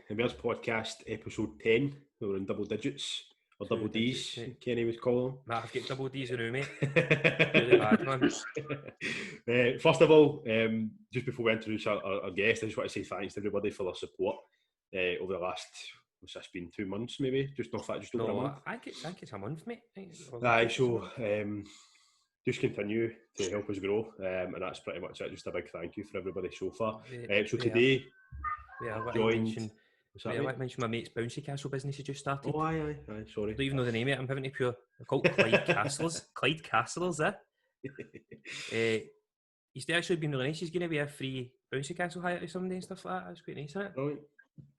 the Bears podcast, episode 10. We were in double digits, or double Ds, Kenny was calling them. I've got double Ds in mate. Really bad, man. First of all, just before we introduce our guest, I just want to say thanks to everybody for their support over the last, what's this been, 2 months maybe? Just over a month. I think it's a month, mate. Just continue to help us grow, and that's pretty much it. Just a big thank you for everybody so far. Today, I want to mention my mate's bouncy castle business he just started. Oh, aye, sorry. I don't even know the name yet. I'm having to pure. They're called Clyde Castlers. Clyde Castlers, He's actually been really nice. He's going to be a free bouncy castle hire to somebody and stuff like that. That's quite nice, isn't it? Right.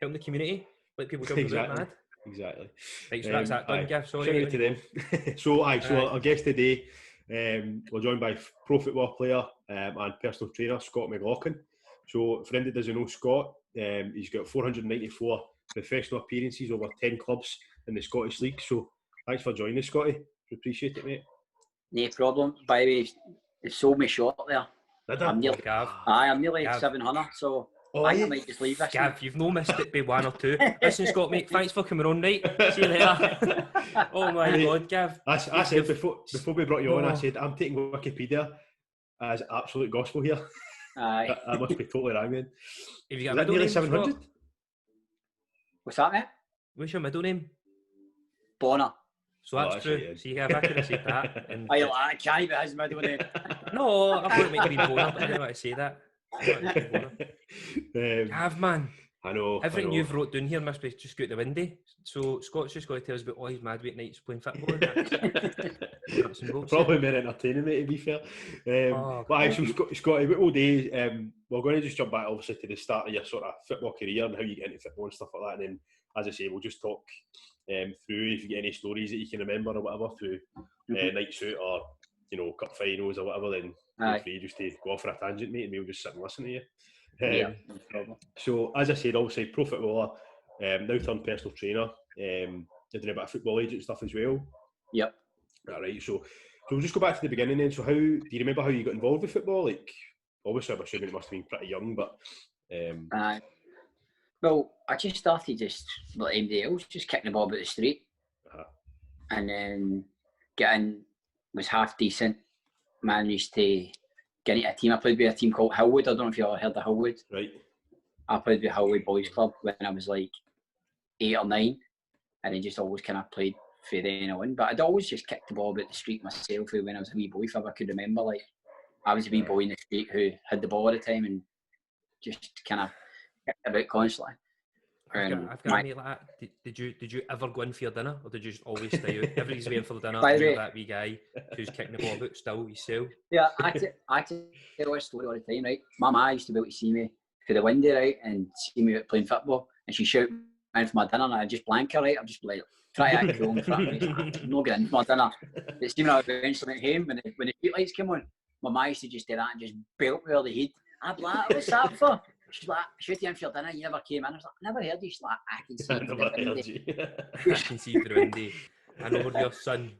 Helping the community, let people jump Exactly. mad. Exactly. Right, so that's that done, Gav. Sorry. Shout out to them. So our guest today, we're joined by pro football player and personal trainer Scott McLaughlin. So for anybody that doesn't know Scott, he's got 494 professional appearances over 10 clubs in the Scottish League. So thanks for joining us, Scotty. We appreciate it, mate. No problem. By the way, they sold me short there. I'm nearly 700, so I might just leave this. Gav, you've no missed it by 1 or 2. Listen, Scott, mate, thanks for coming on, right? See you later. Oh my God, Gav. I said before we brought you on, I said I'm taking Wikipedia as absolute gospel here. Aye. I must be totally wrong then. Have you got Is that nearly 700? What's that, mate? What's your middle name? Bonner. So that's true. Right. See, Gav, I could have said that. And I can't even his middle name. No, I thought it might be Bonner, but I didn't want to say that. Gav, man. I know. Everything you've wrote down here must be just go out the window. So Scott's just got to tell us about all his mad weight nights playing football. Probably more entertaining, mate, to be fair. But actually, Scotty, what we'll do, we're going to just jump back obviously to the start of your sort of football career and how you get into football and stuff like that. And then, as I say, we'll just talk through if you get any stories that you can remember or whatever through nights out or cup finals or whatever. Then feel free just to go off for a tangent, mate, and we'll just sit and listen to you. No problem. So, as I said, obviously, pro footballer, now turned personal trainer, did a bit of football agent stuff as well. Yep. Alright, so we'll just go back to the beginning then. So, do you remember how you got involved with football? Like, obviously, I'm assuming it must have been pretty young, but. Well, I just started just like anybody else, just kicking the ball about the street, and then getting was half decent. Managed to get into a team. I played with a team called Hillwood. I don't know if you ever heard of Hillwood. Right. I played with Hillwood Boys Club when I was like 8 or 9, and then just always kind of played for then on. But I'd always just kicked the ball about the street myself when I was a wee boy. If I could remember, like I was a wee boy in the street who had the ball all the time and just kind of kicked about constantly. I've got a mate like that. Did you ever go in for your dinner, or did you just always stay out? Everybody's waiting for the dinner. You're that wee guy who's kicking the ball about still yourself. Yeah, I tell a story all the time, right? My ma used to be able to see me through the window, right, and see me out playing football, and she'd shout in for my dinner, and I'd just blank her, right? I'm just like, try to act cool in front of me. I'm not getting for my dinner. But see, when I eventually went home, when the street lights came on, my ma used to just do that and just belt me over the head. I'd be like, what's that for? She's like, shoot you in for your dinner, you never came in. I was like, I never heard you. She's like, I can see through the window. I can see through the window. I know your son.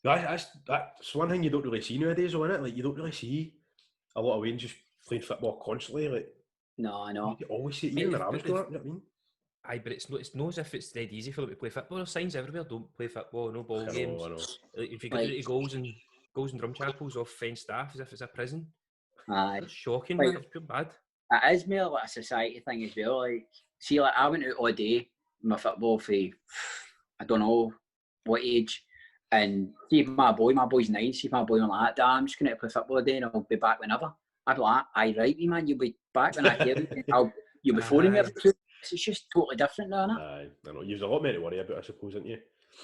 That's one thing you don't really see nowadays, though, isn't it? Like, you don't really see a lot of Wayne just playing football constantly. Like, no, I know. You always see it, even when I was growing up, you know what I mean? Aye, but it's not as if it's dead easy for them to play football. There's signs everywhere, don't play football, no ball games. I know. Like, if you get to goals and drum chapels off fence staff as if it's a prison. Aye. It's shocking, man. It's pure bad. It is more like a society thing as well. Like, see, like I went out all day with my football for I don't know what age, and see if my boy's 9. See if my boy went like that, I'm just going to play football a day and I'll be back whenever. I'd be like, aye, right, me man, you'll be back when I hear you. You'll be phoning me every 2 weeks. It's just totally different now, isn't it? Aye, I know. You've a lot more to worry about, I suppose, haven't you?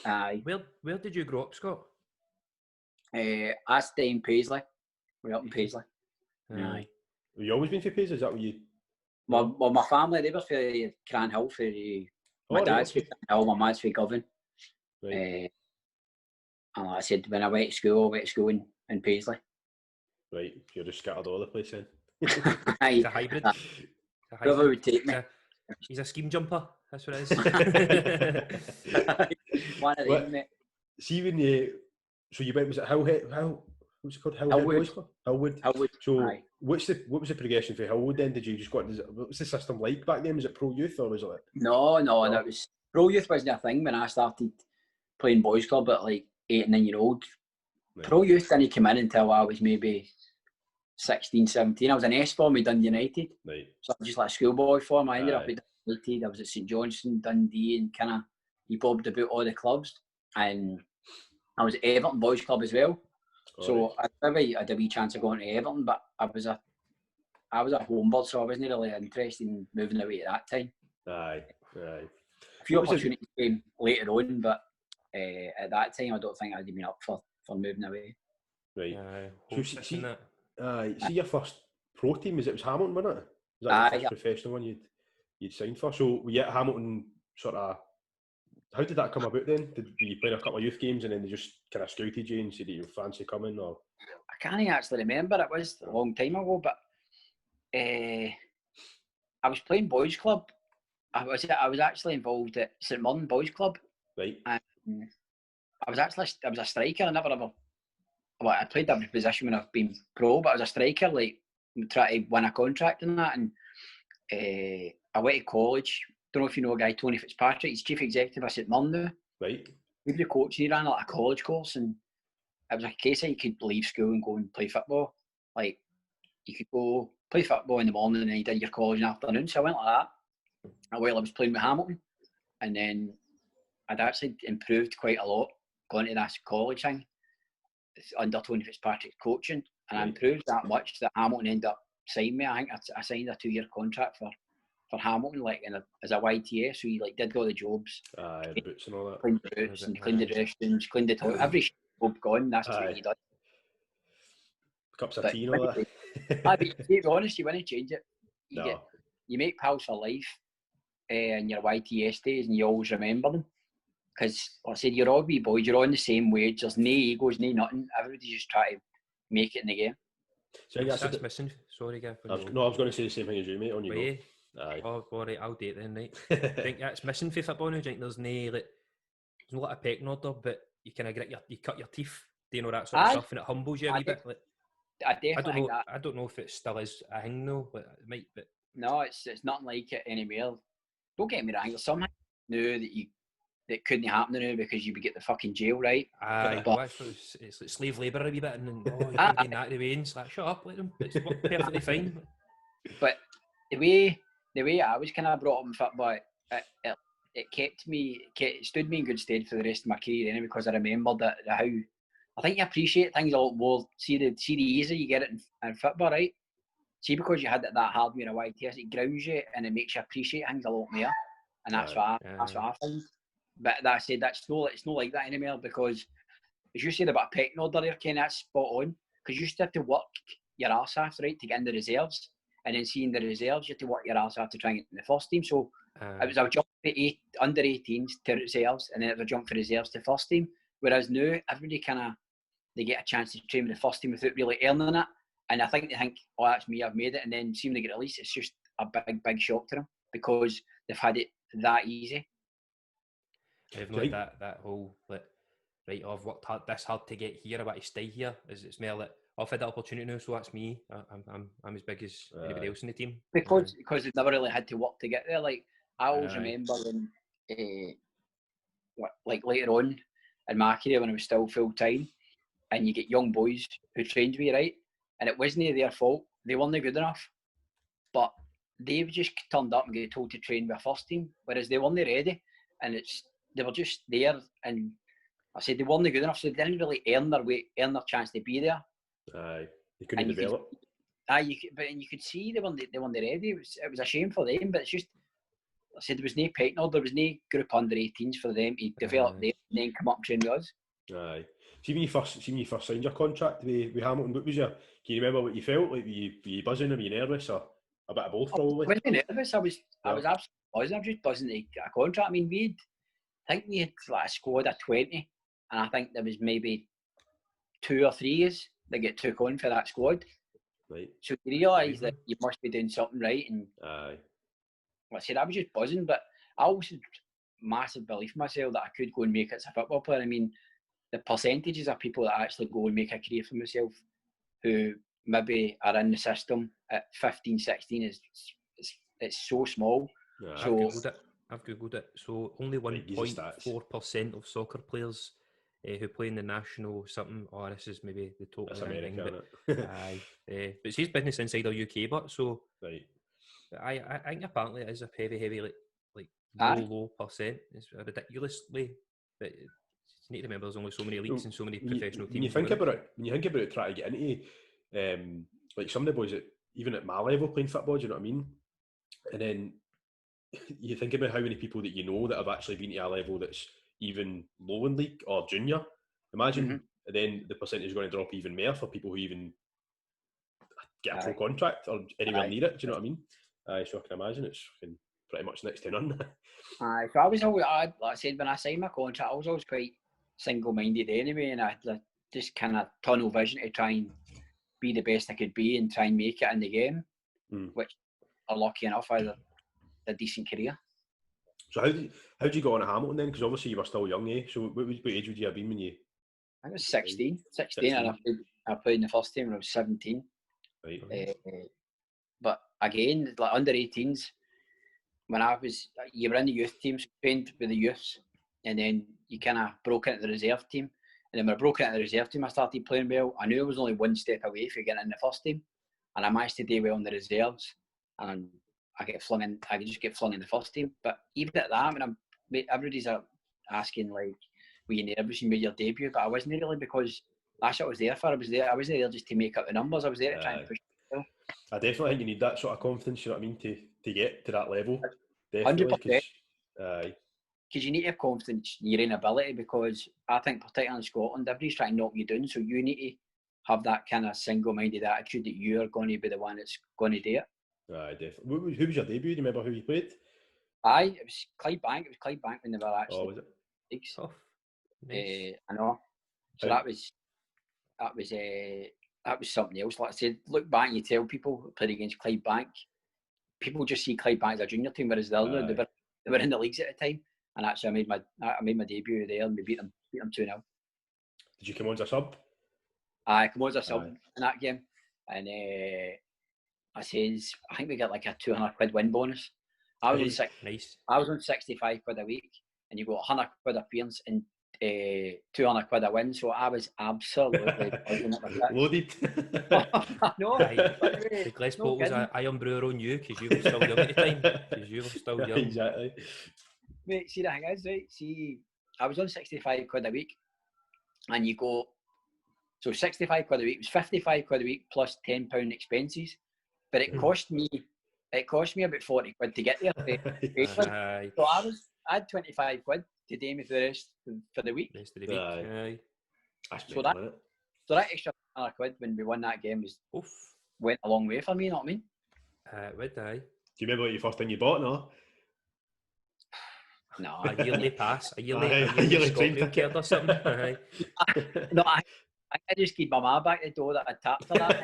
Aye. Where did you grow up, Scott? I stay in Paisley. We're up in Paisley. Aye. Have you always been for Paisley? Is that what you... Well, my family, they were for Cran Hill, for my dad's for Cran Hill, my mum's for Govan. Right. And like I said, when I went to school in Paisley. Right, you're just scattered all over the place then. He's a hybrid. Whoever would take me. He's a scheme jumper, that's what it is. One of them, mate. See, when you... So you went, was it Hill what's it called? Hillwood Boys Club? Hillwood. Hillwood. So Aye. what was the progression for Hillwood then? Did you just what was the system like back then? Was it pro youth or was it like... No, and it was pro youth wasn't a thing when I started playing boys club at like 8 and 9 year old. Right. Pro youth didn't come in until I was maybe 16, 17. I was an S form with Dundee United. Right. So I was just like a schoolboy form. I ended up at Dundee United. I was at St Johnstone, Dundee, and kind of you bobbed about all the clubs. And I was at Everton Boys Club as well. So I maybe had a wee chance of going to Everton, but I was a homebird, so I wasn't really interested in moving away at that time. Aye. A few opportunities came later on, but at that time I don't think I'd been up for moving away. Right. So see your first pro team was Hamilton, wasn't it? Was that the first professional one you'd signed for? So were you at Hamilton sort of... How did that come about then? Were you playing a couple of youth games and then they just kind of scouted you and said that you fancy coming? Or I can't actually remember. It was a long time ago, but I was playing boys club. I was actually involved at St Mirren Boys Club. Right. And I was a striker. I played every position when I've been pro, but I was a striker, like trying to win a contract and that. And I went to college. Don't know if you know a guy, Tony Fitzpatrick. He's chief executive at St Mirren now. Right. He was a coach and he ran like a college course, and it was a case that you could leave school and go and play football. Like you could go play football in the morning and then you did your college in the afternoon. So I went like that. While I was playing with Hamilton, and then I'd actually improved quite a lot going to this college thing under Tony Fitzpatrick's coaching, and I improved that much that Hamilton ended up signing me. I think I signed a 2-year contract for Hamilton, like as a YTA, so he like did all the jobs. The boots and all that. Cleaned the boots and cleaned the dressing rooms, cleaned the toilet. Every job gone, that's what he done. Cups of tea and all that. But to be honest, you wouldn't change it. You make pals for life in your YTS days, and you always remember them. Because, like I said, you're all wee boys, you're all on the same wage, there's no egos, no nothing. Everybody's just trying to make it in the game. So that's missing. Sorry, Gav. I was going to say the same thing as you, mate. On you go. Aye. Oh, all right, I'll date then, right? I think that's missing for football now. Do you think there's no like a pecking order, but you kind of you cut your teeth, do you know that sort of stuff, and it humbles you a wee bit. Like, I don't know if it still is a thing though, but it might. But no, it's nothing like it anymore. Don't get me wrong. There's something new that couldn't happen now because you would get the fucking jail, right? It's like slave labour a wee bit, and you're getting that away, and it's like, shut up, let them. It's perfectly fine. But the way I was kind of brought up in football, it stood me in good stead for the rest of my career anyway, because I remembered that how I think you appreciate things a lot more. See the easier you get it in football, right? See, because you had it that hard when you're a YTS, it grounds you and it makes you appreciate things a lot more. And that's what I find. But that said, it's not like that anymore, because as you said about pecking order there, Ken, that's spot on. Because you used to have to work your arse off, right, to get in the reserves. And then seeing the reserves, you have to work your arse off to try and get in the first team. So it was a jump for under 18s to reserves, and then it was a jump for reserves to first team. Whereas now, everybody they get a chance to train with the first team without really earning it. And I think they think, oh, that's me, I've made it. And then seeing they get released, it's just a big shock to them because they've had it that easy. They've not that whole, like, right, I've worked this hard to get here, I want to stay here. It's more like, I've had that opportunity now, so that's me. I'm as big as anybody else in the team. Because they've never really had to work to get there. Like, I always remember when, like later on in my career when I was still full time, and you get young boys who trained me, right? And it wasn't their fault. They weren't good enough. But they just turned up and get told to train with a first team, whereas they weren't ready. And they were just there, and I said they weren't good enough, so they didn't really earn their chance to be there. Aye, they couldn't develop. You could see they weren't ready. It was a shame for them, but it's just, I said there was no pecking order, there was no group under 18s for them to develop there and then come up and train with us. Aye. See when you first signed your contract with Hamilton, what was can you remember what you felt? Like, were you buzzing or were you nervous, or a bit of both probably? I wasn't nervous, I was absolutely buzzing. I was just buzzing to get a contract. I mean, we had like a squad of 20, and I think there was maybe 2 or 3 that get took on for that squad. Right. So you realise that you must be doing something right. And aye. Like I said, I was just buzzing, but I always had massive belief in myself that I could go and make it as a football player. I mean, the percentages of people that actually go and make a career for themselves who maybe are in the system at 15, 16 it's so small. Yeah. So I've googled it. So only 1.4% of soccer players who play in the national something. Oh, this is maybe the total. That's America, thing, but aye. But she's business inside of UK, but so right. I think apparently it is a heavy like low percent. It's ridiculously. But you need to remember there's only so many leagues and so many professional teams. When you think about it, trying to get into like some of the boys that even at my level playing football, do you know what I mean? And then you think about how many people that you know that have actually been to a level that's even low in league or junior. Imagine then the percentage is going to drop even more for people who even get a pro contract or anywhere near it. Do you know what I mean? So I can imagine it's pretty much next to none. So I was always, like I said, when I signed my contract, I was always quite single-minded anyway, and I had just kind of tunnel vision to try and be the best I could be and try and make it in the game, which I'm lucky enough I had a decent career. So how did you go on at Hamilton then? Because obviously you were still young, eh? So what age would you have been when you? I was 16, and I played in the first team when I was 17. Right. But again, like under 18s, when you were in the youth teams, trained with the youths, and then you kind of broke into the reserve team. And then when I broke into the reserve team, I started playing well. I knew I was only one step away from getting in the first team, and I managed to do well in the reserves. And I could just get flung in the first team. But even at that, everybody's asking like, were you nervous you made your debut? But I wasn't really, because that's what I was there for. I wasn't there just to make up the numbers. I was there to try and push myself. I definitely think you need that sort of confidence, you know what I mean, to get to that level. 100%. Because you need to have confidence in your own ability, because I think particularly in Scotland, everybody's trying to knock you down, so you need to have that kind of single-minded attitude that you're going to be the one that's going to do it. Definitely. Who was your debut? Do you remember who you played? It was Clydebank. It was Clydebank when they were actually. Oh, was it? Leagues. Nice. I know. So that was something else. Like I said, look back and you tell people who played against Clydebank, people just see Clydebank as a junior team, whereas they were in the leagues at the time. And actually, I made my debut there, and we beat them 2-0. Did you come on as a sub? I come on as a sub in that game, and I think we got like a £200 win bonus. I was on 65 quid a week, and you got 100 quid appearance and 200 quid a win. So I was absolutely loaded. No, the Glasgow was an iron brewer on you because you were still young at the time. Because you were still young. Exactly. Mate, see the thing is, right? See, I was on 65 quid a week, and you go. So 65 quid a week was 55 quid a week plus £10 expenses, but it cost me about 40 quid to get there. So I had 25 quid to do me for the rest for the week. Rest of the week. So that extra 100 quid when we won that game went a long way for me. You know what I mean? Would I? Do you remember what your first thing you bought? No, a yearly pass, a yearly train ticket or something. No, I just keep my ma back the door that I tapped for that.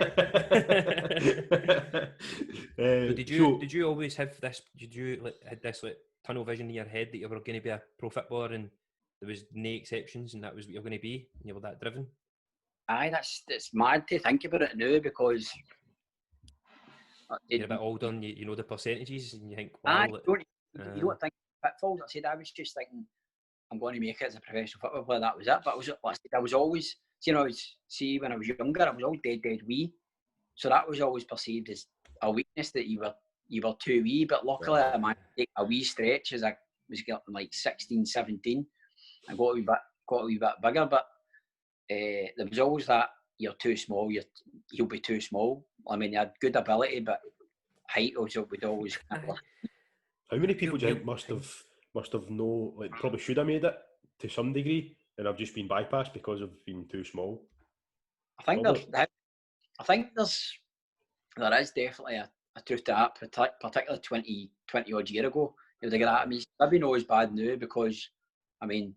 Did you always have this? Did you had this tunnel vision in your head that you were going to be a pro footballer and there was no exceptions and that was what you're going to be and you were that driven? Aye, that's mad to think about it now, because you're a bit older and you know the percentages and you think, wow. You don't think pitfalls. I was just thinking, I'm going to make it as a professional football player. That was it. But I was always, when I was younger, I was all dead wee. So that was always perceived as a weakness, that you were too wee. But luckily, I managed to take a wee stretch as I was getting like 16, 17. I got a wee bit bigger. But there was always that, you're too small, you'll be too small. I mean, you had good ability, but height also would always... How many people do you think must have probably should have made it to some degree and have just been bypassed because of being too small? I think there is definitely a truth to that, particularly 20 odd year ago. It was like that. I mean, maybe not as bad now, because I mean,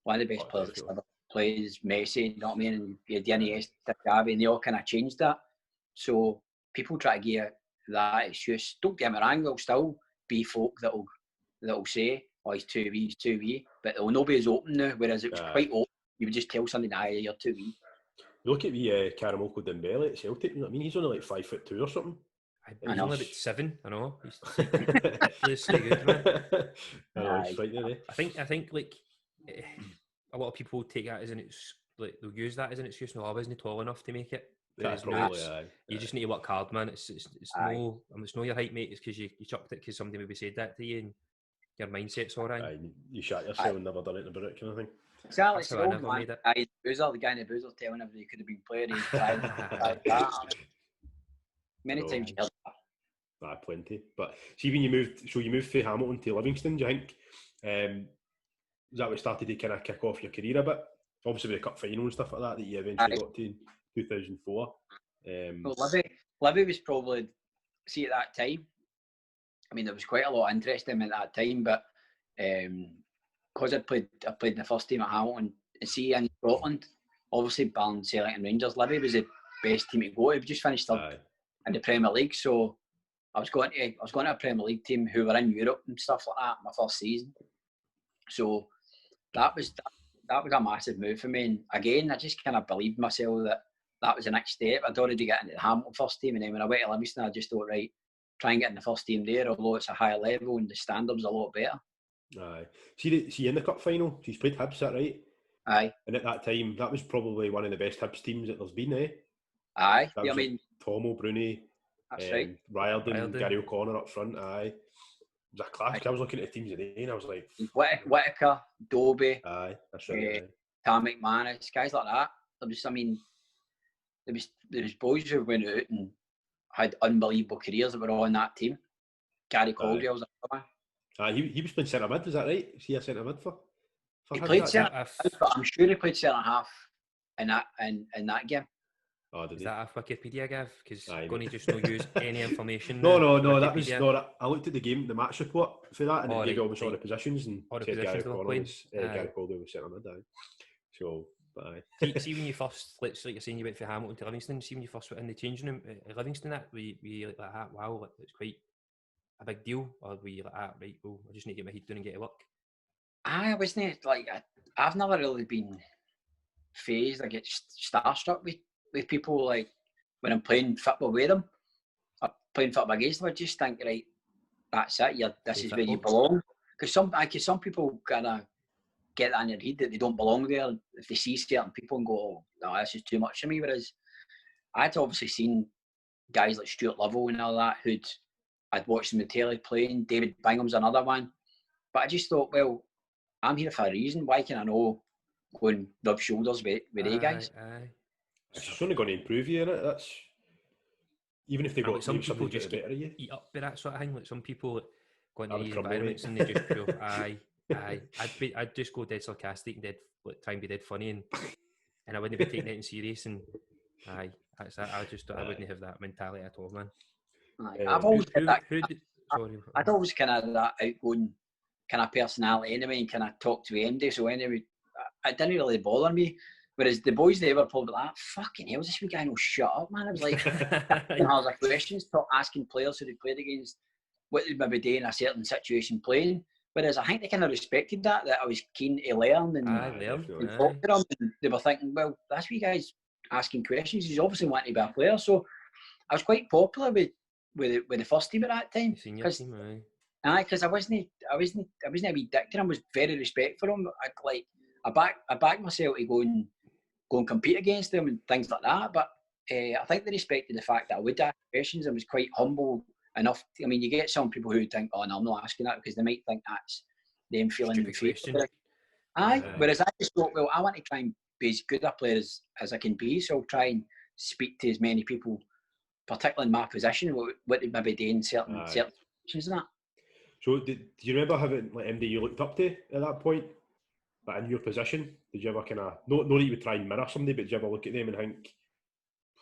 one of the best players that ever played is Messi, you know what I mean? And you had Iniesta, Xavi, and they all kind of changed that. So people try to give that excuse. Don't get me wrong, there'll still be folk that'll say, oh, he's too wee, but it'll not be as open now, whereas it was quite open you would just tell somebody, nah, you're too wee. You look at Karamoko Dembele at Celtic, you know what I mean? He's only like 5'2" or something. He's only about 7, I know. He's so good, man. I know, he's frightening, eh? I think like a lot of people take that as an like they'll use that as an excuse. No, I wasn't tall enough to make it. Whereas you just need to work hard, man. It's no your height, mate. It's because you chucked it because somebody maybe said that to you and your mindset's all right. You shot yourself and never done it in the boot, kind of thing. Exactly. So old man, the guy in the boozer telling everybody he could have been playing. Many times you heard that. Plenty. But see, when you moved from Hamilton to Livingston, do you think was that what started to kind of kick off your career a bit? Obviously with the cup final and stuff like that you eventually got to in 2004. Well, Livy was probably, see at that time, I mean there was quite a lot of interest in him at that time, but because I played in the first team at Hamilton, and see in Scotland, obviously barring Celtic and Rangers, Livy was the best team to go to. We just finished third in the Premier League, so I was going to a Premier League team who were in Europe and stuff like that my first season. So that was a massive move for me. And again, I just kind of believed myself that was the next step. I'd already got into the Hamilton first team, and then when I went to Livingston, I just thought, right, try and get in the first team there, although it's a higher level and the standards are a lot better. Aye. See in the cup final, she's played Hibs, is that right? Aye. And at that time, that was probably one of the best Hibs teams that there's been, eh? Aye. I mean, Tom Bruni, that's right. Riordan, Gary O'Connor up front, aye. It was a clash. I was looking at the teams today and I was like... Whittaker, Dobie, aye, that's right. Tam McManus, guys like that. There was boys who went out and had unbelievable careers that were all in that team. Gary Caldwell was another one. He was playing centre mid, is that right? Is he a centre mid for he played centre mid, but I'm sure he played centre half in that game. Oh, is that a Wikipedia, Gav? Because I'm going to just not use any information. No, that was not. I looked at the match report for that, and it gave almost all the positions, and said Gary Caldwell was centre mid. So, see when you first, like you're saying, you went from Hamilton to Livingston. See when you first went in the changing room at Livingston, that were you like that? Wow, it's quite a big deal, or were you like that? Right, well, I just need to get my head down and get to work. I wasn't like I've never really been phased. I get starstruck with people, like when I'm playing football with them, or playing football against them. I just think, right, that's it. This is where you belong. Because some people kinda get that in their head that they don't belong there if they see certain people and go, oh, no, this is too much for me. Whereas I'd obviously seen guys like Stuart Lovell and all that I'd watched them in the telly playing. David Bingham's another one. But I just thought, well, I'm here for a reason. Why can I not go and rub shoulders with they guys? It's only going to improve you, innit? That's even if they got like some people just better you. Eat up with that sort of thing. Like some people go into these environments and they just go, aye. I'd just go dead sarcastic and try and be dead funny and I wouldn't be taking it serious and aye, that's that. I wouldn't have that mentality at all, man. I've always had that. I'd always kind of that outgoing kind of personality anyway, and kind of talk to MD. So anyway, it didn't really bother me. Whereas the boys they were probably like, fucking hell, this wee guy no shut up, man. I was like, I was like questions, asking players who they played against, what they maybe do in a certain situation playing. Whereas I think they kind of respected that I was keen to learn and talk to them. And they were thinking, well, this wee guy's asking questions. He's obviously wanting to be a player. So I was quite popular with the first team at that time. Because I wasn't a wee dick to him. I was very respectful for him. I backed myself to go and compete against them and things like that. But I think they respected the fact that I would ask questions and was quite humble enough. I mean, you get some people who think, oh no, I'm not asking that, because they might think that's them feeling inferior. Whereas I just thought, well, I want to try and be as good a player as I can be, so I'll try and speak to as many people, particularly in my position, what they maybe do in certain situations and that. So do you remember having like MD you looked up to at that point? Like in your position, did you ever kind of not that you would try and mirror somebody, but did you ever look at them and think,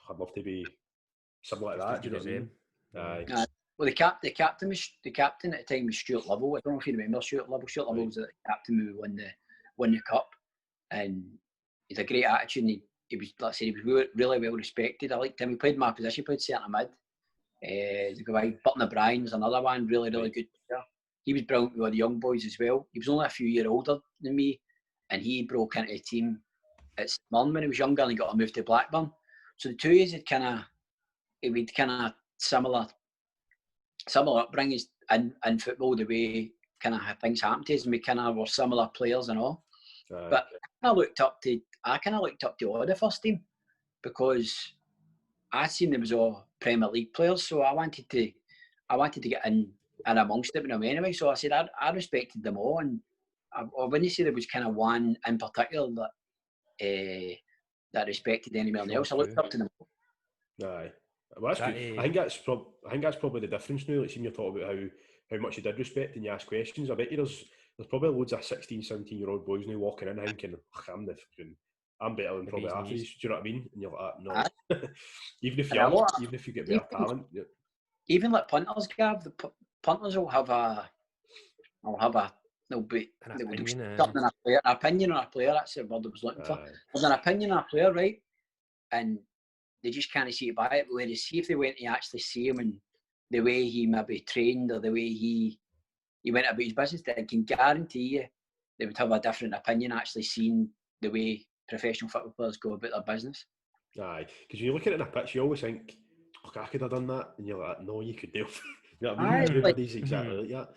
I'd love to be something like that? Do you know what I mean? Well, the captain at the time was Stuart Lovell. I don't know if you remember Stuart Lovell. Stuart Lovell was the captain who won the cup, and he's a great attitude. And he was, like I said, he was really well respected. I liked him. He played my position. He played centre mid. The guy Burton O'Brien was another one, really good player. He was brilliant with the young boys as well. He was only a few years older than me, and he broke into the team at Smyrna when he was younger and he got a move to Blackburn. So the two years we'd kind of similar upbringings in football, the way kind of things happened to us, and we kind of were similar players and all. But I looked up to all the first team because I seen them as all Premier League players, so I wanted to get in amongst them anyway. So I said I respected them all, and I wouldn't say there was kind of one in particular that respected anyone else. I looked up to them all. Aye. Well, that's good. I think that's probably the difference now. Like, you're talking about how much you did respect and you ask questions. I bet you there's probably loads of 16, 17-year-old boys now walking in thinking, I'm better than probably half of these. Do you know what I mean? And you're like, no. Even if you get better talent. Yeah. Even like punters, Gav, the punters will have they'll be something an opinion on a player. That's the word I was looking for. There's an opinion on a player, right? And they just can't see it by it. But when they see if they went to actually see him and the way he maybe trained or the way he went about his business, I can guarantee you they would have a different opinion actually seeing the way professional football players go about their business. Aye, because when you look at it in a pitch, you always think, I could have done that, and you're like, no, you could do. You know what I mean? Everybody's exactly like that.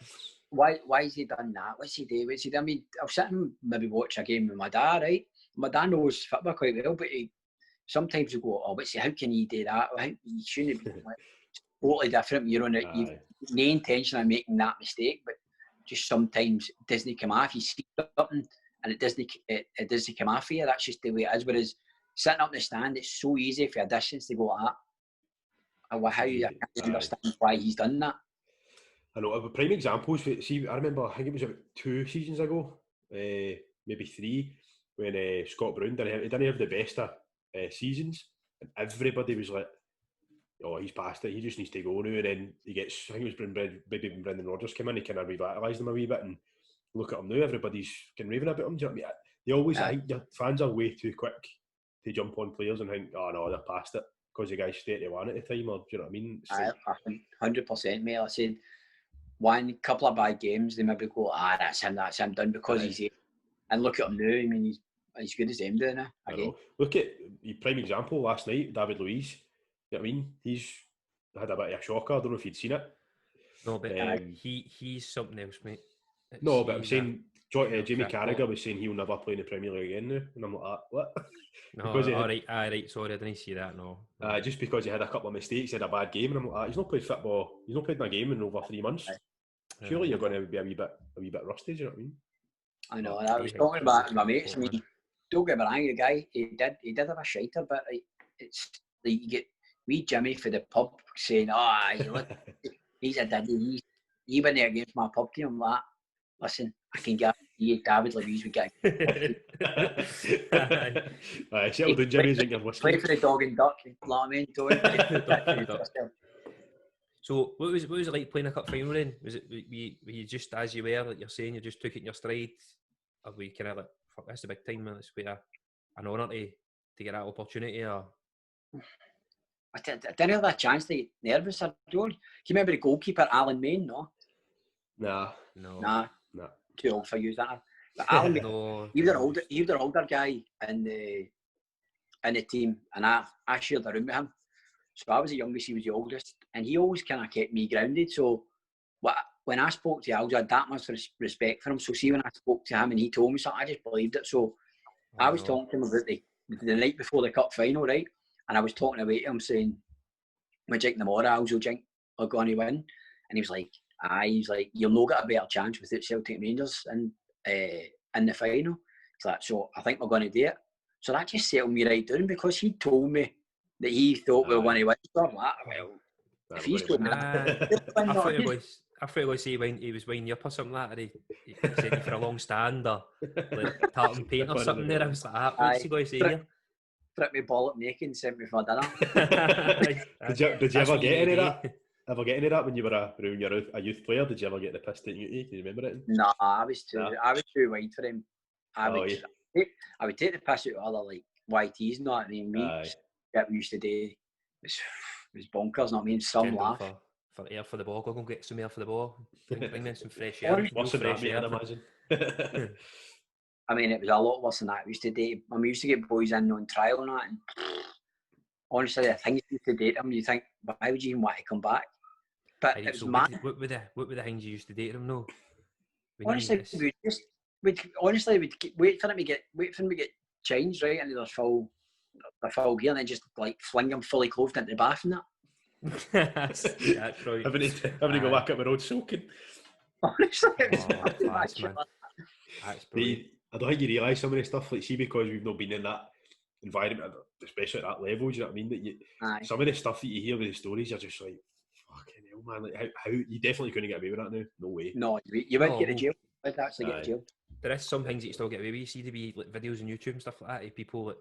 Why has he done that? What's he do? I mean, I'll sit and maybe watch a game with my dad, right? My dad knows football quite well, but sometimes you go, how can you do that? You shouldn't be totally different. You're on it. You've no intention of making that mistake, but just sometimes it doesn't come off. You see something and it doesn't come off for you. That's just the way it is. Whereas sitting up in the stand, it's so easy for a distance to go like that. How you can't understand why he's done that. I know, prime examples. See, I remember, I think it was about 2 seasons ago, maybe 3, when Scott Brown didn't have the best of seasons, and everybody was like, oh, he's past it, he just needs to go now. And then he gets, I think it was maybe when Brendan Rodgers came in, he kind of revitalised him a wee bit, and look at him now, everybody's getting raving about him. Do you know what I mean? They always, I think your fans are way too quick to jump on players and think, oh no, they're past it, because the guy's 31 at the time, or do you know what I mean? 100%, mate. I said, one couple of bad games, they maybe go, that's him done because he's here. And look at him now, I mean, he's good as him doing it again. Look at your prime example last night, David Luiz. You know what I mean? He's had a bit of a shocker. I don't know if you'd seen it. No, but he's something else, mate. But I'm saying Jamie Carragher was saying he'll never play in the Premier League again now, and I'm like, what? No, right, sorry, I didn't see that. No, just because he had a couple of mistakes, he had a bad game, and I'm like, he's not played football. He's not played in a game in over 3 months. Surely you're going to be a wee bit rusty. Do you know what I mean? I know. And I was talking about it with my mates. I mean, don't get me wrong, the guy he did have a shiter, but it's like you get wee Jimmy for the pub saying, look, he's a daddy. He went there against my pub team. I'm like, listen, I can guarantee you David Luiz would get settle down, Jimmy, drink your whiskey. Play for the dog and duck, you know what I mean? So what was it like playing a cup final then? Was it were you just as you were, like you're saying, you just took it in your stride? Or were you kind of like, fuck, that's a big time, man, it's quite an honour to get that opportunity? Or I didn't have a chance to get nervous. I don't. Can you remember the goalkeeper, Alan Main? No. Nah. Too old for you, that. But Alan Main, no, he was an older guy in the team, and I shared a room with him. So I was the youngest, he was the oldest, and he always kind of kept me grounded. So when I spoke to Aljo, I had that much respect for him. So see, when I spoke to him and he told me something, I just believed it. So I was talking to him about the night before the cup final, right? And I was talking away to him saying, "We drink tomorrow, Aljo, drink, we're going to win." And he was like, he's like, "You'll not get a better chance without Celtic and Rangers in the final." He's like, "So I think we're going to do it." So that just settled me right down, because he told me that he thought we were going to win. So I'm like, well, if he's doing that, I thought he was going to say he was winding you up or something like that. He sent you for a long stand or like tartan paint or something there. I was like, what's he going to say here? Tripped me ball up naked and sent me for dinner. Did you ever get any of that? Ever get any of that when you were a youth player? Did you ever get the piss taken out of you? Can you remember it? No, I was too wide for him. I would take the piss out of other like YTs, not I mean me. That we used to do was bonkers. Not I mean, some laugh. For air for the ball, go and get some air for the ball. Bring in some fresh air. Worse than that, mate, I'd imagine. I mean, it was a lot worse than that. We used to get boys in on trial and that, and honestly, the things you used to date them, you think, why would you even want to come back? But it was mad. What were the things you used to date them? No, Honestly, we'd wait for them to get changed right into their full gear, and then just like fling them fully clothed into the bath and that. That's right. Having to go back up the road soaking. Honestly, class, man. That's brilliant. I don't think you realise some of the stuff, like, see, because we've not been in that environment, especially at that level, do you know what I mean? That some of the stuff that you hear with the stories, you're just like, fucking hell, man. Like, how you definitely couldn't get away with that now. No way. No, you would get to jail. I'd actually get to jail. There is some things that you still get away with. You see, there be like videos on YouTube and stuff like that of people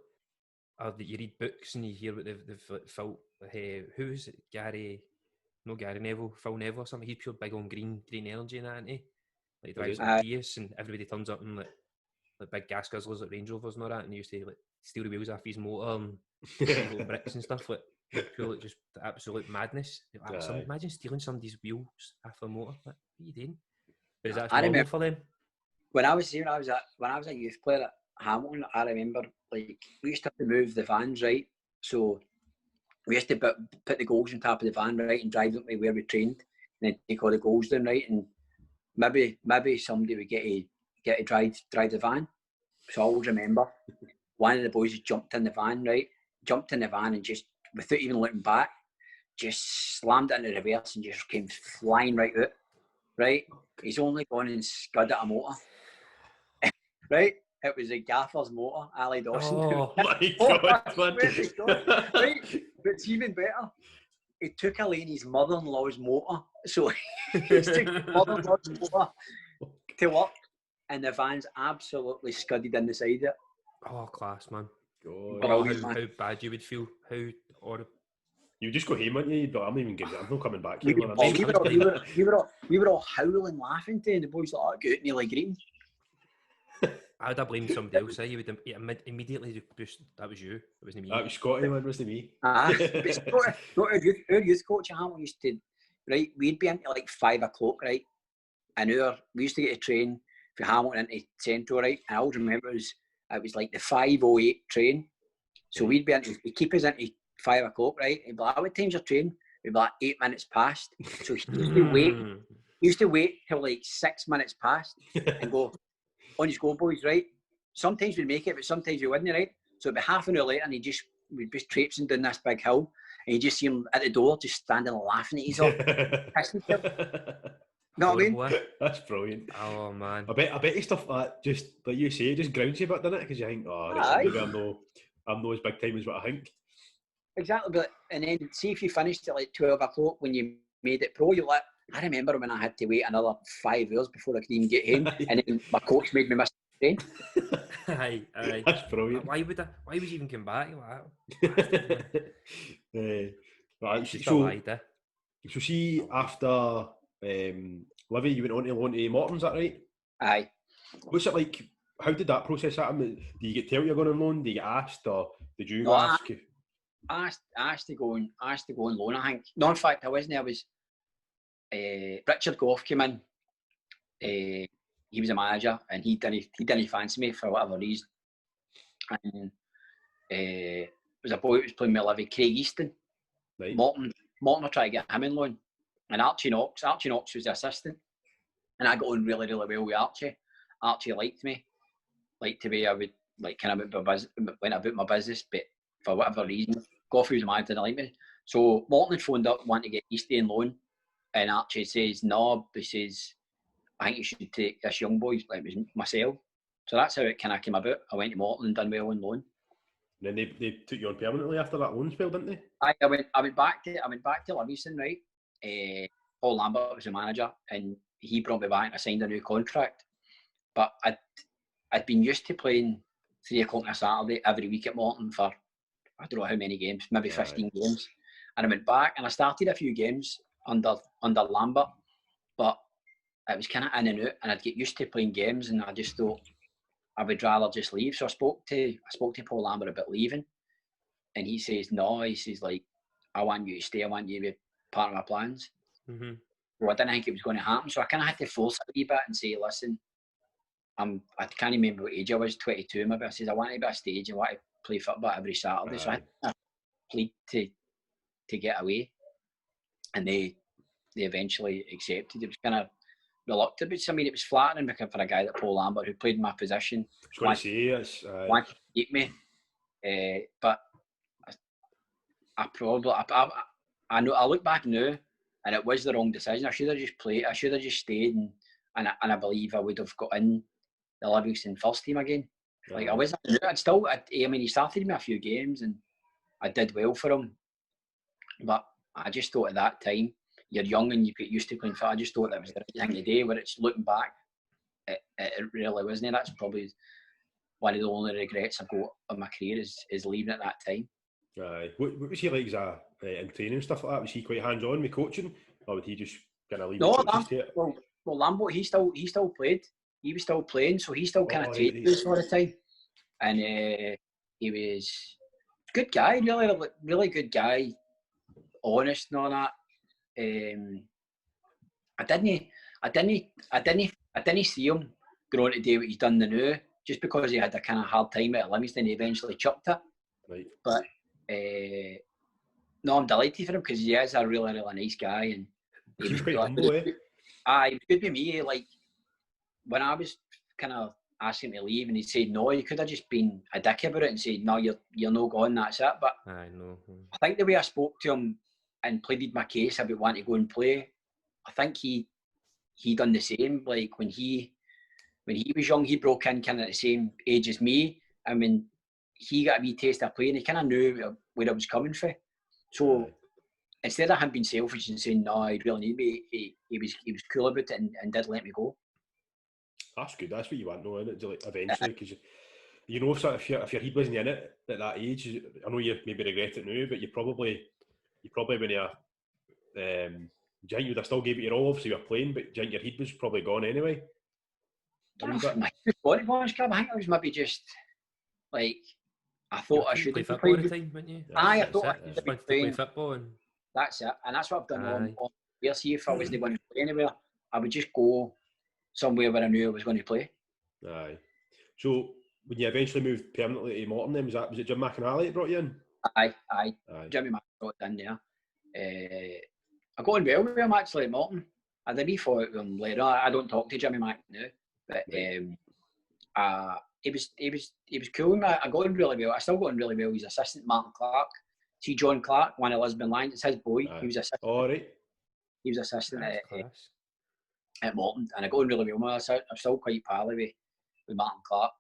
that you read books and you hear what they've felt. Who is it? Gary Neville, Phil Neville or something. He's pure big on green energy and that, isn't he? Like, he drives like Prius and everybody turns up in like big gas guzzlers like Range Rovers and all that, and he used to like steal the wheels off his motor and bricks and stuff, like pure like just absolute madness. Imagine stealing somebody's wheels off their motor. What are you doing? But is that normal for them? When I was a youth player at Hamilton, I remember like we used to have to move the vans, right? So we used to put the goals on top of the van, right, and drive them to where we trained, and then take all the goals down, right, and maybe somebody would get to drive the van. So I always remember one of the boys jumped in the van, and just without even looking back, just slammed it into reverse and just came flying right out. Right, he's only gone and scudded a motor. Right, it was a gaffer's motor, Ali Dawson. Oh my God, man. Right, but it's even better. He took Elaine's mother-in-law's motor, so he took mother-in-law's motor to work, and the van's absolutely scudded in the side of it. Oh, class, man. God. How bad you would feel. You just go home, wouldn't you? But I'm not even getting it. I'm not coming back here. We were all howling, laughing to, and the boys like, "Go out, Nearly Green." I would have blamed somebody else. You would immediately just that was you. It wasn't me. That was Scotty, man. It wasn't me. Our youth coach at Hamilton used to, right? We'd be into like 5 o'clock, right? And we used to get a train for Hamilton into Central, right? And I always remember it was like the 5:08 train. So we'd be into, he'd keep us into 5 o'clock, right? He'd be like, "What time's your train?" We'd be like 8 minutes past. So he used to wait till like 6 minutes past and go, "On you go, boys," right? Sometimes we'd make it, but sometimes we wouldn't, right? So it'd be half an hour later and we'd be traipsing down this big hill and you just see him at the door just standing laughing at his off. Know what I mean? That's brilliant. Oh man. I bet you stuff like that, just like you say, just grounds you a bit, doesn't it? Because you think, maybe I'm no as big time as what I think. Exactly, but and then see if you finished at like 12 o'clock when you made it pro, you're like, I remember when I had to wait another 5 hours before I could even get home, and then my coach made me miss the train. Aye. That's brilliant. Why would you even come back? Right, so see, after Livy, you went on to Morton, is that right? Aye. What's it like? How did that process happen? Do you get told you're going on loan? Do you get asked, or did you ask? I asked to go on loan, I think. No, in fact, I wasn't. I was. Richard Goff came in. He was a manager, and he didn't fancy me for whatever reason. And there was a boy who was playing with Livy, Craig Easton. Right. Morton were trying to get him in loan, and Archie Knox was the assistant, and I got on really, really well with Archie. Archie liked me, liked the way I would like kind of went about my business, but for whatever reason, Goff, who was a manager, didn't like me. So Morton had phoned up wanting to get Easty in loan, and Archie says, "No," he says, "I think you should take this young boy," like it was myself. So that's how it kind of came about. I went to Morton and done well on loan. And then they took you on permanently after that loan spell, didn't they? I went back to Livingston, right? Paul Lambert was the manager, and he brought me back and I signed a new contract. But I'd been used to playing 3 o'clock on a Saturday every week at Morton for I don't know how many games, maybe 15 games. And I went back and I started a few games under Lambert, but it was kind of in and out, and I'd get used to playing games, and I just thought I would rather just leave. So I spoke to Paul Lambert about leaving, and he says, "No," he says, like, "I want you to stay. I want you to be part of my plans." Mm-hmm. Well, I didn't think it was going to happen, so I kind of had to force it a wee bit and say, "Listen, I can't remember what age I was, 22 maybe. I said, I want to be at a stage, I want to play football every Saturday. So I plead to get away. And they eventually accepted. It was kind of reluctant, but I mean, it was flattering because for a guy like Paul Lambert, who played in my position, wanted to keep me. But I know, I look back now, and it was the wrong decision. I should have just played. I should have just stayed, and I believe I would have got in the Livingston first team again. Like I was, I mean, he started me a few games, and I did well for him. But I just thought at that time, you're young and you get used to playing football. I just thought that was the right thing to do. Where it's looking back, it really wasn't. That's probably one of the only regrets I've got of my career is leaving at that time. What was he like in training and stuff like that? Was he quite hands on with coaching, or would he just kind of leave no, the coaches to it? Well, Lambert, he still played. He was still playing, so he still kind of taped us all the time. And he was a good guy, really good guy, honest and all that. I didn't see him growing to do what he's done now, just because he had a kind of hard time at Livingston. He eventually chucked it. Right. But no, I'm delighted for him because he is a really, really nice guy, and he was quite humble, eh? He was good with me. Like when I was kind of asking him to leave, and he said no, you could have just been a dick about it and said no, you're no gone. That's it. But I know. I think the way I spoke to him and pleaded my case about wanting to go and play, I think he done the same. Like when he was young, he broke in kind of at the same age as me, and when he got a wee taste of playing, he kind of knew where I was coming from. So instead of him being selfish and saying no, I really need me, he was cool about it and did let me go. That's good. That's what you want, though, isn't it? Like, eventually, because you know, sort of if your head wasn't in it at that age, I know you maybe regret it now, but you probably when you're, do you think you'd have still gave it your all? Obviously, you were playing, but do you think your head was probably gone anyway? I think I was maybe just like, I thought I should play football at the time, wouldn't you? I thought I should be playing football, and that's it. And that's what I've done on where. See, if I wasn't going to play anywhere, I would just go somewhere where I knew I was going to play. Aye. So when you eventually moved permanently to Morton, then was it Jim McInally that brought you in? Aye. Jimmy Mac got in there. I got on well with him actually at Morton. I had a wee fight with him later. I don't talk to Jimmy Mac now, but he was cool with me. I got on really well. I still got on really well with his assistant Martin Clark. See John Clark, one of Lisbon Lions, it's his boy. He was assistant. All right. He was assistant at Morton, and I got on really well with him. I'm still quite pally with Martin Clark.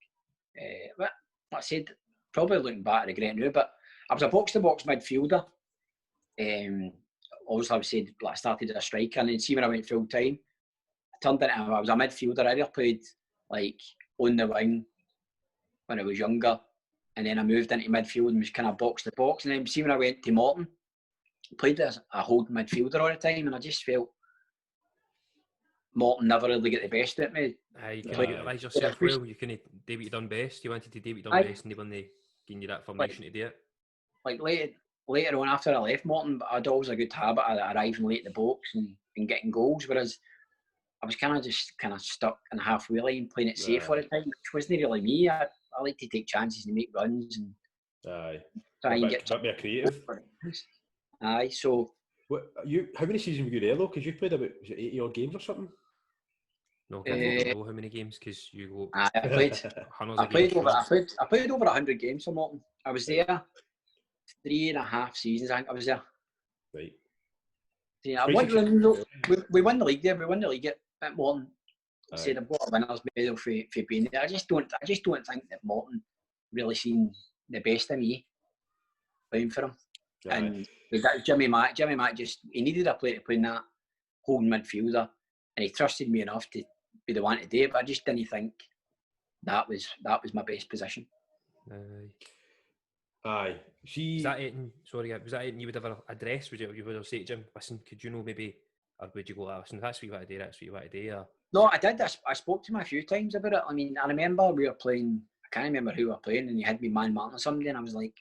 But like I said, probably looking back, I regret now, but I was a box-to-box midfielder. Obviously, I started as a striker, and then see when I went full-time, I was a midfielder. I either played like on the wing when I was younger, and then I moved into midfield and was kind of box-to-box. And then see when I went to Morton, I played as a holding midfielder all the time, and I just felt Morton never really get the best at me. You can utilise yourself well. You couldn't do what you done best. You wanted to do what you done best, and they weren't giving you that formation to do it. Like later on, after I left Morton, I'd always a good habit of arriving late at the box and getting goals, whereas I was kind of stuck in the halfway line, playing it safe all the time, which wasn't really me. I like to take chances and make runs and try and get a bit more creative. Aye, so how many seasons were you there though? Because you played about 80 odd games or something. No, I don't know how many games because you go. I played over 100 games for Morton. I was there 3.5 seasons. I think I was there. Right. Yeah, we won the league there. We won the league at Morton. I said I've got a winner's medal for being there. I just don't think that Morton really seen the best of me playing for him. Aye. And Jimmy Mack he needed a player to play in that holding midfielder, and he trusted me enough to be the one to do it. But I just didn't think that was my best position. Aye. Was that anything you would ever address? Would you have said to Jim, listen, could you know maybe, or would you go, listen, that's what you want to do, that's what you want to do? Or? No, I did. I spoke to him a few times about it. I mean, I remember we were playing, I can't remember who we were playing, and you had me man-marking somebody, and I was like,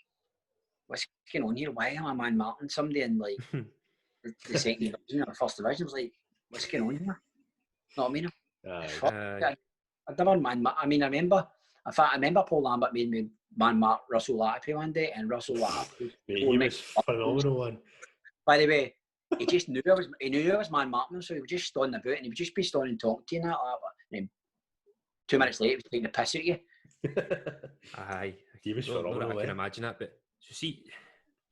what's going on here? Why am I man-marking somebody in like the second division or the first division? I was like, what's going on here? Not me. I remember Paul Lambert made me man-mark Russell Latapy one day, and Russell Latapy he was phenomenal one. By the way, he just knew I was man-marking him, so he would just stand about and he would just be standing and talking to you and that. And then 2 minutes later, he was taking the piss at you. Aye. He was phenomenal. I can imagine that, but so see,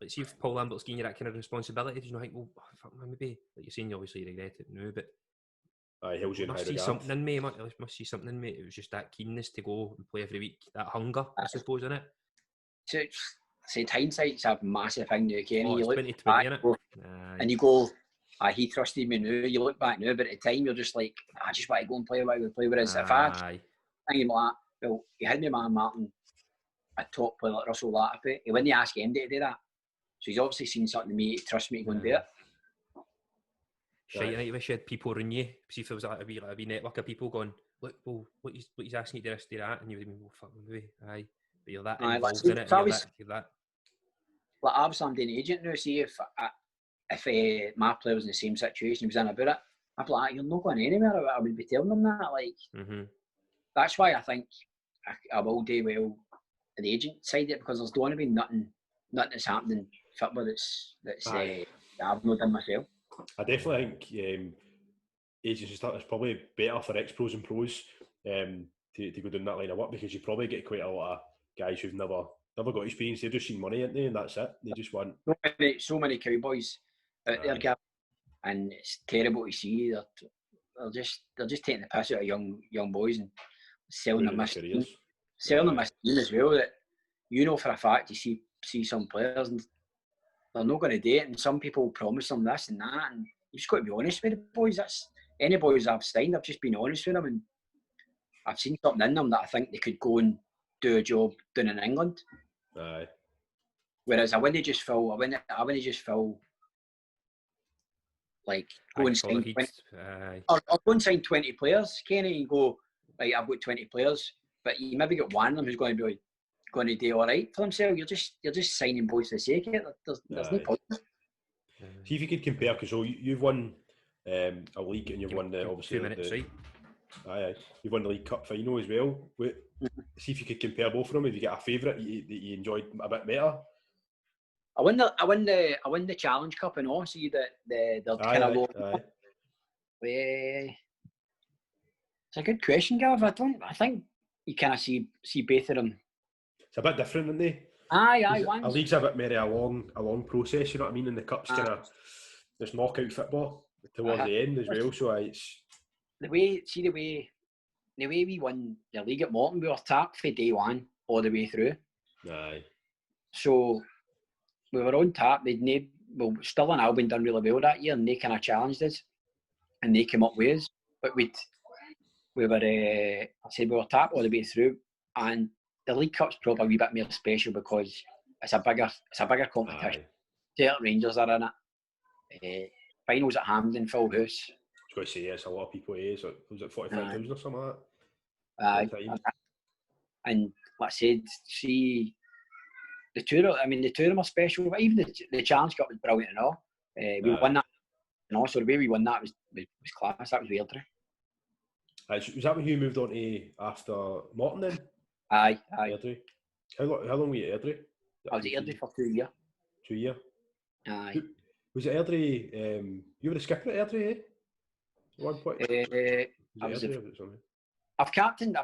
let's see if Paul Lambert's giving you that kind of responsibility. Do you know, like, well, fuck, maybe, like you're saying, you obviously regret it now, but he held you in high regard. Something in me, must see something in me. It was just that keenness to go and play every week, that hunger, I suppose, innit? So, hindsight's a massive thing now, Kenny. Oh, you look 2020, back, and you go, he trusted me now. You look back now, but at the time, you're just like, I just want to go and play what I would play. Whereas if I think like, well, he had me man Martin, a top player like Russell Latapy, he wouldn't ask MD to do that. So he's obviously seen something in me to trust me to go and do it. Shite, I wish you had people around you. See if there was a wee network of people going, look, well, what he's asking you to do this, do that, and you would have been, well, fuck, maybe, aye. But you're that involved in it, you're that. Like, obviously, I'm doing agent now. See if my player was in the same situation, he was in about it, I'd be like, you're not going anywhere. I would be telling them that. Like, that's why I think I will do well in the agent side of it, because there's going to be nothing that's happening in football that's I've not done myself. I definitely think agents and stuff is probably better for ex-pros and pros to go down that line of work, because you probably get quite a lot of guys who've never got experience. They've just seen money, ain't they? And that's it. They just want so many cowboys out there, Gav, and it's terrible to see. They're just taking the piss out of young boys and selling them their careers, selling them as well. That you know for a fact, you see some players and they're not going to do it, and some people promise them this and that, and you just got to be honest with the boys. That's any boys I've signed, I've just been honest with them, and I've seen something in them that I think they could go and do a job down in England. Aye. Whereas I wouldn't just fill like go and sign 20, or go and sign 20 players, Kenny, and go, right, I've got 20 players, but you maybe got one of them who's going to do all right for themselves. You're just signing boys for the sake of it. There's no point. See if you could compare, because you've won a league and you've won obviously 2 minutes, right? Aye. You've won the League Cup final as well. See if you could compare both of them. If you get a favourite that you enjoyed a bit better. I won the Challenge Cup and all. See the kind of low. It's a good question, Gav. I think you kind of see both of them. It's a bit different, isn't they? Aye. A league's a bit more a long process. You know what I mean? And the cup's kind of there's knockout football towards the end as well. So it's the way we won the league at Morton, we were tapped for day one all the way through. Aye. So we were on tap. Still and Albion done really well that year, and they kind of challenged us, and they came up with us. But we were tapped all the way through, and the League Cup's probably a wee bit more special because it's a bigger competition. 30 Rangers are in it. Finals at Hampden, full house. I was going to say, it's a lot of people. So was it 45,000 or something like that? Aye. And like I said, see the two of them are special. But even the Challenge Cup was brilliant and all. We won that, and also the way we won that was class. That was Airdrie. Was that when you moved on to after Morton then? Aye. Airdrie. How long were you at Airdrie? I was at Airdrie for 2 years. 2 years? Aye. Was it Airdrie? You were the skipper at Airdrie, eh? At one point? I've captained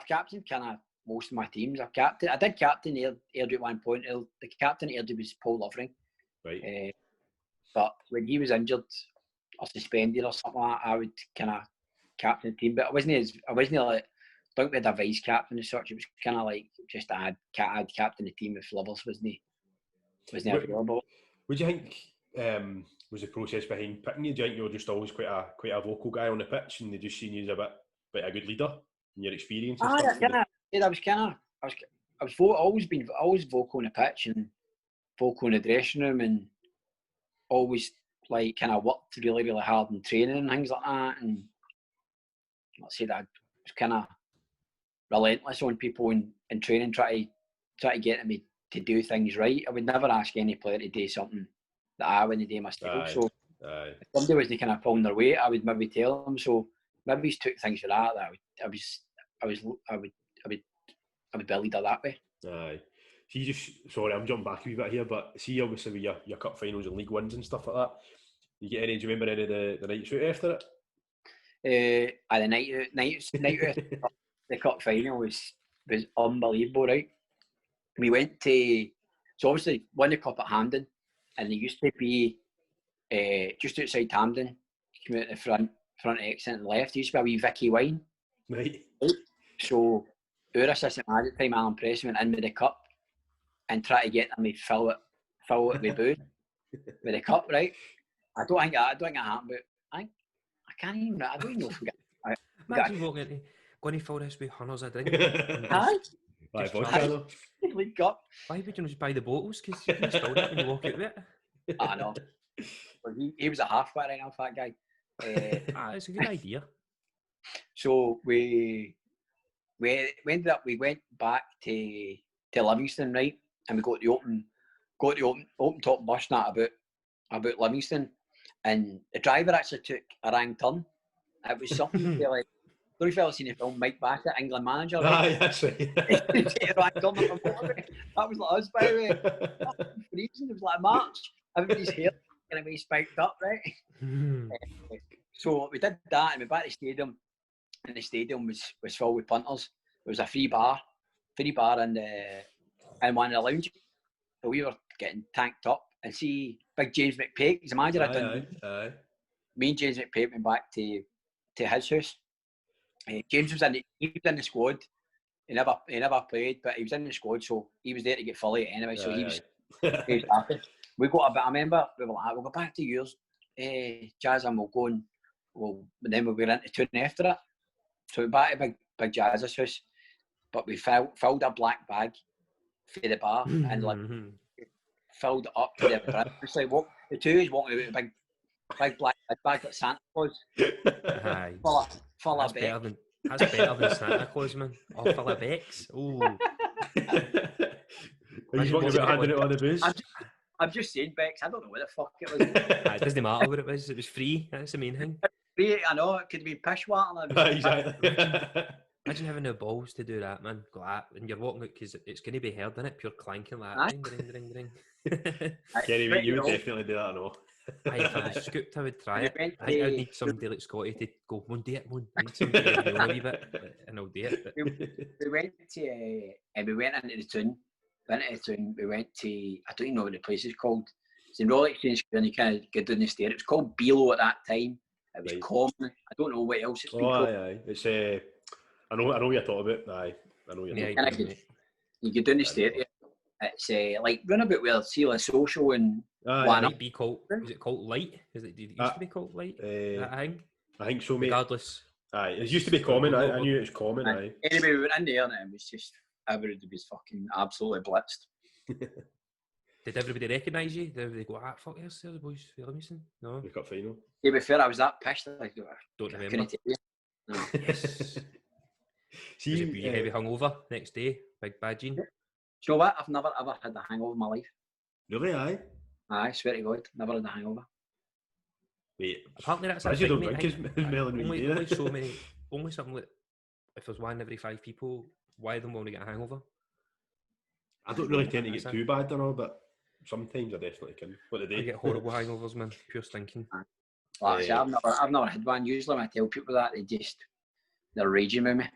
kind of most of my teams. I did captain Airdrie at one point. The captain at Airdrie was Paul Lovering. Right. But when he was injured or suspended or something like that, I would kind of captain the team. But I wasn't like, I don't think we had a vice captain as such. It was kind of like just I'd captain the team if Lovers wasn't available. Would you think was the process behind picking you? Do you think you were just always quite a vocal guy on the pitch, and they just seen you as a good leader in your experience? I was always vocal on the pitch and vocal in the dressing room, and always like kind of worked really, really hard in training and things like that. And let's say that I was kind of relentless on people in training, try to get me to do things right. I would never ask any player to do something that I wouldn't do myself. So if somebody was to kind of pull their weight, I would maybe tell them. So maybe he took things for that. I would believe her that way. Aye. Sorry, I'm jumping back a wee bit here, but see, obviously with your cup finals and league wins and stuff like that, do you remember any of the nights out after it? The night out, the cup final was unbelievable, right? We went to, so obviously won the cup at Hampden, and they used to be just outside Hampden, come out the front exit and left, there used to be a wee Vicky wine. Right. So our assistant manager at the time, Alan Press, went in with the cup and tried to get them to fill it with booze with the cup, right? I don't think it happened, but I can't even. I don't even know if we got. Imagine walking going to fill this with hunters a drink. Aye. League Cup. Why would you just buy the bottles? Because you can spill that when you walk out with it. I know. Well, he was a halfback right now, fat guy. It's a good idea. So we ended up. We went back to Livingston, right, and we got the open top bus not about Livingston, and the driver actually took a wrong turn. It was something like, I don't know if you've ever seen the film Mike Bassett, England Manager, right? Aye, that's right. That was like us, by the way. It was like March. Everybody's hair going to be spiked up, right? So we did that, and we back to the stadium, and the stadium was filled with punters. There was a free bar in one of the lounges. So we were getting tanked up, and see big James McPake, he's a manager. Aye. Me and James McPake went back to his house. James was in the squad. He never played, but he was in the squad, so he was there to get fully anyway. So he was happy. We got a bit. I remember we were like, we'll go back to yours, Jazz, and we'll go and then we were into town after it. So we back to big Jazz's house, but we filled a black bag for the bar and like filled it up to the brim. It's like the two is walking about with a big black bag like Santa Claus. Aye. Full of Beck. That's better than Santa Claus, man. Or full of Becks. Ooh. Are you talking about handing it on the booze? I'm just saying Becks. I don't know what the fuck it was. It doesn't matter what it was. It was free. That's the main thing. I know. It could be pish water. Exactly. Imagine having the balls to do that, man. Go out and you're walking out because it's going to be heard, isn't it? Pure clanking like that. Ring. Kenny, you would definitely do that, I know. If I was scooped, I would try it. I think I'd need somebody like Scotty to go, "One day it, one." I need somebody to know a wee bit, and I'll do it. But... We went into the town. We went to, I don't even know what the place is called. It's in Royal Exchange Square, and you kind of get down the stair. It was called Beelo at that time. It was common. I don't know what else it's been called. Aye. It's I know what you're talking about. Aye, I know what you're talking about. You get down the stair. It's like runabout where see like social and it might be called. Is it called Light? Did it used to be called Light? I think so, mate. Regardless. Aye, it used to be common. I knew it was common. Aye. Anyway, we went in there and it was just everybody was fucking absolutely blitzed. Did everybody recognise you? Did they go, fuck yes, there's the boys for Livingston? No. The cup final. To be fair, I was that pissed. I don't remember. Couldn't tell you. No. Yes. Was you heavy hungover next day? Big bad gene? Do you know what? I've never ever had a hangover in my life. Really? Aye? I swear to God, never had a hangover. Wait. Apparently that's a thing, mate. Only something like, if there's one every 5 people, why them will get a hangover? I don't really tend to get too bad, but sometimes I definitely can. What do they? I get horrible hangovers, man. Pure stinking. Like I say, I've never had one. Usually when I tell people that, they're raging with me.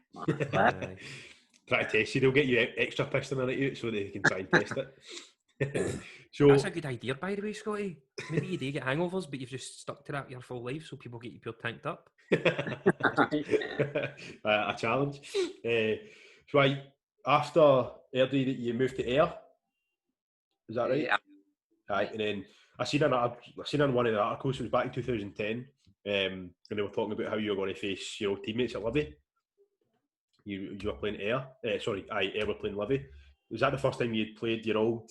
Try to test you. They'll get you extra pissed in a night out so they can try and test it. So that's a good idea, by the way, Scotty. Maybe you do get hangovers, but you've just stuck to that your full life, so people get you pure tanked up. A challenge. So after Airdrie, you moved to Ayr. Is that right? Yeah. Right, and then I seen in one of the articles, it was back in 2010, and they were talking about how you were going to face your old teammates at Livy. You were playing Ayr. Ayr were playing Livy. Was that the first time you'd played your old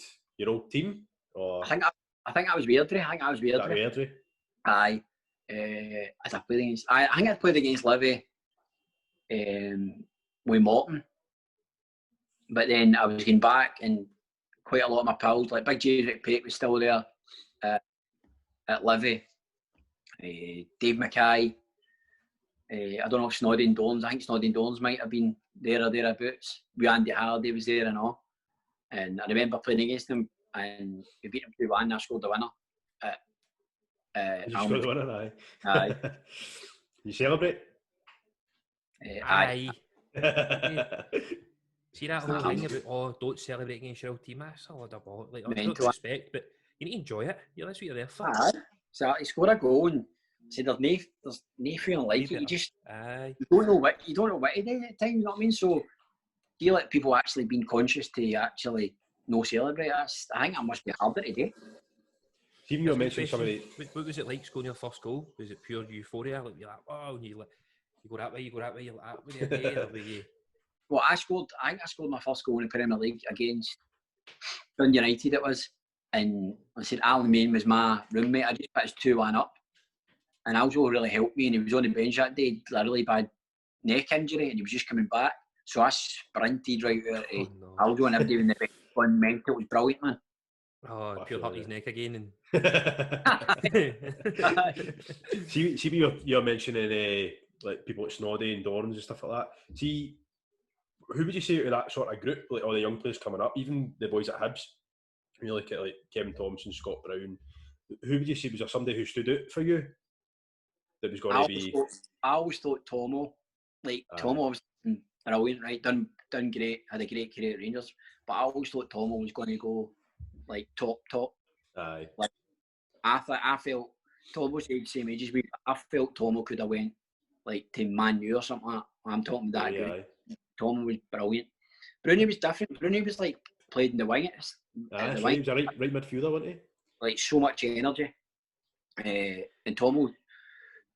team? Or I think I was with Airdrie. Aye. As I played against, I think I played against Livy with Morton. But then I was getting back, and quite a lot of my pals, like Big James McPake was still there at Livy. Dave Mackay. I don't know if Snoddy and Dorns. I think Snoddy and Dorns might have been thereabouts. We Andy Hardy was there and all. And I remember playing against them and we beat them 2-1 and I scored the winner. You scored the winner, aye. You celebrate? Aye. See that whole thing about, don't celebrate against your old team? That's a lot of ball. Like, it's not respect, but you need to enjoy it. Yeah, that's what you're there for. Aye. So he scored a goal and said there's no feeling like it. You just you don't know what to do at times, you know what I mean? So feel like people actually being conscious to actually no celebrate. I think that must be harder to do. Even you mentioned somebody. What was it like scoring your first goal? Was it pure euphoria? Like you're like, wow, and you go that way, you're like, what do you do? Well, I think I scored my first goal in the Premier League against Dundee United. It was, and I said Alan Main was my roommate. I just put us 2-1 up, and Aljo really helped me. And he was on the bench that day, a really bad neck injury, and he was just coming back. So I sprinted right out to Aljo, and everybody in the bench going mental. It was brilliant, man. Oh, pure hurt his neck again. And see, you're mentioning like people like Snoddy and Dorans and stuff like that. See, who would you say to that sort of group, like all the young players coming up, even the boys at Hibs? When you look at like Kevin Thompson, Scott Brown, who would you say was there somebody who stood out for you? That was going to be. I always thought Tomo, Tomo was brilliant, right? Done great, had a great career at Rangers, but I always thought Tomo was going to go like top. Aye. Like I felt Tomo's the same age as me. I felt Tomo could have went like to Man U or something like that. I'm talking that good. Tomo was brilliant. Bruni was different. Bruni was like played in the wing. He was a right midfielder, wasn't he? Like so much energy. And Tomo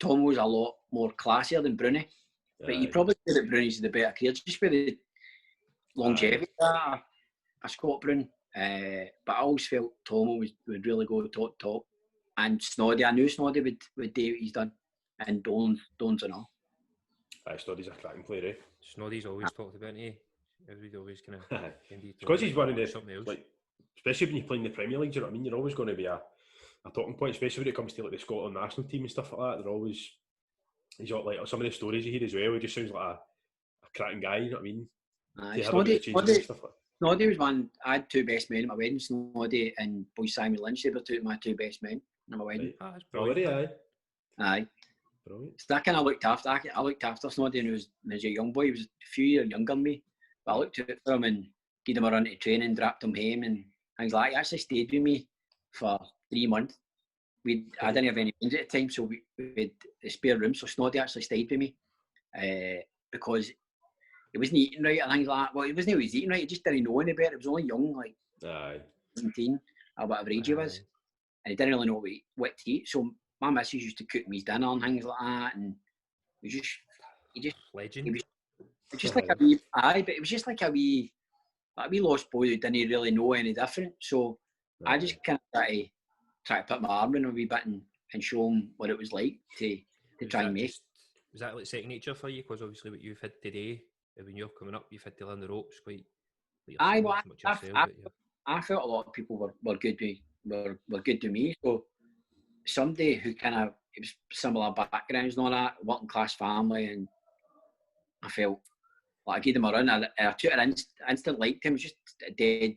was a lot more classier than Bruni. But you probably say that Bruni's the better career just for the longevity of Scott Brown. But I always felt Tomo would really go top. And Snoddy, I knew Snoddy would do what he's done. And Don's and all. Snoddy's a cracking player, eh? Snoddy's always talked about it. Everybody always kind of. Because he's one of the, like, especially when you're playing the Premier League, do you know what I mean? You're always going to be a talking point, especially when it comes to like the Scotland national team and stuff like that. They're always, he's got like some of the stories you hear as well. He just sounds like a cracking guy, you know what I mean? Snoddy was one. I had two best men at my wedding. Snoddy and boy Simon Lynch. They were my two best men at my wedding. Aye. Brilliant. So I kind of looked after. I looked after Snoddy when he was a young boy. He was a few years younger than me, but I looked out for him and gave him a run to training, dropped him home, and things like that. He actually stayed with me for 3 months. I didn't have any friends at the time, so we had a spare room. So Snoddy actually stayed with me because he wasn't eating right and things like that. Well, he wasn't always eating right. He just didn't know any better. He was only young, like 17 or whatever age he was, and he didn't really know what to eat. So my missus used to cook me his dinner and things like that, and he just legend. It was just like a wee but it was just like a wee lost boy who didn't really know any different. So I just kind of try to put my arm in a wee bit and show him what it was like to try and make. Was that like second nature for you? Because obviously what you've had today, when you're coming up, you've had to learn the ropes quite. I felt a lot of people were good to me. So somebody who kind of, it was similar backgrounds and all that, working class family, and I felt like I gave him a run. I took an instant like him. It was just a dead.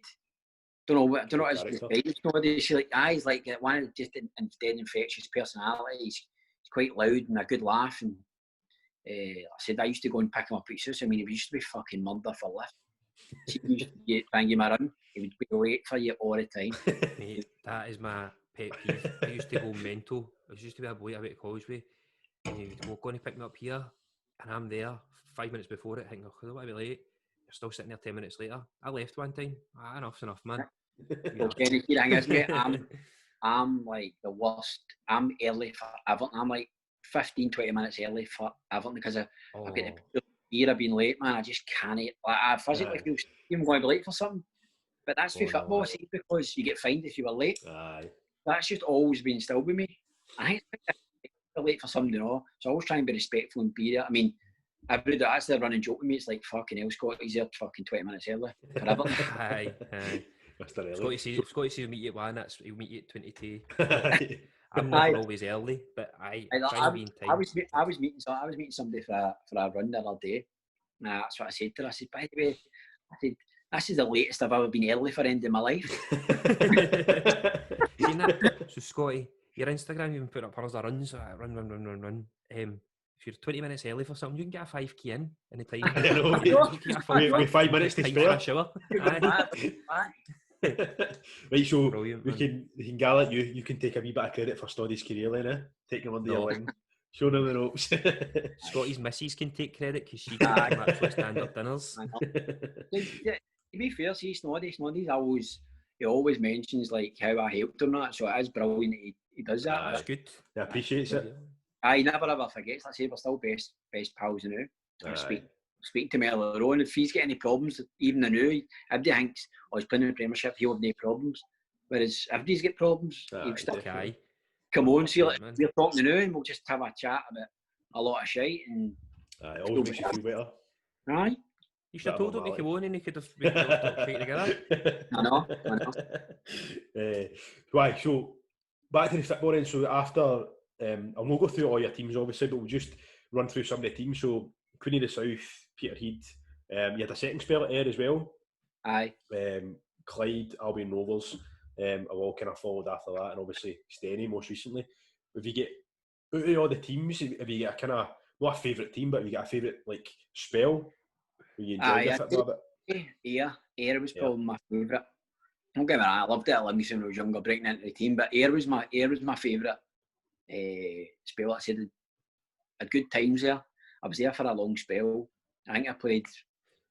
Don't know what his described. He's like one just a dead infectious personality. He's quite loud and a good laugh. And I said I used to go and pick him up at his house. I mean, he used to be fucking murder for lift. He used to try and give him a run. He would be late for you all the time. Mate, that is my pet peeve. I used to go mental. I used to be a boy out at Causeway, and he would go and pick me up here, and I'm there 5 minutes before it, thinking, oh, I want to be late. You're still sitting there 10 minutes later. I left one time. Enough's enough, man. I'm like the worst. I'm early for Everton. I'm like 15-20 minutes early for Everton because I've got the fear of being late, man. I just can't. Like, I physically feel I'm going to be late for something. But that's for football, see, because you get fined if you were late. That's just always been instilled with me. I think I'm late for something, so I always try and be respectful and be there. I mean, that's the running joke with me. It's like, fucking hell, Scott, he's there fucking 20 minutes early. Forever. Aye. Scotty says he'll meet you at 1, he'll meet you at 22. I'm not always early, but I try to be in time. I was meeting somebody for a run the other day, Nah, that's what I said to her. I said, by the way, this is the latest I've ever been early for the end of my life. Seen that? So, Scotty, your Instagram, you've been putting up pictures of runs, so run. If you're 20 minutes early for something, you can get a 5k in the time. I know, with 5 minutes to spare. Shower. Right, so Brilliant, we can gallop you can take a wee bit of credit for Stoddy's career then, eh? Take him under your wing. Show them the ropes. Scotty's missus can take credit because she can actually stand up dinners. To be fair, see, Snoddy's he always mentions like how I helped him that, so it is brilliant that he does that. That's good. He appreciates it. I never ever forgets. Like I say, we're still best pals now. Speaking to me earlier on, if he's got any problems, even now, everybody thinks, he's playing in the Premiership, he'll have no problems. Whereas if he's got problems, he'll still come on, see, like, we're talking now and we'll just have a chat about a lot of shite. And it always makes you feel better. Aye. You should have told him to come on and he could have talked straight together. I know. Right, so back to the football then. So after, I'll not go through all your teams obviously, but we'll just run through some of the teams. So Queen of the South, Peterhead, you had a second spell at Ayr as well. Aye. Clyde, Albion Rovers, have all kind of followed after that, and obviously Steny most recently. Have you get out of all the teams? Have you got a kind of not a favourite team, but have you got a favourite like spell where you enjoyed the football a bit? Ayr was probably my favourite. Don't get me wrong, I loved it at Livingston when I was younger, breaking into the team. But Ayr was my favourite spell. Like I said, I had good times there. I was there for a long spell. I think I played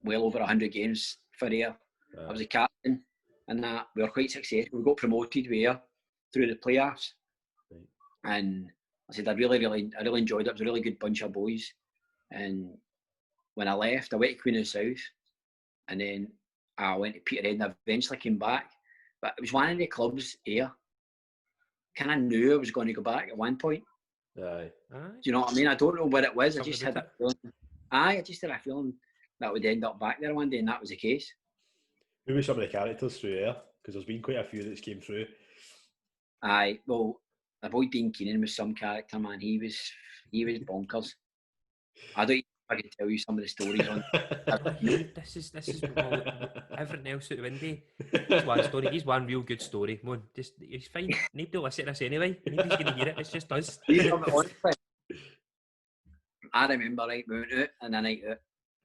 well over 100 games for Ayr. I was a captain, and that we were quite successful. We got promoted with Ayr through the playoffs, and I said I really enjoyed it. It was a really good bunch of boys. And when I left, I went to Queen of the South, and then I went to Peterhead, and I eventually came back. But it was one of the clubs Ayr. Kind of knew I was going to go back at one point. Aye. Do you know what I mean? I don't know what it was. I just had a feeling. I just had a feeling that would end up back there one day, and that was the case. Who were some of the characters through Ayr? Because there's been quite a few that's came through. Aye, well, the boy Dean Keenan was some character, man. He was bonkers. I don't. I can tell you some of the stories on. This is everything else out the window. He's one story. He's one real good story. Come on, he's fine. Nobody will listen to this anyway. Nobody's going to hear it. It's just us. I remember, right, we went out on a night out.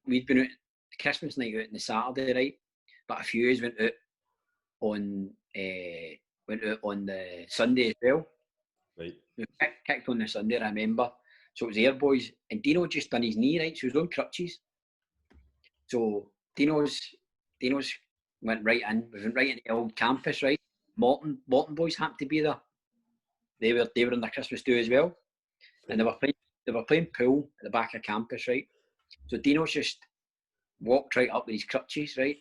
We'd been out Christmas night out on the Saturday, right? But a few of us went out on the Sunday as well. Right. We kicked on the Sunday, I remember. So it was Ayr boys, and Dino just done his knee, right? So he was on crutches. So Dino's went right in. We went right in the old campus, right? Morton boys happened to be there. They were on their Christmas do as well, and they were playing pool at the back of campus, right? So Dino's just walked right up with his crutches, right?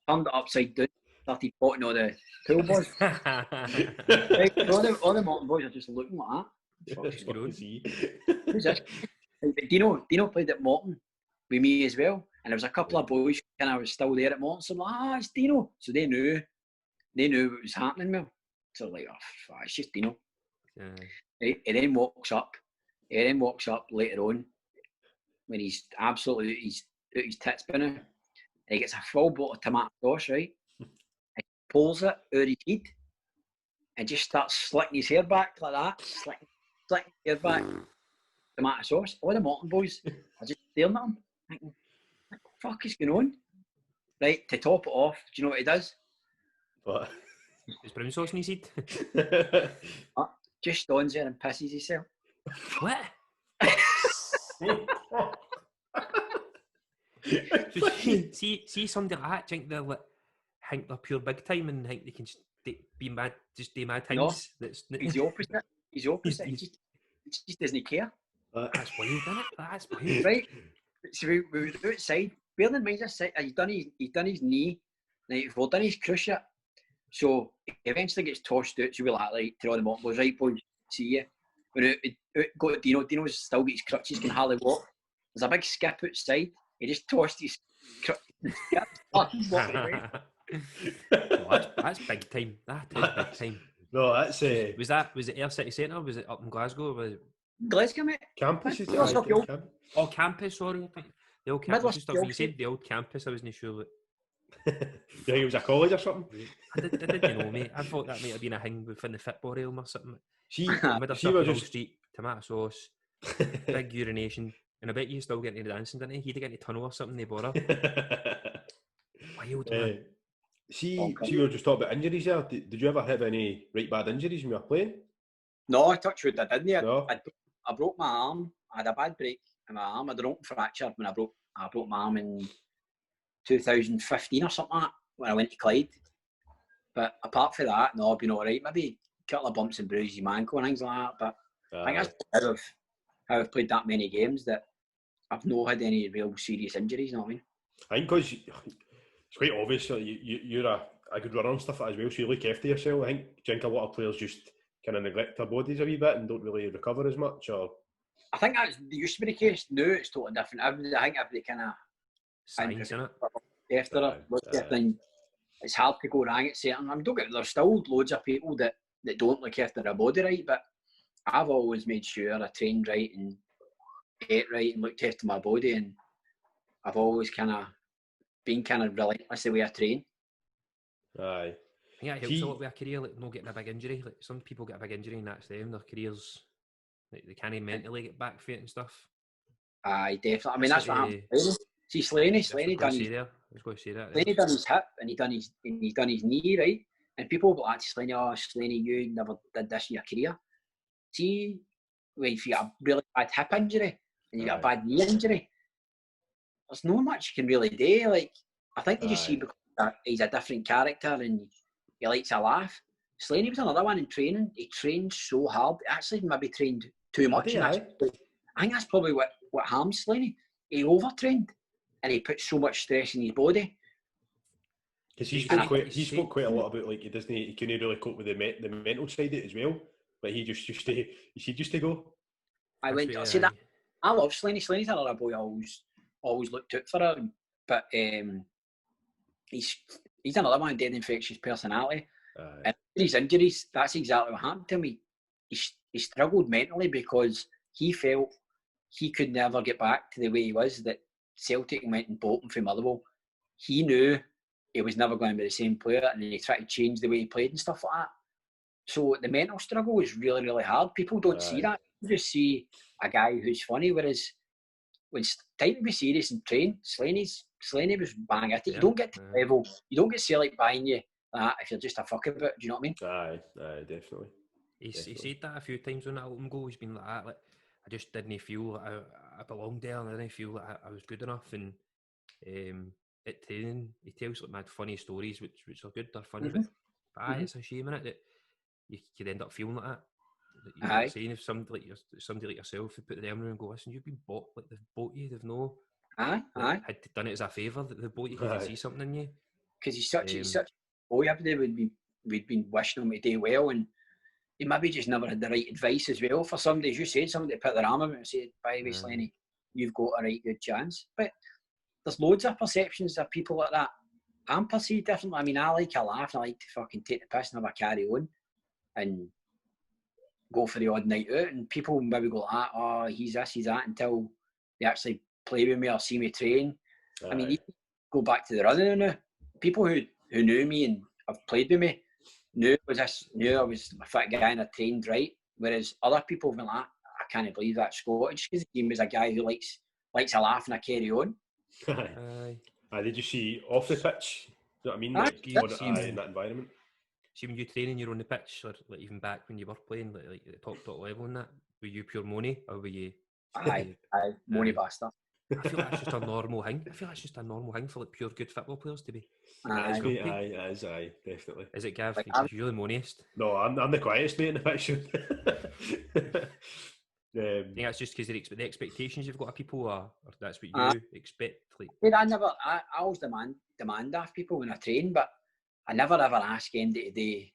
Turned it upside down, started potting all the pool boys. Right? So all the Morton boys are just looking like that. Who's this? But Dino played at Morton with me as well, and there was a couple of boys kind of was still there at Morton. So I'm like, it's Dino. So they knew what was happening with him. So like, it's just Dino. He then walks up later on when he's absolutely out his tits by now. He gets a full bottle of tomato sauce, right? He pulls it out of his head and just starts slicking his hair back like that, slicking his hair back. Tomato sauce. All the Morton boys are just staring at him, thinking, what the fuck is going on? Right, to top it off, do you know what he does? What? Is brown sauce in his head? Just stands there and pisses himself. What? So see somebody like that think they're pure big time and think they can just be mad, just do mad things. No, he's the opposite. He just doesn't care. That's wild, isn't it? That's wild. Right. So we were outside. Bear in mind, he's done his knee. Now we've done his cruciate. So he eventually gets tossed out. So we're like to all the Morton boys, right, boys, see you. When it got to Dino's still got his crutches, can hardly walk. There's a big skip outside. He just tossed his crutches. That's big time. That is big time. No, that's Was it Ayr City Centre? Was it up in Glasgow? Or was it Glasgow, mate. Campus? Campus, sorry. The old campus stuff. When you said the old campus, I wasn't sure. You think it was a college or something? I didn't know, mate. I thought that might have been a thing within the football realm or something. She was just Street, tomato sauce, big urination, and I bet you still get into dancing, didn't you? He'd get into tunnel or something. They bore her. Wild, man. We were just talking about injuries there. Did you ever have any right bad injuries when you were playing? No, I touched wood, I didn't. No. I broke my arm. I had a bad break in my arm. I had an open fracture when I broke my arm in 2015 or something like that, when I went to Clyde. But apart from that, no, I've been alright. Maybe a couple of bumps and bruises in my ankle and things like that. But I think that's how I've played that many games that I've not had any real serious injuries, you know what I mean? I think because it's quite obvious that you're a good runner and stuff as well, so you look after yourself. I think a lot of players just kind of neglect their bodies a wee bit and don't really recover as much. Or I think that used to be the case. Now it's totally different. I think everybody kind of signs in it. After it's hard to go wrong at certain. I mean, don't get there's still loads of people that don't look after their body right, but I've always made sure I trained right and ate right and looked after my body, and I've always been relentless the way I train. Aye. I think that helps a lot with a career, like not getting a big injury. Like some people get a big injury and that's them. Their careers, like, they can't mentally get back for it and stuff. Aye, definitely. I mean, that's what happened. See, Slaney done his hip and he done his knee, right? And people will be like, Slaney, Slaney, you never did this in your career. See, if you got a really bad hip injury and you got a bad knee injury, there's not much you can really do. Like, I think they just see because he's a different character and he likes a laugh. Slaney was another one in training. He trained so hard. Actually, maybe trained too much. I think that's probably what harms Slaney. He overtrained and he put so much stress in his body. Because he spoke quite a lot about like he couldn't really cope with the mental side of it as well. But he just used to go. I love Slaney. Slaney's another boy I always looked out for him. But he's another one, dead infectious personality. And his injuries, that's exactly what happened to me. He struggled mentally because he felt he could never get back to the way he was, that Celtic went and bought him from Motherwell. He knew he was never going to be the same player, and he tried to change the way he played and stuff like that. So the mental struggle is really, really hard. People don't see that. People just see a guy who's funny, whereas when it's time to be serious and train, Slaney was bang at it. You don't get to the level, you don't get Celtic buying you that if you're just a fuck about. Do you know what I mean? Aye, definitely. He said that a few times when that open goal. He's been like that. Like, I just didn't feel like I belonged there, and I didn't feel like I was good enough. And at training, he tells like mad funny stories, which are good, they're funny, but it's a shame in it that you could end up feeling like that. You're saying if somebody like yourself would put the arm around and go, listen, you've been bought, like they've bought you, they've had done it as a favour, that they've bought you because they see something in you. Because he's such a boy. Every day we'd been wishing him to do well, and he maybe just never had the right advice as well for somebody, as you said, somebody to put their arm out and say, by the way, Slaney, you've got a right good chance. But there's loads of perceptions of people like that. I'm perceived differently. I mean, I like a laugh and I like to fucking take the piss and have a carry on and go for the odd night out, and people maybe go like, oh, he's this, he's that, until they actually play with me or see me train. I mean, you go back to the running now. People who knew me and have played with me knew I was a fit guy and I trained right, whereas other people have been like, I can't believe that Scottish, because he was a guy who likes a laugh and a carry on. Did you see off the pitch? You know what I mean? Like, in that environment. See, when you training, you're on the pitch, or like even back when you were playing, like at the top level and that, were you pure money, or were you? Money bastard. I feel that's just a normal thing. For like pure good football players to be. Aye, definitely. Is it, Gav? Like, You're the moneyest. No, I'm the quietest mate in the pitch. I think that's just because the expectations you've got of people, or that's what you expect. Like, I always demand off people when I train, but I never ever ask anybody to do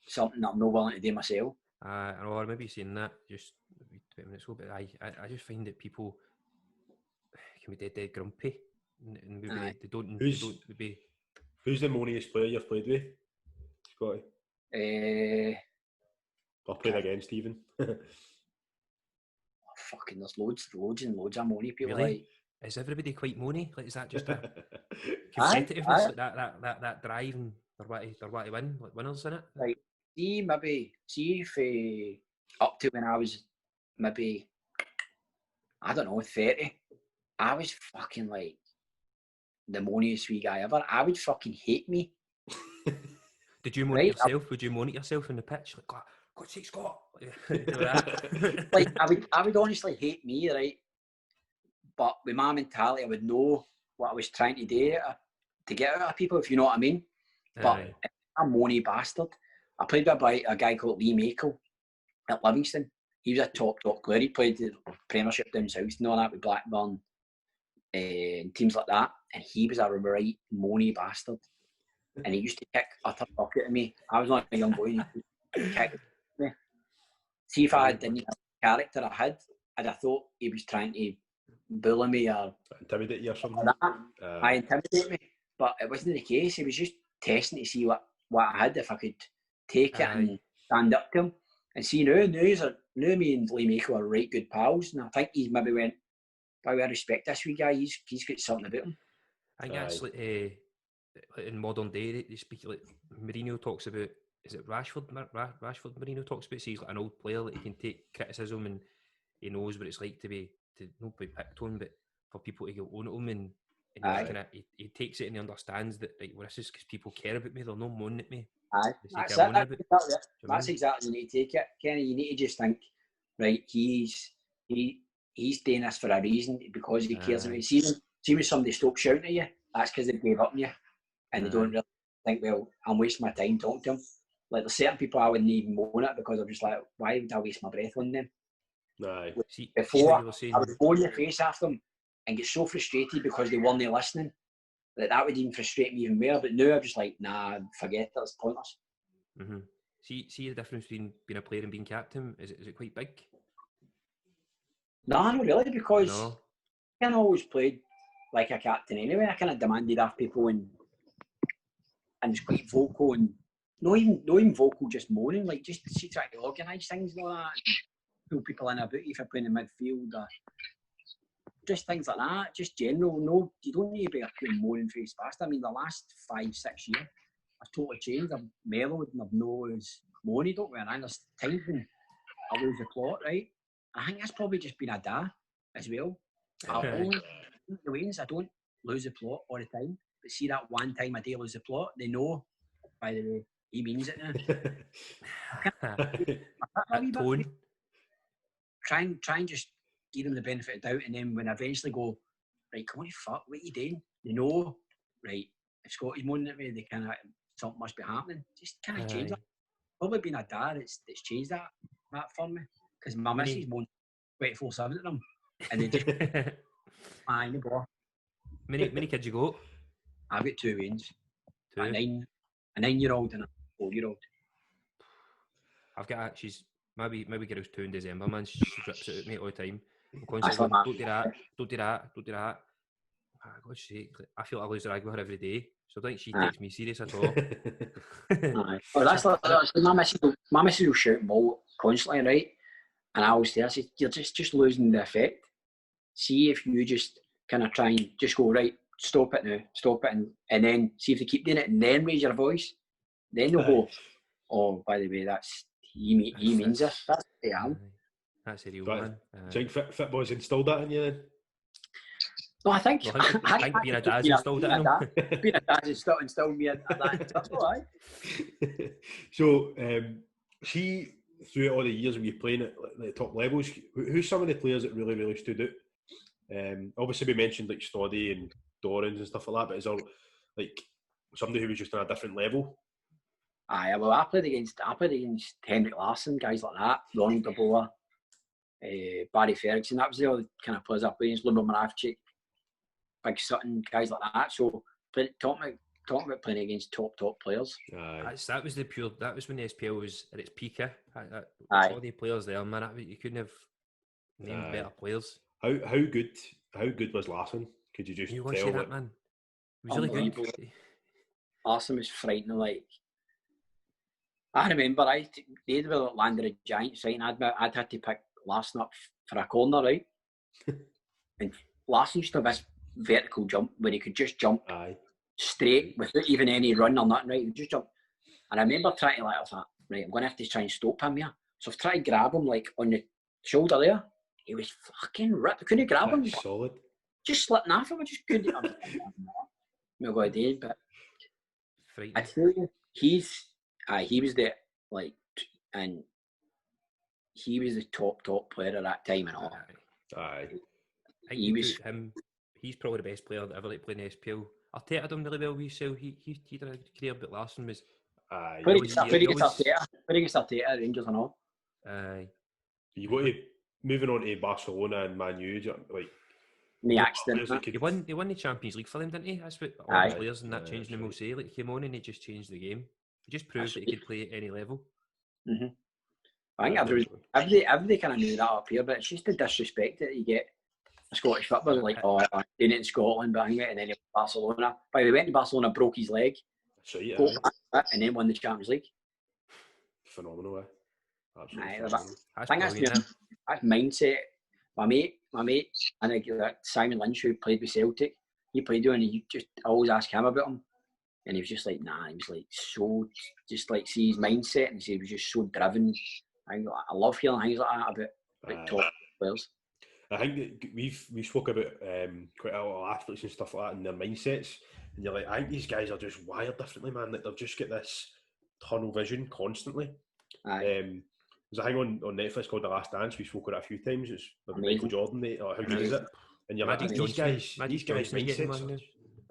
something that I'm not willing to do myself. Or maybe saying that just 20 minutes ago, but I just find that people can be dead grumpy, and maybe they don't be. Who's the moneyest player you've played with, Scotty? Or played against even? Fucking, there's loads and loads of money people. Really? Like, is everybody quite moany? Like, is that just a competitiveness, like that drive, and they're what to win, like winners in it? Like, see if up to when I was maybe, I don't know, 30, I was fucking like the moaniest wee guy ever. I would fucking hate me. Did you moan at yourself? Would you moan at yourself in the pitch? Like, God's sake, Scott! Do that? Like, I would honestly hate me, right? But with my mentality, I would know what I was trying to do to get out of people, if you know what I mean. But I'm a moany bastard. I played with a guy called Lee Makel at Livingston. He was a top player. He played the Premiership down south and all that with Blackburn and teams like that. And he was a right moany bastard. And he used to kick utter bucket at me. I was not a young boy. He used to kick me. See if I didn't have the character I had, I'd have thought he was trying to bully me or intimidate you or something. I intimidate me, but it wasn't the case. He was just testing to see what I had, if I could take it and stand up to him. And see now me and Lee Makel are right good pals, and I think he's maybe went, by way of respect this wee guy, he's got something about him. I think that's like in modern day they speak, like Mourinho talks about, is it Rashford Mourinho talks about, so he's like an old player that he can take criticism and he knows what it's like to not be picked on, but for people to go on at him, and he takes it and he understands that, like, well, this is because people care about me, they're not moaning at me. That's exactly you need to take it, Kenny. You need to just think, right, he's doing this for a reason, because he cares about you. See when somebody stops shouting at you, that's because they gave up on you, and they don't really think, well, I'm wasting my time talking to them. Like, there's certain people I wouldn't even moan at, because I'm just like, why would I waste my breath on them? Before, I would go in the face after them and get so frustrated because they weren't listening, that would even frustrate me even more. But now I'm just like, nah, forget it, it's pointless. Mm-hmm. See the difference between being a player and being captain? Is it quite big? No, not really, because I kind of always played like a captain anyway. I kind of demanded off people and was quite vocal, and not even vocal, just moaning, like just try to organise things and all that, and pull people in about you if you're playing in midfield, or just things like that, just general. No, you don't need to be a putting moaning face bastard. I mean, the last 5-6 years, I've totally changed. I've mellowed and I've no as moany, don't we? And there's times when I lose the plot, right? I think that's probably just been a da as well. The Waynes, I don't lose the plot all the time, but see that one time I do lose the plot, they know, by the way, he means it now. Tone. Try and just give them the benefit of doubt, and then when I eventually go, right, come on, fuck, what are you doing? They know, right, if Scotty's moaning at me, they kind of, something must be happening. Just kind of change that. Probably been a dad that's changed that for me, because my missus moans 24/7 at them, and they just the ball. Many kids you got? I've got 2 Waynes. A 9-year-old and a 4-year-old. I've got she's maybe girls 2 in December, man. She drips it at me all the time. I'm constantly going, don't do that. Oh, God's sake, I feel like I lose the rag with her every day, so I think she takes me serious at all. Well, that's my missus will shout ball constantly, right? And I always tell her, you're just losing the effect. See if you just kind of try and just go, right, stop it now, and then see if they keep doing it, and then raise your voice, then they'll go, oh, by the way, that's he means it. That's the am. That's a real man. Do you think Fitboy's instilled that in you then? No, I think being a dad's instilled it in him. Being a dad's instilled me in that. That's all right. So, see, throughout all the years when you're playing at the top levels, who's some of the players that really, really stood out? Obviously, we mentioned like Stoddy and Dorans and stuff like that, but is there like somebody who was just on a different level? Aye, well, I played against Henrik Larsson, guys like that, Ronald de Boer, Barry Ferguson. That was the other kind of players I played against, Lumber Moravchik, Big Sutton, guys like that. So, talking about playing against top players. That was when the SPL was at its peak. All the players there, man. You couldn't have named better players. How good was Larsson? Could you just tell that, man? He was really good. Larsson was frightening. Like, I remember they were landed a Giants, right? And I'd had to pick Larsson up for a corner, right? And Larsson used to have this vertical jump where he could just jump straight without even any run or nothing, right? He would just jump. And I remember trying to, like, I thought, right, I'm going to have to try and stop him here. So I've tried to grab him, like, on the shoulder there. He was fucking ripped. I couldn't grab him. Solid. Just slipping off him. I just couldn't. I'm not going to do, but I tell you, he was the, like, and he was the top player at that time and all. Aye. He's probably the best player that ever played in the SPL. Arteta done really well with himself. He did a career, but Larsson was. Where he gets Arteta, Rangers and all. Aye. You got to moving on to Barcelona and Man U, like. The accident. He won the Champions League for them, didn't he? That's what all the players and that changing them will say. Like, he came on and he just changed the game. He just proved that he could play at any level. Mm-hmm. I think everybody kind of knew that up here, but it's just the disrespect that you get a Scottish footballer, like, I'm doing it in Scotland, but and then he went to Barcelona. But he went to Barcelona, broke his leg, and then won the Champions League. Phenomenal, eh? Absolutely phenomenal. I think that's mindset. My mate, I think Simon Lynch, who played with Celtic, he played with him, and he just always asked him about him. And he was just like, he was like so, just like see his mindset, and he was just so driven. I love hearing things like that about top players. I think that we spoke about quite a lot of athletes and stuff like that and their mindsets, and you're like, I think these guys are just wired differently, man. Like, they've just got this tunnel vision constantly. There's a thing on Netflix called The Last Dance. We spoke about it a few times. It's Michael Jordan, mate, or how good is it? And you're like, these guys mindsets.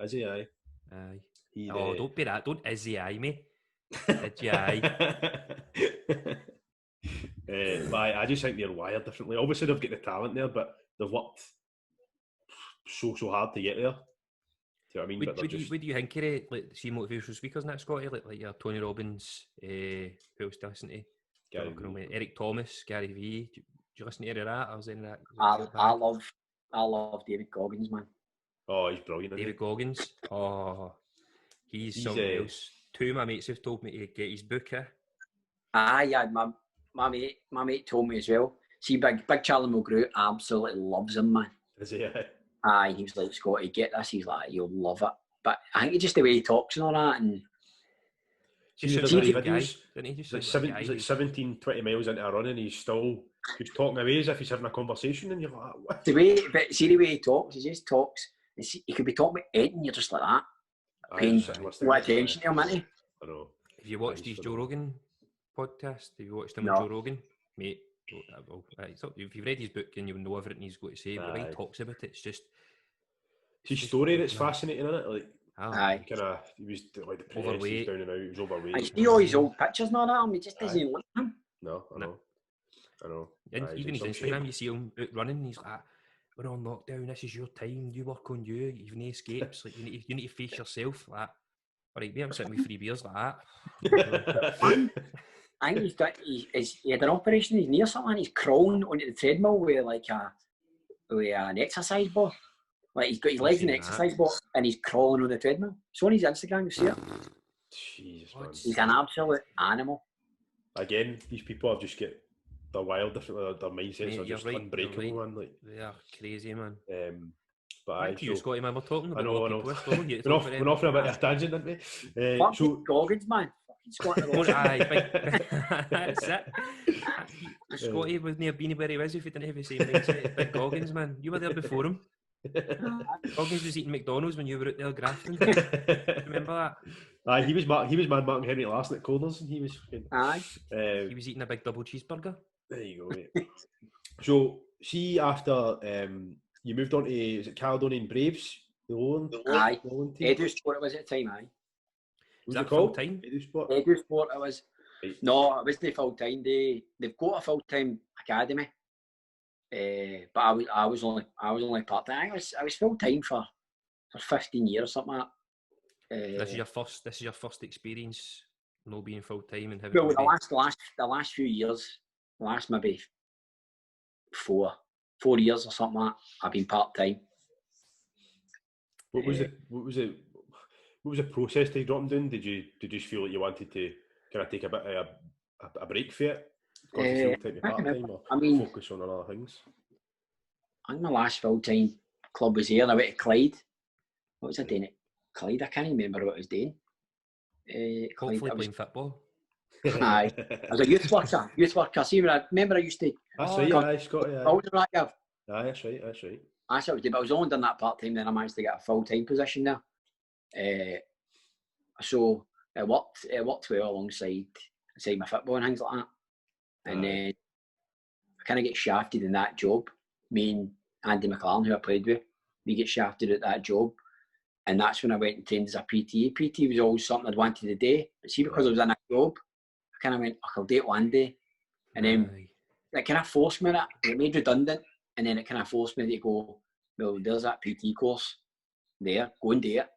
Is he? Aye. Don't be that. Don't is he? Aye, mate. Did you? Aye. But I just think they're wired differently. Obviously, they've got the talent there, but they've worked so hard to get there. Do you know what I mean? What do you think of it? Like, see motivational speakers in that, Scotty? Like your Tony Robbins, who else do you listen to? Eric Thomas, Gary Vee. Do you listen to any of that? Or was any of that? I love David Goggins, man. Oh, he's brilliant. David Goggins. Oh, he's something else. Two of my mates have told me to get his book here. Yeah, my mate told me as well. See, Big Charlie Mulgrew absolutely loves him, man. Is he? He was like, Scotty, get this. He's like, you'll love it. But I think it's just the way he talks and all that. And videos, like 17, 20 miles into a run, and he's talking away as if he's having a conversation, and you're like, what? The way he talks, he just talks. He could be talking about Ed, and you're just like that. Paying what attention to him, isn't he? I know. Have you watched his Joe Rogan podcast? Have you watched him on Joe Rogan? Mate, if you've read his book and you know everything he's got to say, but when he talks about it, it's just... It's his story that's fascinating, isn't it? Like, he was like depressed, overweight. He was down and out, he was overweight. I see all his old pictures and all that, he just doesn't look at him. No, I know. And even his Instagram, you see him out running, he's like, we're on lockdown, this is your time, you work on you, you've no escapes, like, you need to face yourself, like, alright, mate, I'm sitting with 3 beers like that. I think he had an operation in his knee or something, and he's crawling onto the treadmill with like an exercise ball. Like, he's got his legs in the exercise ball and he's crawling on the treadmill. So on his Instagram, you see it. Jesus, man. He's an absolute animal. Again, these people have just they're wild, different. Their mindsets are just unbreakable, man. Like, they are crazy, man. But you, Scotty, man, we're talking about I know. We're off on a bit of a tangent, aren't we? So Goggins, man. That's it. Scotty wouldn't have been where he was if he didn't have the same mindset as Big Goggins, man. You were there before him. Goggins was eating McDonald's when you were out there grafting. Remember that? He was Mad Mark and Henry Larsson at Corners, and he was. He was eating a big double cheeseburger. There you go, mate. So, see, after you moved on to, is it Caledonian Braves? The Lowland team? Edu Sport it was at the time, aye. Was that full time? Edu Sport it was. Right. No, it wasn't full time. They've got a full time academy. But I was only part time. I was full time for 15 years or something like that. This is your first experience, no being full time and having. Well, the last few years, maybe 4 years or something like that, I've been part time. What was the process to drop them down? Did you just feel like you wanted to kind of take a bit of a break for it? Because you feel part time, or focus on other things? I think my last full time club was here, and I went to Clyde. What was I doing at Clyde? I can't remember what I was doing. Hopefully playing football. Aye. I was a youth worker. See, I remember I used to... That's right, aye, Scotty, aye. Aye, that's right. That's what I was doing, but I was only done that part-time, then I managed to get a full-time position there. So it worked well alongside my football and things like that. And then I kind of get shafted in that job. Me and Andy McLaughlin, who I played with, we get shafted at that job. And that's when I went and trained as a PT. PT was always something I'd wanted to do. But see, because I was in a job, I kind of went, I'll do it one day. And then it kind of forced me that. It made redundant. And then it kind of forced me to go, well, there's that PT course there. Go and do it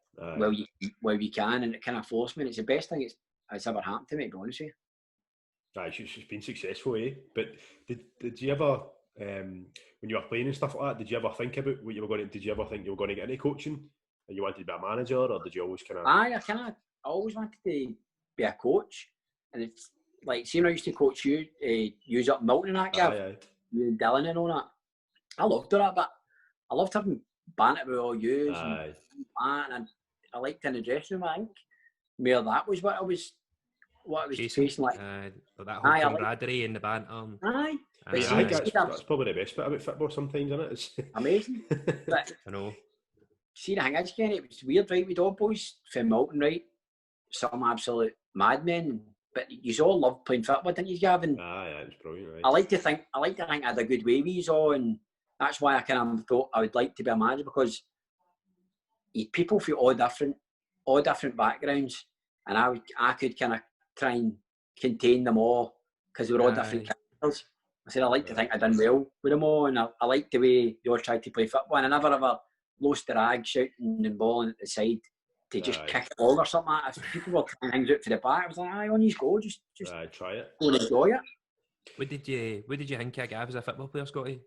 while you can. And it kind of forced me. And it's the best thing it's ever happened to me, to be honest with you. It's been successful, eh? But did you ever, when you were playing and stuff like that, did you ever think about what you were going to? Did you ever think you were going to get into coaching? And you wanted to be a manager, or did you always kind of? I always wanted to be a coach, and it's like, see, when I used to coach you, use up Milton and that, Gav, you and Dylan and all that. I loved all that, but I loved having banter with all yous and I liked in the dressing room. I think more that was what I was facing like. That whole camaraderie and the banter. Aye. I think that's probably the best bit about football sometimes, isn't it? It's amazing. But I know. See, the thing is, Kenny, it was weird, right? We'd all boys from Milton, right? Some absolute madmen, but you all loved playing football, didn't you, Gavin? It was brilliant, right? I like to think I had a good way with you all, and that's why I kind of thought I would like to be a manager, because you people from all different backgrounds, and I could kind of try and contain them all because they were all different characters. I said I like to think I done well with them all, and I liked the way they all tried to play football, and I never ever lost the rag shouting and balling at the side to just kick the ball or something like that. If people were trying things out for the back, I was like, aye, on you go, just try it. Go and enjoy it. What did you think of Gav as a football player, Scotty?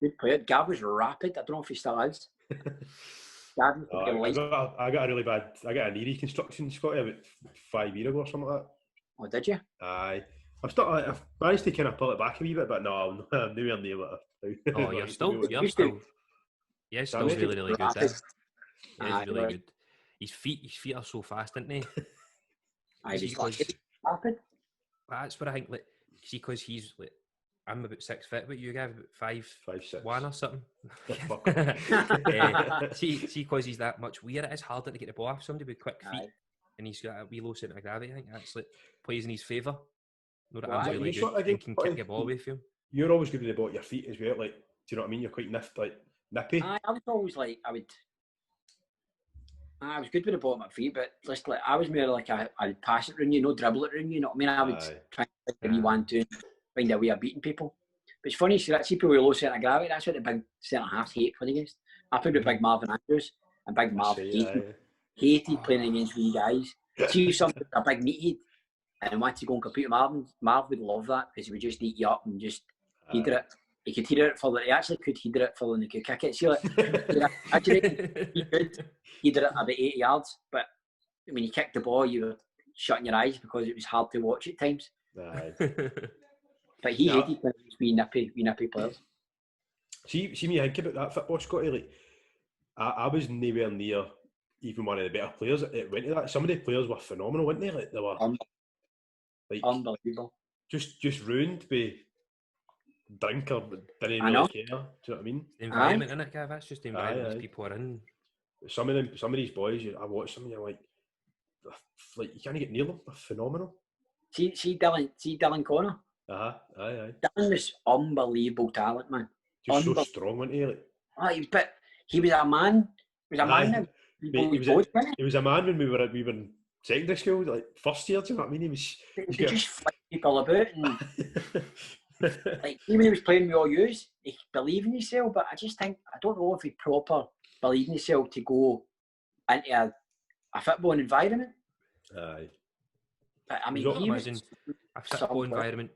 Good player. Gav was rapid. I don't know if he still is. I got a knee reconstruction, Scotty, about 5 years ago or something like that. Oh, did you? Aye. I've managed to kind of pull it back a wee bit, but no, I'm nowhere near it. Oh, you're still really, really good. He's really good. His feet are so fast, aren't they? Rapid. That's what I think. Like, see, because he's like, I'm about 6 foot, but you guys about 5'1" or something. See, because he's that much weird, it is harder to get the ball off somebody with quick feet, and he's got a wee low centre of gravity. I think that's like plays in his favour. No, that I'm really good. And can kick the ball away from him. You're always good with the ball at your feet as well. Like, do you know what I mean? You're quite nippy. I was always like, I was good with the ball at my feet, but just like I was more like I'd pass it around you, no dribble it around you. You know what I mean? I would try to give you 1-2, find a way of beating people. But it's funny, see people with low centre of gravity. That's what the big centre halves hate playing against. I played with Big Marvin Andrews, and Big Marvin hated playing against wee guys. See something a big meathead, and wanted to go and compete with Marvin. Marvin would love that because he would just eat you up and just header it. He could header it further. He actually could header it further than he could kick it. See, like, actually, he could header it about 80 yards. But when you kicked the ball, you were shutting your eyes because it was hard to watch at times. But he hated when he was wee nippy players. See me think about that football, Scotty. Like, I was nowhere near even one of the better players. It went to that. Some of the players were phenomenal, weren't they? Like, they were like unbelievable. Just ruined by drink or didn't really care. Do you know what I mean? The environment, innit, Gav? That's just the environment these people are in. Some of these boys, I watch them and you're like you can't get near them. They're phenomenal. See Dylan Connor. Aye. Dylan was unbelievable talent, man. Just so strong, wasn't he? But he was a man. He was a man. He was a man when we were in secondary school, like first year. Do you know what I mean? He could just flick people about and like even when he was playing with all yous, he believed in himself. But I just think I don't know if he proper believed in himself to go into a football environment. Aye. But I mean, a football environment.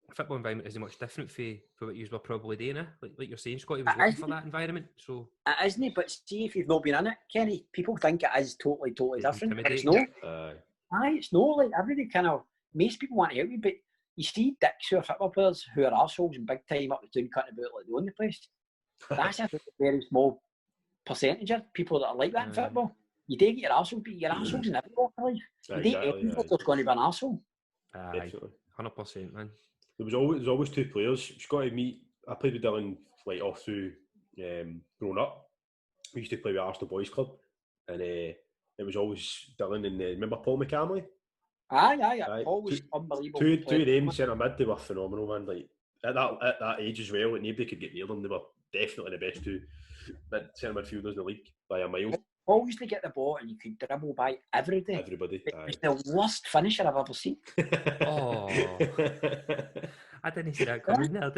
A football environment isn't much different for what you were probably doing, like you're saying, Scotty was looking for that environment. So it isn't, but see if you've not been in it, Kenny, people think it is totally different. It's no. It's no. Like everybody kind of, most people want to help you, but you see dicks who are football players who are arseholes and big time up the town cutting about like they own the place. That's a very small percentage of people that are like that in football. You do get your arsehole beat. Your arsehole's in every walk of life. You do get everyone there's going to be an arsehole. Aye, 100%, man. There's always two players. You've got to meet. I played with Dylan like all through growing up. We used to play with Arsenal Boys Club, and it was always Dylan and remember Paul McCarmley? Aye. Paul was unbelievable. Two of them centre mid, they were phenomenal, man. Like at that age as well, like nobody could get near them. They were definitely the best two centre midfielders in the league by a mile. Paul used to get the ball and you could dribble by everybody. It was the worst finisher I've ever seen. Oh, I didn't see that coming there.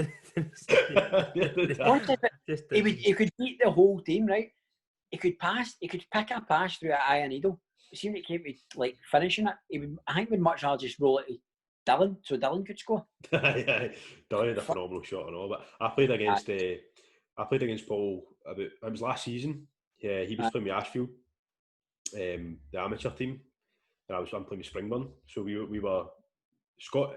He could beat the whole team, right? He could pick a pass through an eye and needle. It seemed it came to like finishing it. I think we'd much rather just roll it to Dylan so Dylan could score. Dylan had a phenomenal shot and all, but I played against Paul it was last season. Yeah, he was playing with Ashfield, the amateur team, and I'm playing with Springburn. So we were Scott.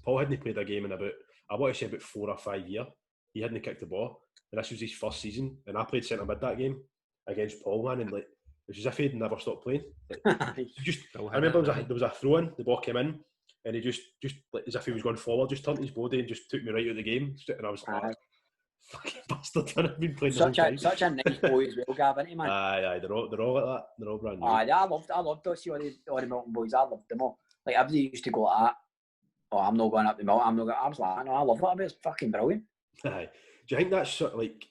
Paul hadn't played a game in about 4 or 5 years. He hadn't kicked the ball, and this was his first season. And I played centre mid that game against Paul, man, and like it was as if he'd never stopped playing. Like, I remember there was a throw in, the ball came in, and he just like as if he was going forward, just turned his body and just took me right out of the game. And I was like, fucking bastard, I've been playing such a nice boy as well, Gav, isn't he, man? Aye, they're all like that. They're all brand new. I loved to see all the Milton boys. I loved them all. Like everybody used to go like that. Oh, I'm not going up the Milton. I was like, no, I love that. It's fucking brilliant. Aye. Do you think that's sort of like,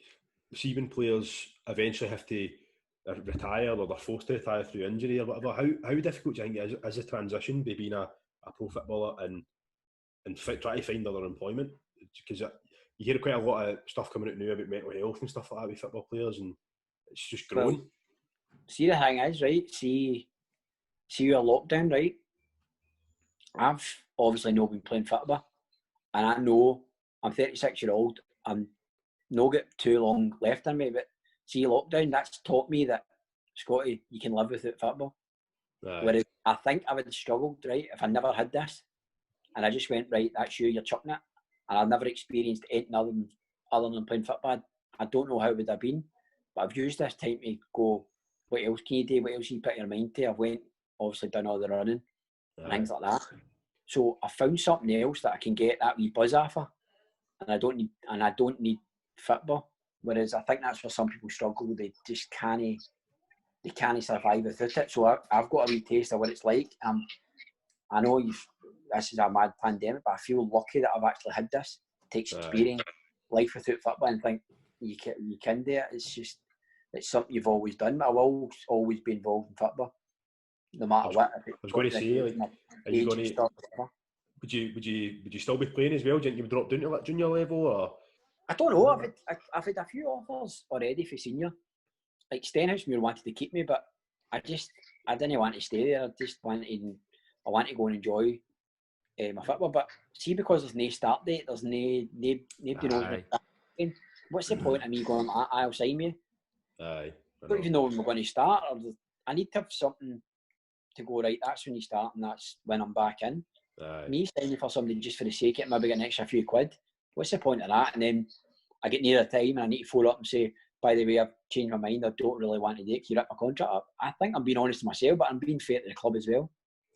see when players eventually have to retire or they're forced to retire through injury or whatever? How difficult do you think it is a transition by being a pro footballer and try to find other employment? Because you hear quite a lot of stuff coming out now about mental health and stuff like that with football players, and it's just growing. Well, see, the thing is, right? See your lockdown, right? I've obviously not been playing football, and I know I'm 36 years old. I'm not got too long left in me, but see, lockdown, that's taught me that, Scotty, you can live without football. Right. Whereas I think I would have struggled, right, if I never had this, and I just went, right, that's you're chucking it. And I've never experienced anything other than playing football. I don't know how it would have been, but I've used this time to go, what else can you do? What else can you put your mind to? I've obviously done all the running and things like that. So I found something else that I can get that wee buzz off of, and I don't need football. Whereas I think that's where some people struggle. They just can't survive without it. So I've got a wee taste of what it's like. I know this is a mad pandemic, but I feel lucky that I've actually had this. It takes experience, life without football, and think you can do it. It's something you've always done. I will always be involved in football, no matter what. I was going to say, like, are you going to? Would you still be playing as well? Do you think you've dropped down to like junior level, or? I don't know. I've had a few offers already for senior. Like Stenhousemuir wanted to keep me, but I didn't want to stay there. I want to go and enjoy my football, but see, because there's no start date, there's nobody knows what's the point of me going, I'll sign you. Aye. I don't even know when we're going to start. I need to have something to go, right, that's when you start and that's when I'm back in. Aye. Me signing for somebody just for the sake of it, maybe get an extra few quid. What's the point of that? And then I get near the time and I need to follow up and say, by the way, I've changed my mind, I don't really want to do it, can you rip my contract up? I think I'm being honest to myself, but I'm being fair to the club as well.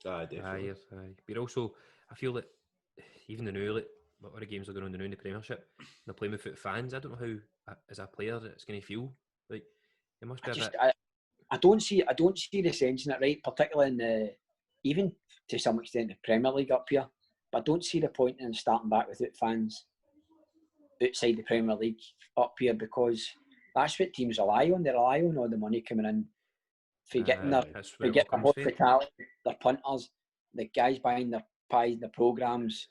Aye, definitely. Aye. But also, I feel that even the new, like, what other games are going on now in the Premiership, they're playing without fans. I don't know how, as a player, it's going to feel. Like, it must be a bit... I don't see the sense in it, right? Particularly in the, even to some extent, the Premier League up here. But I don't see the point in starting back without fans outside the Premier League up here, because that's what teams rely on. They rely on all the money coming in for getting their hospitality, their punters, the guys buying their pies, the programmes,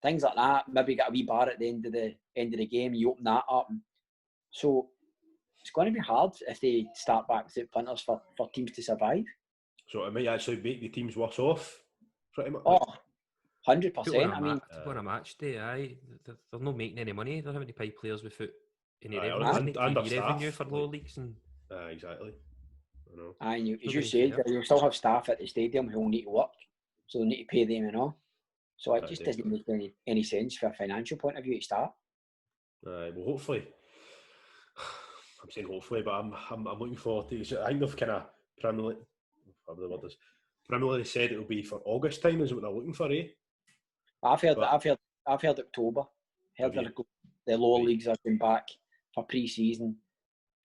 things like that. Maybe get a wee bar at the end of the game. You open that up, so it's going to be hard if they start back without punters for teams to survive. So it might actually make the teams worse off, pretty much. Oh, 100%. I mean, on a match day, aye, they're not making any money. They're having to pay players without any revenue for lower leagues and. Exactly. I know. And as you said, you'll still have staff at the stadium who will need to work, so they'll need to pay them and all. So it just doesn't make any sense from a financial point of view to start. Well, hopefully I'm saying hopefully, but I'm looking forward to it. I think they've kind of preliminarily said it'll be for August time. Is what they're looking for, eh? I've heard October. Heard that the lower leagues are going back for pre-season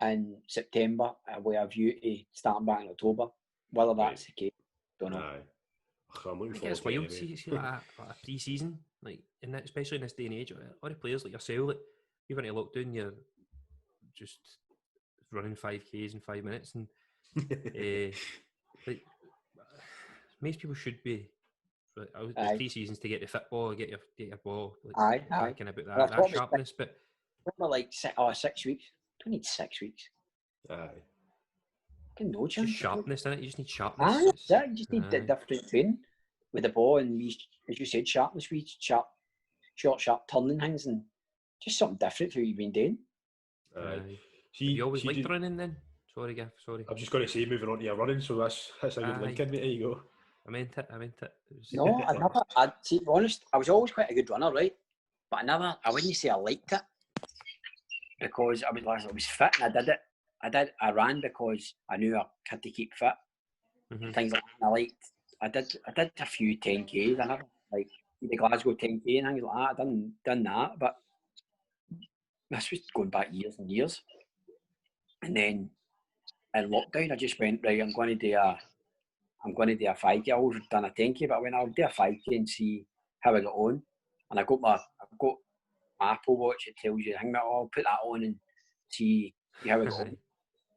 in September, and we have view to starting back in October. Whether that's the case, don't know. I'm looking forward to it. Anyway. See like a pre-season, like especially in this day and age, all the players like yourself, like you've been to lockdown, you're just running 5Ks in 5 minutes, and like most people should be. There's pre-seasons to get the football, get your ball, like talking about that sharpness, but like 6 weeks. Don't need 6 weeks. No chance. Just sharpness in it. You just need sharpness. You just need the different training with the ball, and as you said, sharpness. Sharp turning things, and just something different to what you've been doing. You always liked running then? Sorry, Gav. Sorry. I'm just going to say, moving on to your running, so that's a good link in, mate. There you go. I meant it. No, to be honest, I was always quite a good runner, right? But I wouldn't say I liked it because I was fit and I did it. I ran because I knew I had to keep fit. Mm-hmm. Things like that I liked. I did a few 10Ks. I never like the Glasgow 10K and things like that. I done that, but this was going back years and years. And then in lockdown, I just went, right, I'm going to do a 5K. I always done a 10K, but I went, I'll do a 5K and see how I got on. And I've got my Apple Watch. It tells you, I'll put that on and see how I got on.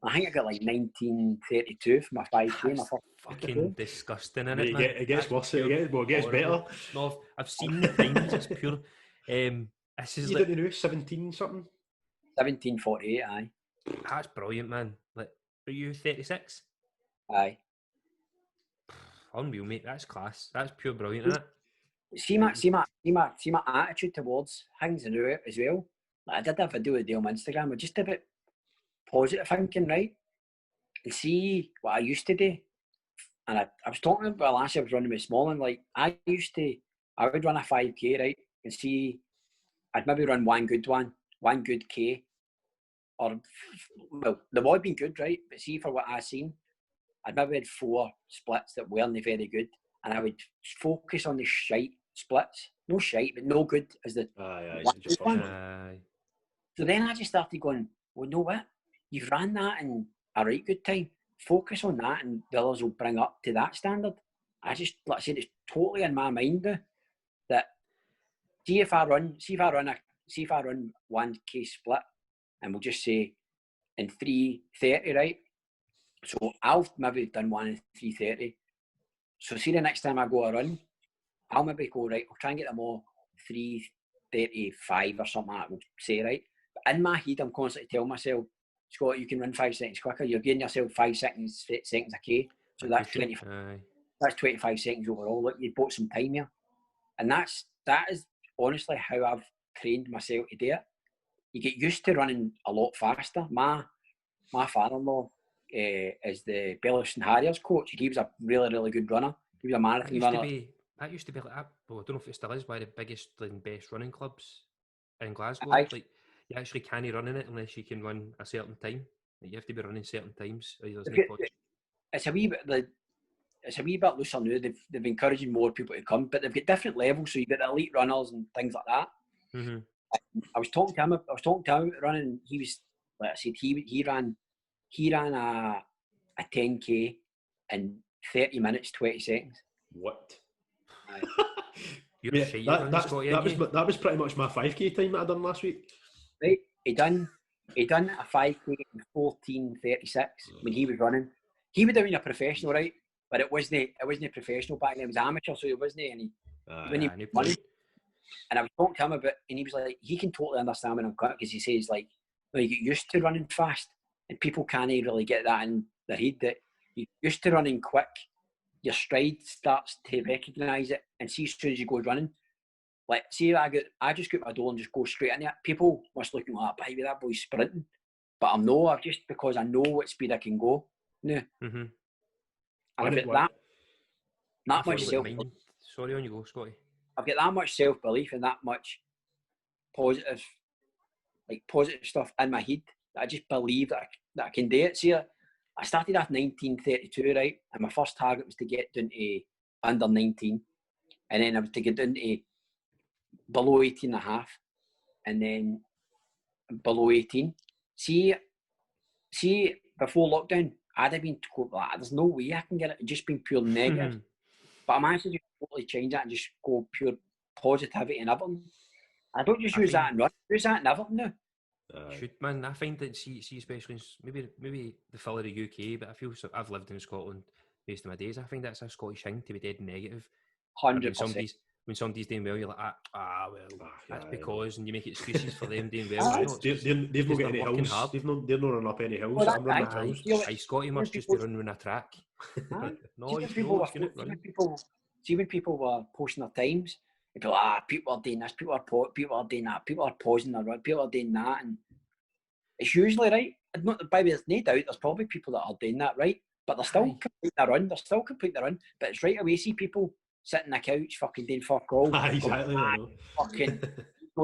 I think I got like 1932 for my 5K. That's fucking disgusting, isn't it, man? It gets worse. It gets better. No, I've seen the times. It's pure. This is you didn't know 17 something. 17:48. Aye. That's brilliant, man. Like, are you 36? Aye. Unreal, mate. That's class. That's pure brilliant, isn't it? See my attitude towards things as well. Like, I did a video today on Instagram with just a bit positive thinking, right? And see what I used to do. And I was talking about last year I was running with Smalling. Like I would run a 5K, right? And see, I'd maybe run one good K. Or, well, they've all been good, right? But see, for what I've seen, I'd maybe had 4 splits that weren't very good. And I would focus on the shite splits. No shite, but no good as the one. So then I just started going, well, no what? You've ran that in a right good time. Focus on that and the others will bring up to that standard. I just, like I said, it's totally in my mind now that see if I run 1K split and we'll just say in 3:30, right? So I'll maybe done one in 3:30. So see the next time I go a run, I'll maybe go, right, I'll try and get them all 3:35 or something like that, we'll say, right? But in my head, I'm constantly telling myself, Scott, you can run 5 seconds quicker. You're giving yourself 5 seconds a K. So that's 25 seconds overall. Look, you bought some time here. And that is honestly how I've trained myself to do it. You get used to running a lot faster. My father-in-law is the Bellison Harriers coach. He was a really, really good runner. He was a marathon runner. That used to be like that. Well, I don't know if it still is, one of the biggest and best running clubs in Glasgow. Like, you actually can't run in it unless you can run a certain time. Like, you have to be running certain times. It's a wee bit looser now. They've encouraging more people to come, but they've got different levels. So you've got elite runners and things like that. Mm-hmm. I was talking to him about running. He was, like I said, he ran a 10K in 30 minutes 20 seconds. What? That was pretty much my 5K time that I done last week. Right, he done a 5K in 14:36 when he was running. He would have been a professional, right? But it wasn't professional back then. It was amateur, so it wasn't any money. And I was talking to him about, and he was like, he can totally understand when I'm quick, because he says, like, you get used to running fast, and people can't really get that in their head that you're used to running quick. Your stride starts to recognise it, and see as soon as you go running, like, see, I just get my door and just go straight in it. People must look at me like, baby, that boy's sprinting. But I'm just because I know what speed I can go. No. Mm-hmm. And I've got that much self-belief. Sorry, on you go, Scotty. I've got that much self-belief and that much positive stuff in my head that I just believe that I can do it. See, I started at 1932, right? And my first target was to get down to under 19. And then I was to get down to below 18 and a half. And then below 18. See, before lockdown, I'd have been told, like, there's no way I can get it. It's just been pure negative. But I managed to just totally change that and just go pure positivity and everything. I don't just use that and run. Use that and everything now. Should, man. I find that see especially maybe the fella of the UK, but I feel so, I've lived in Scotland most of my days. I find that's a Scottish thing to be dead negative. 100%. When somebody's doing well, you're like, that's because, and you make excuses for them doing well. They've not got any hills. They're not running up any hills. I'm running hills. Scotty must just be running a track. No, see when people were posting their times, they'd be like, people are doing this, people are doing that, people are pausing their run, people are doing that, and it's usually right. By the way, there's no doubt there's probably people that are doing that, right? But they're still completing their run. But it's right away, see people sitting on the couch, fucking doing fuck all. Exactly. Fucking,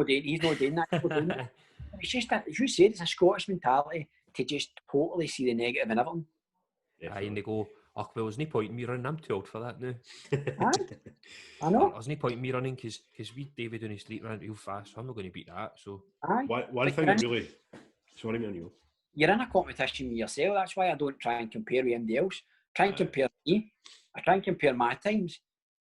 he's not doing that. It's just that, as you said, it's a Scottish mentality to just totally see the negative in everything. And they go, well, there's no point in me running. I'm too old for that now. I know. There's no point in me running because we David on the street ran real fast, so I'm not going to beat that. So one thing that really, sorry, man, you're in a competition with yourself. That's why I don't try and compare with anybody else. Try and compare me. I try and compare my times.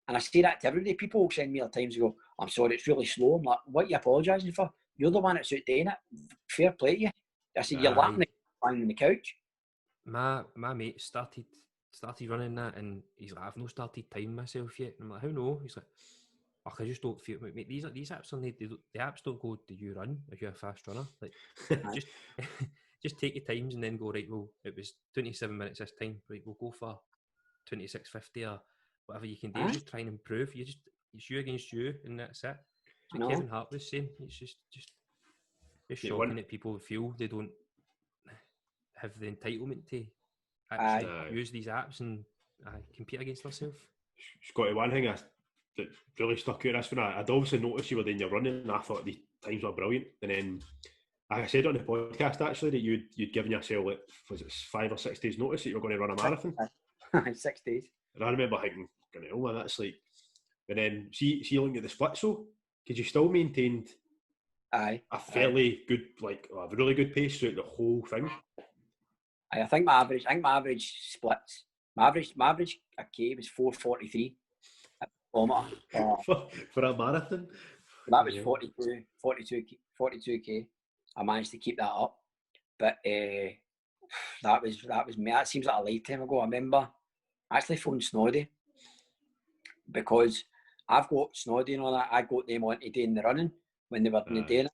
And I say that to everybody. People will send me their times and go, I'm sorry, it's really slow. I'm like, what are you apologising for? You're the one that's out doing it. Fair play to you. I said, you're laughing lying on the couch. My mate started running that, and he's like, I've not started timing myself yet. And I'm like, how no? He's like, I just don't feel, mate, these apps the apps don't go, do you run if you're a fast runner? Like, just take your times and then go, right, well, it was 27 minutes this time, right, we'll go for 26:50 or whatever you can do. Just try and improve. It's you against you, and that's it. So Kevin Hart was saying, it's just shocking that people feel they don't have the entitlement to actually use these apps and compete against themselves. Scotty, one thing that really stuck out this one, I'd obviously noticed you were doing your running, and I thought the times were brilliant. And then, like I said on the podcast actually, that you'd given yourself, like, was it 5 or 6 days notice that you were going to run a marathon? 6 days. And I remember thinking, hell man, that's like, and then see looking at the split, so could you still maintained a fairly good, like a really good pace throughout the whole thing? I think my average splits, my average K was 4:43 a kilometre for a marathon. That was 42K. I managed to keep that up, but that was me. That seems like a lifetime ago. I remember I actually phoned Snoddy because I've got Snoddy and all that. I got them on to doing the running when they were doing it,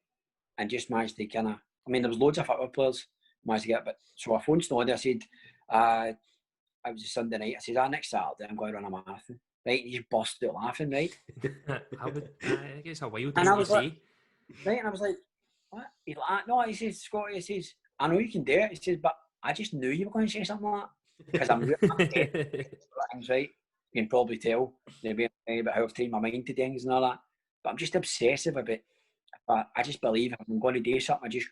and just managed to kind of. I mean, there was loads of football players managed to get it, but so I phoned Snoddy. I said, it was a Sunday night. I said, next Saturday I'm going to run a marathon. Right, he just busted out laughing. Right, I guess a wild thing and I was to like, say. Right, and I was like, what? He's like, no. He says, Scotty. He says, I know you can do it. He says, but I just knew you were going to say something like that because I'm really things, right. You can probably tell maybe about how I've trained my mind to things and all that. But I'm just obsessive about. But I just believe if I'm going to do something, I just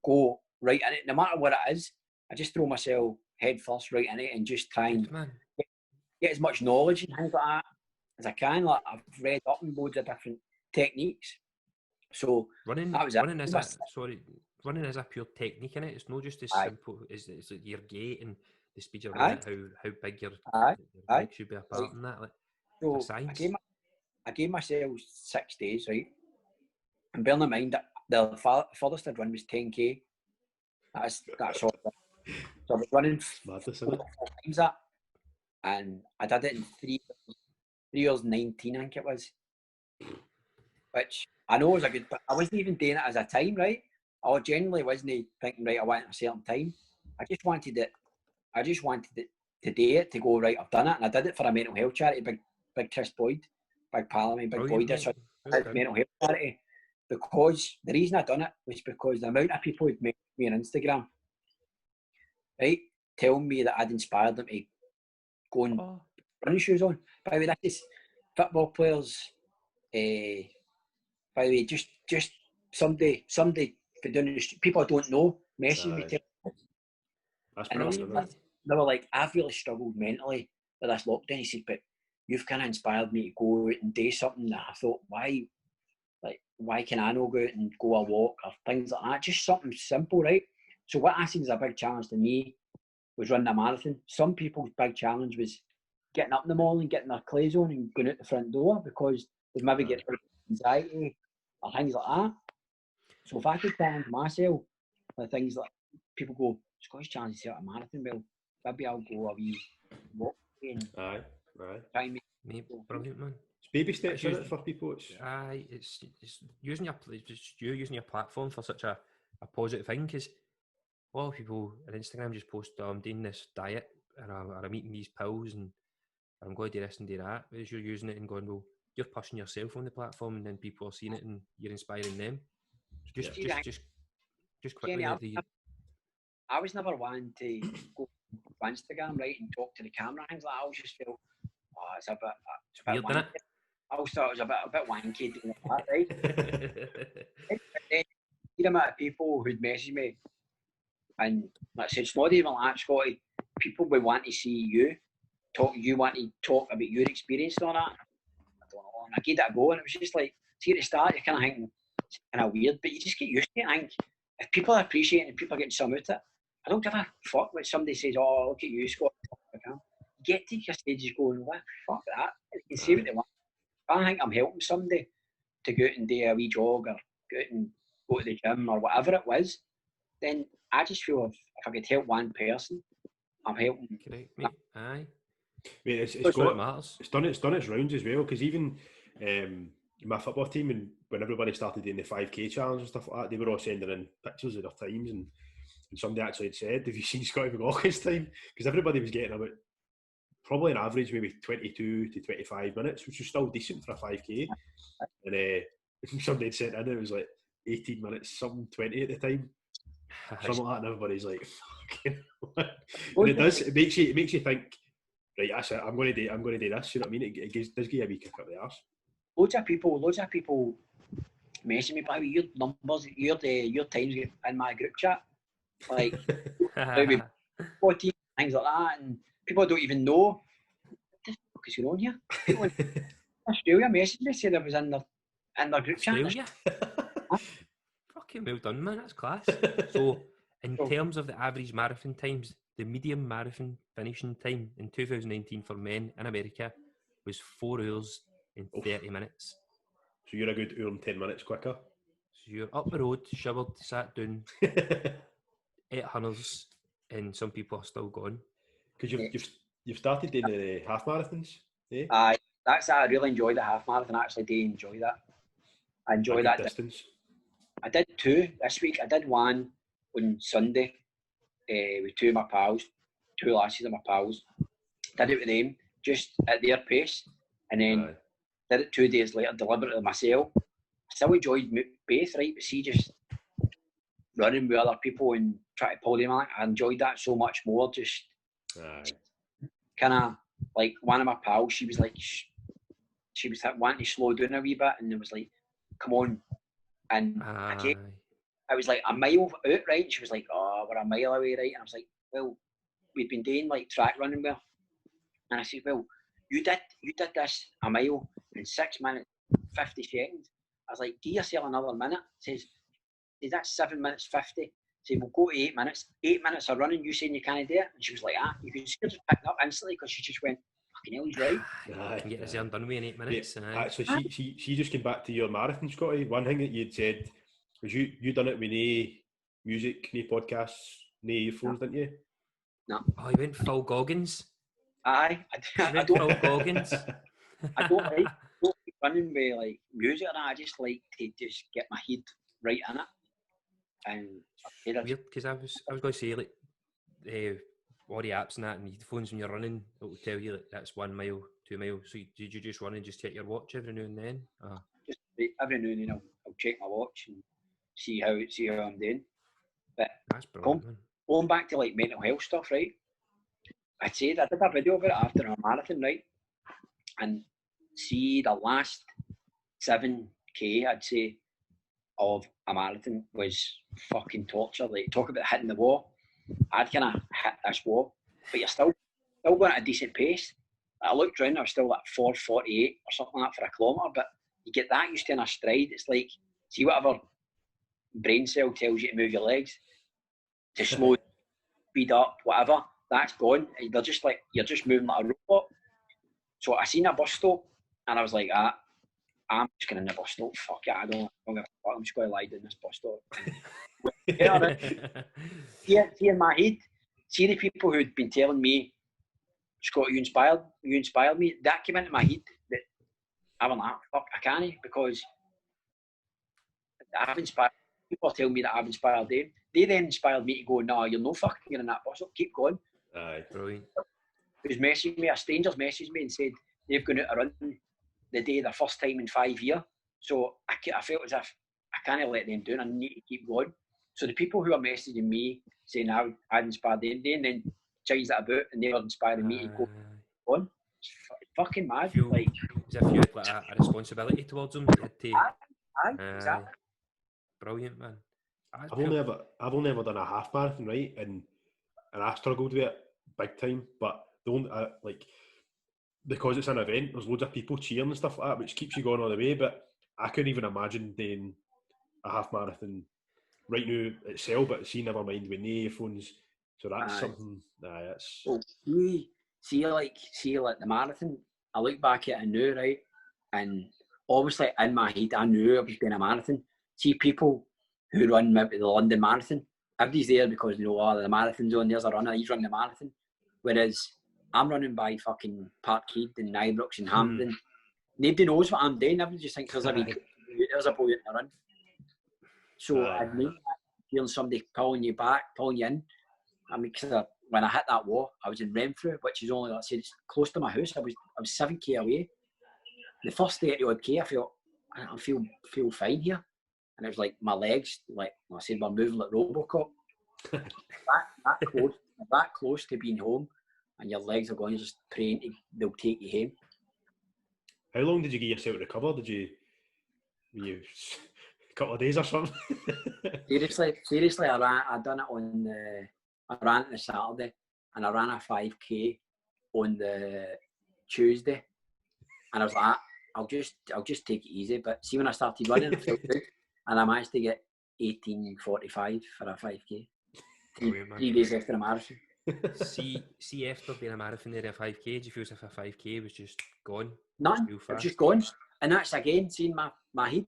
go right in it, no matter what it is. I just throw myself head first right in it and just try and get as much knowledge and things like that as I can. Like I've read up on loads of different techniques. So running is a pure technique in it. It's not just as simple as your gait and the speed you're running, how big your legs should be apart and that. Like, so science. I gave myself 6 days, right? And bearing in mind that the furthest I'd run was 10K. That's all. So I was running 4 times that, and I did it in 3 years 19, I think it was. Which I know was a good, but I wasn't even doing it as a time, right? I genuinely wasn't thinking, right, I want a certain time. I just wanted it to do it, to go, right, I've done it. And I did it for a mental health charity, big Chris Boyd, big pal of mine, big Boyd, mental health charity. Because the reason I done it was because the amount of people who'd met me on Instagram, right, telling me that I'd inspired them to go and running shoes on. By the way, that is football players, by the way, just somebody down the street, people I don't know, messaged me. That's And brilliant. they were like, I've really struggled mentally with this lockdown. He said, but you've kind of inspired me to go out and do something that I thought, why can I not go out and go a walk or things like that? Just something simple, right? So what I seen as a big challenge to me was running a marathon. Some people's big challenge was getting up in the morning, getting their clothes on and going out the front door because they maybe get anxiety or things like that. So if I could challenge myself with things like people go, Scottish challenge to set a marathon, well, maybe I'll go a wee walk and Aye. try and Mate, brilliant, man. It's baby steps in it for people. It's using your platform for such a positive thing, because a lot of people on Instagram just post, I'm doing this diet or I'm eating these pills and I'm going to do this and do that. Whereas you're using it and going, well, you're pushing yourself on the platform and then people are seeing it and you're inspiring them. So just quickly. Jamie, I was never one to go on Instagram, right, and talk to the camera and things like that. I always just feel, it's a bit weird, isn't it? I always thought it was a bit wanky doing that, right? But then, the amount of people who'd message me, and like I said, it's not even like that, Scotty. People would want to see you talk. You want to talk about your experience and all that. I don't know. And I gave it a go, and it was just like, see, at the start, you're kind of thinking it's kind of weird, but you just get used to it. I think if people are appreciating it, people are getting some out of it. I don't give a fuck when somebody says, "Oh, look at you, Scott." Get to your stages going, what? Fuck that. They can say what they want. If I think I'm helping somebody to go out and do a wee jog or go out and go to the gym or whatever it was, then I just feel if I could help one person, I'm helping. Correct, mate. Aye. Mate, it's done its rounds as well, because even my football team, and when everybody started doing the 5k challenge and stuff like that, they were all sending in pictures of their times, and somebody actually had said, have you seen Scotty McLaughlin's time? Because everybody was getting about probably an average maybe 22 to 25 minutes, which was still decent for a 5k. And somebody had sent in, it was like 18 minutes, some 20 at the time. Something like that, and everybody's like, fucking what? And it makes you think, right, that's it, I'm going to do this, you know what I mean? It does give you a wee kick up the arse. Loads of people message me, by your numbers, your times in my group chat. Like, 14 things like that, and people don't even know what the fuck is going on here. People in Australia messaged me, said I was in their group Australia? chat. Fucking well done, man, that's class. So, in terms of the average marathon times, the medium marathon finishing time in 2019 for men in America was 4 hours and 30 minutes. So you're a good hour and 10 minutes quicker. So you're up the road, shivered, sat down, ate hunters, and some people are still gone. Because you've started doing the half marathons, eh? I really enjoy the half marathon. I actually do enjoy that. I enjoy that distance. I did 2 this week. I did one on Sunday with 2 of my pals, 2 lasses of my pals. Did it with them, just at their pace, and then did it 2 days later, deliberately myself. I still enjoyed both, right? But see, just running with other people and trying to pull them out, I enjoyed that so much more. Just kind of like one of my pals, she was wanting to slow down a wee bit, and it was like, come on. And I was like a mile out, right? And she was like, oh, we're a mile away, right? And I was like, well, we've been doing like track running with her. And I said, well, you did this a mile in 6 minutes, 50 seconds. I was like, give yourself another minute. Says that's 7 minutes 50. Said, we'll go to 8 minutes. 8 minutes of running, you saying you can't do it? And she was like, you can see her just picking up instantly because she just went, fucking hell, he's right. You can get this done with in 8 minutes. Actually, she just came back to your marathon, Scotty. One thing that you'd said was you done it with no music, no podcasts, no earphones, didn't you? No. Oh, you went full Goggins? Aye. I don't full Goggins. I don't like running with like music or that. I just like to just get my head right in it. And weird, because I was going to say, like, all the apps and that, and the phones when you're running, it will tell you that that's 1 mile, 2 miles. So did you just run and just check your watch every now and then? Just every now and then I'll check my watch and see how I'm doing. But that's brilliant, going back to like mental health stuff, right? I did a video of it after a marathon, right? And see the last 7k, I'd say of a marathon was fucking torture. Like, talk about hitting the wall. I'd kind of hit this wall, but you're still going at a decent pace. I looked around, I was still at 4:48 or something like that for a kilometre, but you get that used to in a stride. It's like, see whatever brain cell tells you to move your legs, to slow, speed up, whatever, that's gone. They're just like, you're just moving like a robot. So I seen a bus stop, and I was like, I'm just going in the bus stop, fuck it, I'm just going to lie down this bus stop. See in my head, see the people who'd been telling me, Scott, you inspired me, that came into my head, that I went like, fuck, I can't, because I've inspired, people tell me that I've inspired them. They then inspired me to go, no, you're no fucking in that bus stop, keep going. Aye, brilliant. Who's messaged me, a stranger's messaged me and said they've gone out a run the day the first time in 5 years. So I felt as if I can't let them down. I need to keep going. So the people who are messaging me saying I've inspired them, they then change that about and they are inspiring me to go on. It's fucking mad. Like, as if you had like a responsibility towards them. Exactly. Brilliant, man. I've only ever done a half marathon, right? And I struggled with it big time. But the only because it's an event, there's loads of people cheering and stuff like that, which keeps you going all the way. But I couldn't even imagine doing a half marathon right now itself. But never mind with no earphones. So that's something. That's. Well, see, like the marathon. I look back at it now, right, and obviously in my head, I knew I was doing a marathon. See people who run maybe the London Marathon. Everybody's there because they know, the marathon's on. There's a runner. He's running the marathon. Whereas I'm running by fucking Parkhead and Ibrox and Hampden. Nobody knows what I'm doing. Everybody just thinks there's a boy in the run. So I mean, feeling somebody pulling you in. I mean, cause when I hit that wall, I was in Renfrew, which is only, let's say, it's close to my house. I was 7k away. The first 30 odd k, I feel fine here, and it was like my legs, like I said, were moving like RoboCop. that close to being home, and your legs are going, you're just praying they'll take you home. How long did you give yourself to recover? Were you a couple of days or something? Seriously, I ran it on the Saturday, and I ran a 5k on the Tuesday, and I was like, I'll just take it easy. But see, when I started running, I felt good, and I managed to get 18:45 for a 5k. 3 days after a marathon. See, after being a marathon there, a 5k, do you feel as if a 5k was just gone? None. It was just gone. And that's again seeing my head.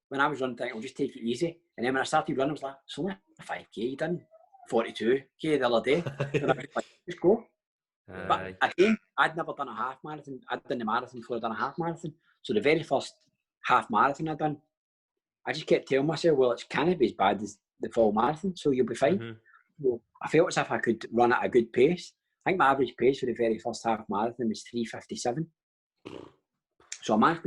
When I was running, I'll just take it easy. And then when I started running, I was like, it's only a 5k. You done 42k the other day. And I was like, just go. But again, I'd never done a half marathon. I'd done the marathon before I'd done a half marathon. So the very first half marathon I'd done, I just kept telling myself, well, it can't be as bad as the full marathon, so you'll be fine. Mm-hmm. Well, I felt as if I could run at a good pace. I think my average pace for the very first half marathon was 3:57. So I managed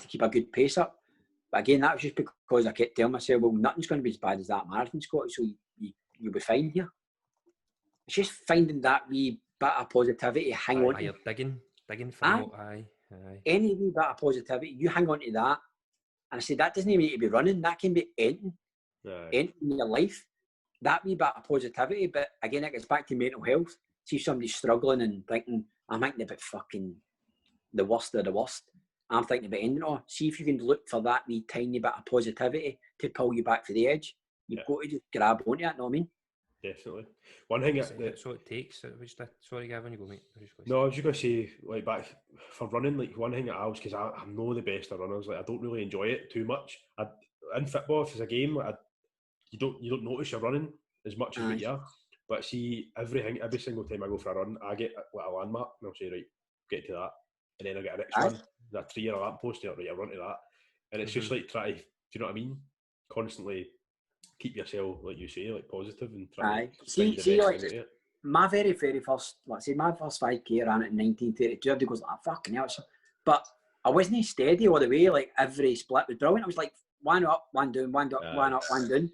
to keep a good pace up. But again, that was just because I kept telling myself, well, nothing's going to be as bad as that marathon, Scott, so you'll be fine here. It's just finding that wee bit of positivity, hang on to. You're digging for it. Any wee bit of positivity, you hang on to that. And I said, that doesn't even need to be running, that can be anything in your life. That wee bit of positivity, but again, it gets back to mental health. See somebody struggling and thinking, I'm thinking about fucking the worst of the worst. I'm thinking about ending it all. See if you can look for that wee tiny bit of positivity to pull you back to the edge. You've got to just grab onto it, you know what I mean? Definitely. One thing that's what it takes. Sorry, Gavin, you go, mate. No, I was just going to say, like, back for running, like, one thing that I was, because I'm not the best of runners, like, I don't really enjoy it too much. In football, if it's a game, you don't notice you're running as much as you are. But see, every single time I go for a run, I get like a landmark, and I'll say, right, get to that, and then I get a next one, that tree or a lamppost, and right, I run to that, and it's just like try to, do you know what I mean? Constantly keep yourself, like you say, like positive and try. See, like my very first, let's say my first 5k I ran it in 1932. Everybody goes like, fucking hell. But I wasn't steady all the way. Like every split was brilliant. I was like one up, one down, one up, one up, one down.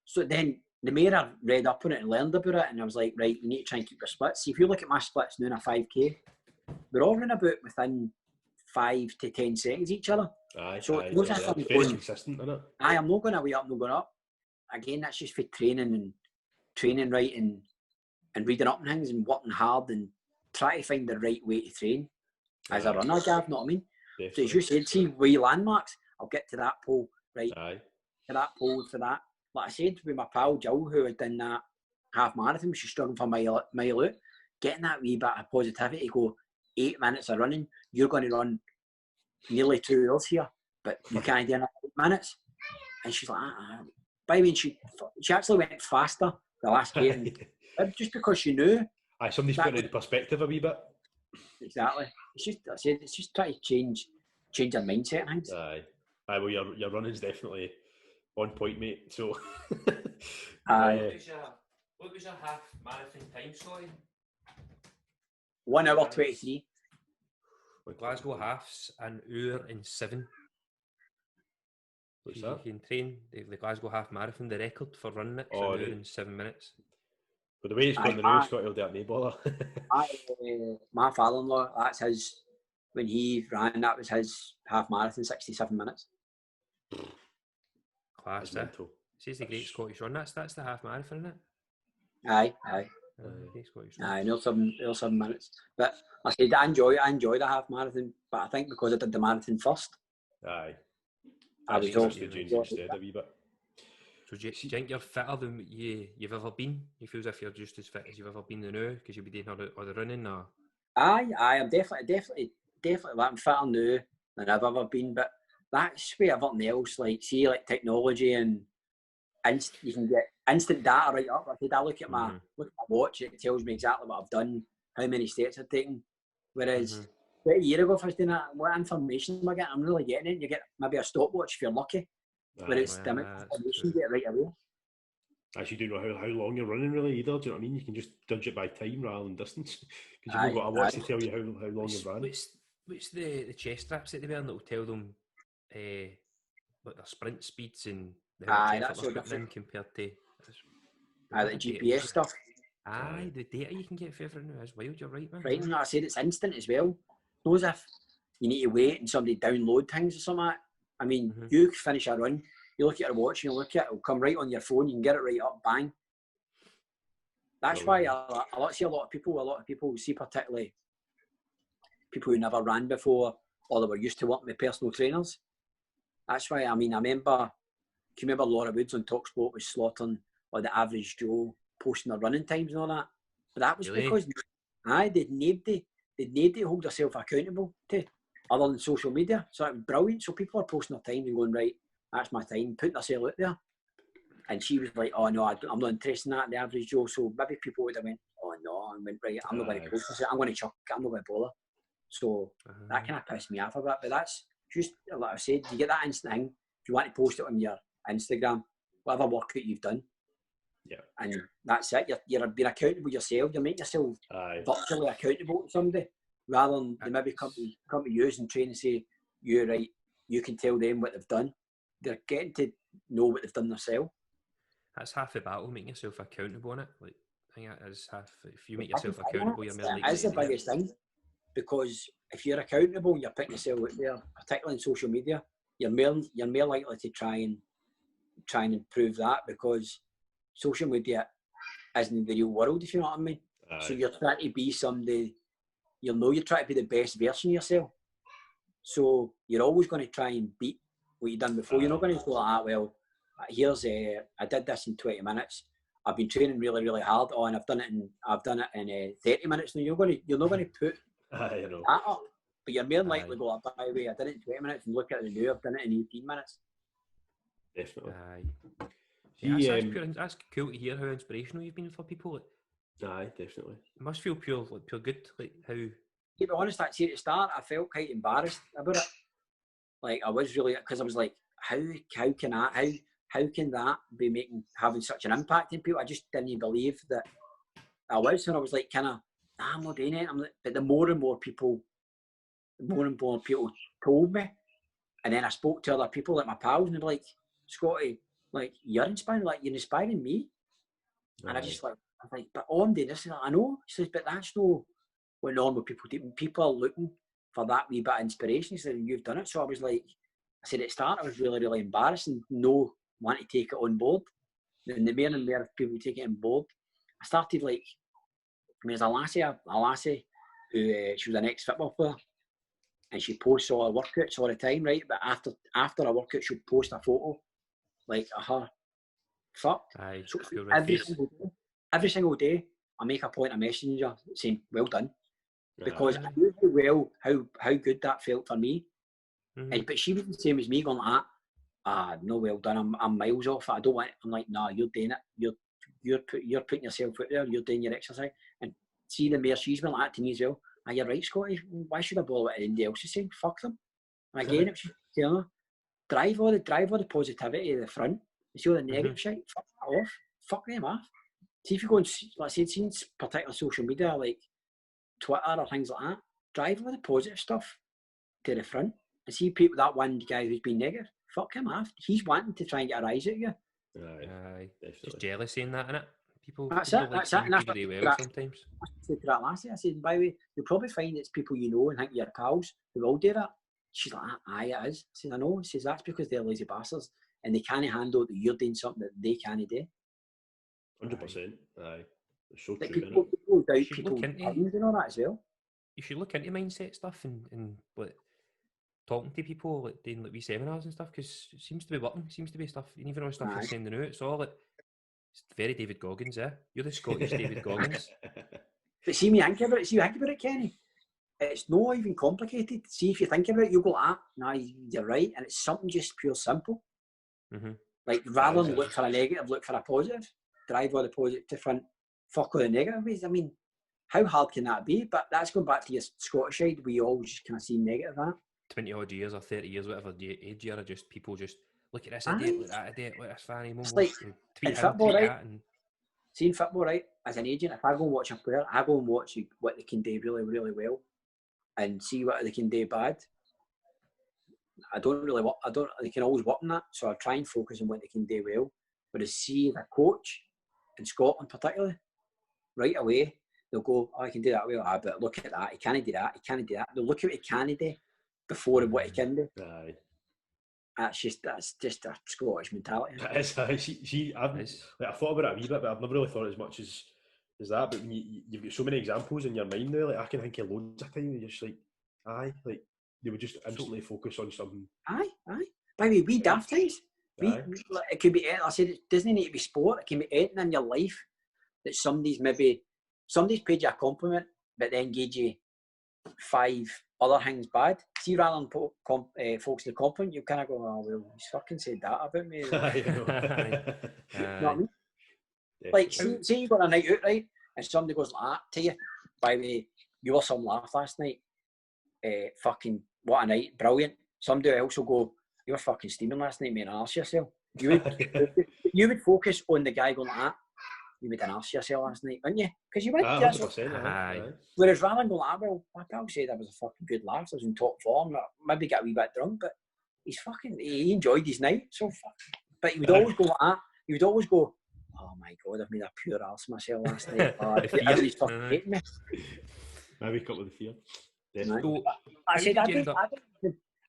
So then the more I read up on it and learned about it, and I was like, right, you need to try and keep your splits. See, if you look at my splits now in a 5k, they're all running about within 5 to 10 seconds each other. So it's very consistent, isn't it? I'm not going away up, I'm not going up. Again, that's just for training right and reading up on things and working hard and try to find the right way to train as a runner, Gav, know what I mean? Definitely. So as you said, see wee landmarks, I'll get to that pole, right? To that pole, for that. Like I said with my pal Jill, who had done that half marathon, she's struggling for mile out, getting that wee bit of positivity to go 8 minutes of running, you're going to run nearly 2 hours here, but you can't do another 8 minutes. And she's like, by the way, she actually went faster the last game, just because she knew. Somebody's putting it in perspective a wee bit. Exactly. It's just trying to change your mindset and things. Well, your running's definitely on point, mate. So. What was your half marathon time, Scotty? 1 hour 23. Glasgow halves, 1 hour and 7. What's that? You can train the Glasgow half marathon. The record for running it's 1 hour and 7 minutes. But the way it's going now, Scott, he'll do it, no bother. My father-in-law, that's his. When he ran, that was his half marathon, 67 minutes. Class, Says the Great Scottish Run. That's the half marathon, isn't it? Aye. No 7 minutes. But I said I enjoy the half marathon, but I think because I did the marathon first. I was also the junior instead a wee bit. So do you think you're fitter than you've ever been? You feel as if you're just as fit as you've ever been now because you'll be doing all the running, or? Aye, I'm definitely I'm fitter now than I've ever been. But that's where everything else, like technology and you can get instant data right up. I look at my watch, it tells me exactly what I've done, how many steps I've taken. Whereas 20 years ago, if I was doing that, what information am I getting? I'm really getting it. You get maybe a stopwatch if you're lucky. But it's the amount of information you get right away. Actually, you don't know how long you're running really either. Do you know what I mean? You can just judge it by time rather than distance. Because you've got a watch to tell you how long you've run. What's the chest straps that they wear that will tell them what their sprint speeds and how much effort they're putting in compared to the GPS stuff. The data you can get for everything now is wild. You're right, man. Right, and I said it's instant as well. Not as if you need to wait and somebody download things or something. I mean, you finish a run, you look at your watch, and you look at it, it'll come right on your phone, you can get it right up, bang. That's why I see a lot of people see, particularly people who never ran before or they were used to working with personal trainers. That's why, I remember, can you remember Laura Woods on TalkSport was slaughtering or the average Joe posting their running times and all that? But that was because they'd need to hold themselves accountable to other than social media. So it was brilliant. So people are posting their times and going, right, that's my time, putting themselves out there. And she was like, oh no, I'm not interested in that, the average Joe. So maybe people would have went, oh no, and went, right, I'm not going to post this, I'm going to chuck it, I'm not going to bother. So that kind of pissed me off a bit. But that's just, like I said, you get that instant thing. If you want to post it on your Instagram, whatever workout you've done, and that's it. You're being accountable yourself. You're making yourself virtually accountable to somebody, rather than they maybe come to you and train and say, you're right, you can tell them what they've done. They're getting to know what they've done themselves. That's half the battle, making yourself accountable on it. Like, I think that is half. If you make yourself accountable, you're more likely. That's the biggest thing, because if you're accountable, you're putting yourself out there, particularly on social media. You're more likely to try and improve that, because social media isn't the real world, if you know what I mean. So you're trying to be somebody. You're trying to be the best version of yourself. So you're always going to try and beat what you've done before. You're not going to go like, well, here's I did this in 20 minutes. I've been training really, really hard. Oh, and I've done it in 30 minutes. Now you're not going to put that up. But you're more likely to go, by the way, I did it in 20 minutes, and look at it now, I've done it in 18 minutes. Definitely. That's cool to hear how inspirational you've been for people. Definitely. It must feel pure good. Like how. To be honest, actually, at the start, I felt quite embarrassed about it. Like I was really, because I was like, how can that be having such an impact in people? I just didn't believe that I was, and I was like, I'm not doing it. But the more and more people told me, and then I spoke to other people like my pals, and they're like, Scotty, like you're inspiring, like you're inspiring me. And I just I'm like, but I'm doing this, and I know. He says, but that's no what normal people do. People are looking for that wee bit of inspiration. He said, you've done it. So I was like, I said at the start I was really, really embarrassed and no want to take it on board. And the more and more people take it on board, I started like, I mean, there's a lassie who she was an ex-football player, and she posts all her workouts all the time, right? But after a workout, she'll post a photo like of her fucked. Aye, So every single day, I make a point of messaging her saying, "Well done," because I knew how good that felt for me. And but she was the same as me, going like that. No, well done. I'm miles off it. I don't want. I'm like, nah, you're doing it. You're putting yourself out there. You're doing your exercise. And see the more she's been like that to me as well. You're right, Scotty. Why should I bother what anybody else is saying? Fuck them. And again, it's you know, drive all the positivity to the front. And see all the negative shit. Fuck that off. Fuck them off. See if you go and like I said, see particular social media like Twitter or things like that. Drive all the positive stuff to the front. And see people, that one guy who's been negative, fuck him off. He's wanting to try and get a rise out of you. Aye, just jealousy in that, innit? People That's people it. like That's it. And really well sometimes. I said to that lassie, I said, by the way, you'll probably find it's people you know and think you're pals who will do that. She's like, aye, it is. I said, I know. She says, that's because they're lazy bastards and they can't handle that you're doing something that they can't do. 100%. Aye. It's so like true, people doubt people and all that as well. You should look into mindset stuff and like talking to people, like doing like wee seminars and stuff, because it seems to be working. It seems to be stuff, and even all stuff you're sending out, it's all like, it's very David Goggins, eh? You're the Scottish David Goggins. But see me think about it, Kenny. It's not even complicated. See, if you think about it, you'll go, nah, you're right, and it's something just pure simple. Like, rather than look for a negative, look for a positive. Drive all the positive to front, fuck all the negative ways. I mean, how hard can that be? But that's going back to your Scottish side, we always just kind of see negative at. 20 odd years or 30 years, whatever age you are, just people just look at this idiot, look at that idiot, look at this fanny moment. It's like tweet football, tweet right? Seeing football, right? As an agent, if I go and watch a player, I go and watch what they can do really, really well, and see what they can do bad. They can always work on that, so I try and focus on what they can do well. Whereas, see the coach in Scotland, particularly, right away they'll go, "Oh, I can do that well." But look at that, he can't do that. He can't do that. They'll look at what he can do before what he can do. Aye. That's just a Scottish mentality. That is. I thought about it a wee bit, but I've never really thought as much as that. But when you've got so many examples in your mind now, like I can think of loads of times. You're just like, like they would just instantly focus on something. Aye. By the way, we daft things. It could be. I said it doesn't need to be sport. It can be anything in your life that somebody's paid you a compliment, but then gave you 5 other things bad. See, rather than folks in the compliment, you kind of go, "Oh well, he's fucking said that about me." You know what I mean? Like, see, you got a night out, right, and somebody goes like that to you. By the way, you were some laugh last night. Fucking what a night, brilliant. Somebody else will go, "You were fucking steaming last night, mate, and arse yourself." You would focus on the guy going like that. You made an arse yourself last night, wouldn't you? Because you went. 100%. Whereas rather than going like, "Well, my pal said I was a fucking good laugh. I was in top form. Maybe got a wee bit drunk, but he enjoyed his night. So fuck." But he would always go like that. He would always go, "Oh my god, I've made a pure arse myself last night. Everybody's fucking hating me." Maybe come with the fear. I said,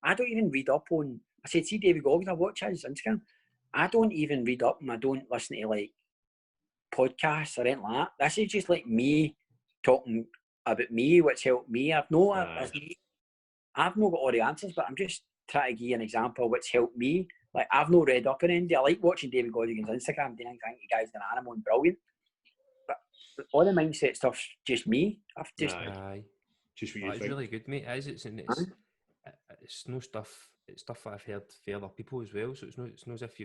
I don't even read up on. I said, see David Goggins, I watch his Instagram. I don't even read up and I don't listen to like podcasts or anything like that. This is just like me talking about me, what's helped me. I've not got all the answers, but I'm just trying to give you an example of what's helped me. Like, I've not read up on anything. I like watching David Goggins' Instagram. I think you guys are an animal and brilliant. But all the mindset stuff's just me. Just what you think. It's really good, mate. It's no stuff. It's stuff that I've heard from other people as well. So it's no as if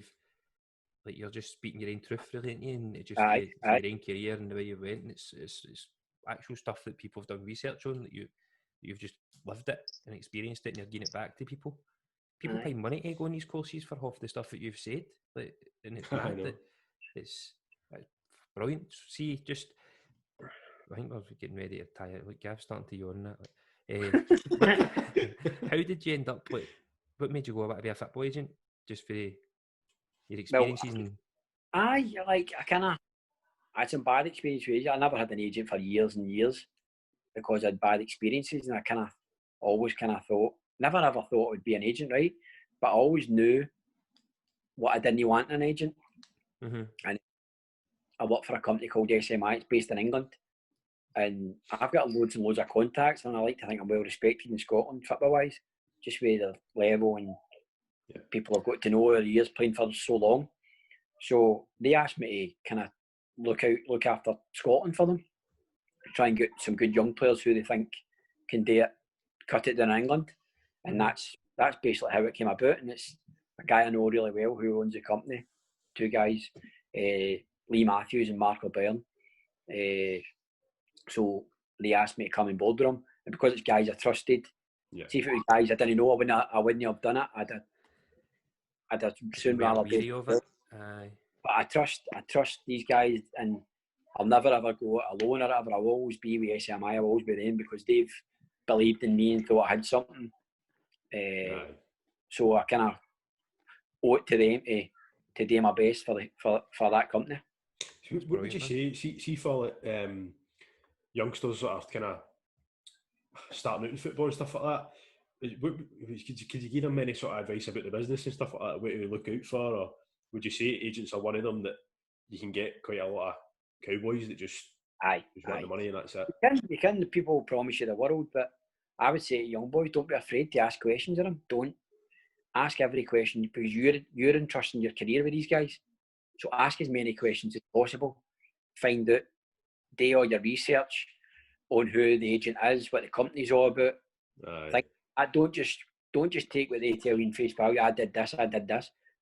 you're just speaking your own truth, really, and it just your own career and the way you went. And it's actual stuff that people have done research on, that you've just lived it and experienced it, and you're giving it back to people. People pay money to go on these courses for half the stuff that you've said, and it's mad that it's brilliant. See, I think we're getting ready to tie it. Like, Gav's starting to yawn that. How did you end up? What made you go about to be a football agent? Just for your experiences? I had some bad experiences. I never had an agent for years and years because I had bad experiences, and I always thought, never ever thought I would be an agent, right? but I always knew what I didn't want in an agent. Mm-hmm. And I work for a company called SMI. It's based in England, and I've got loads and loads of contacts, and I like to think I'm well respected in Scotland football wise, just with the level and people I've got to know over the years playing for so long. So they asked me to kind of look after Scotland for them, try and get some good young players who they think can do it, cut it down in England, and that's basically how it came about. And it's a guy I know really well who owns the company, two guys, Lee Matthews and Mark O'Byrne. So they asked me to come on board with them, and because it's guys I trusted, see if it was guys I didn't know, I wouldn't have done it. I'd have soon rather be. But I trust these guys, and I'll never ever go alone or whatever. I'll always be with SMI. I'll always be with them because they've believed in me and thought I had something. So I kind of owe it to them to do my best for that company. What would you say? See for youngsters sort of kind of starting out in football and stuff like that. Could you give them any sort of advice about the business and stuff like that? What to look out for, or would you say agents are one of them that you can get quite a lot of cowboys that just want the money and that's it? You can. People promise you the world, but I would say to young boys, don't be afraid to ask questions of them. Don't ask every question because you're entrusting your career with these guys. So ask as many questions as possible. Find out, do all your research on who the agent is, what the company's all about. Don't just take what they tell you in face value. I did this.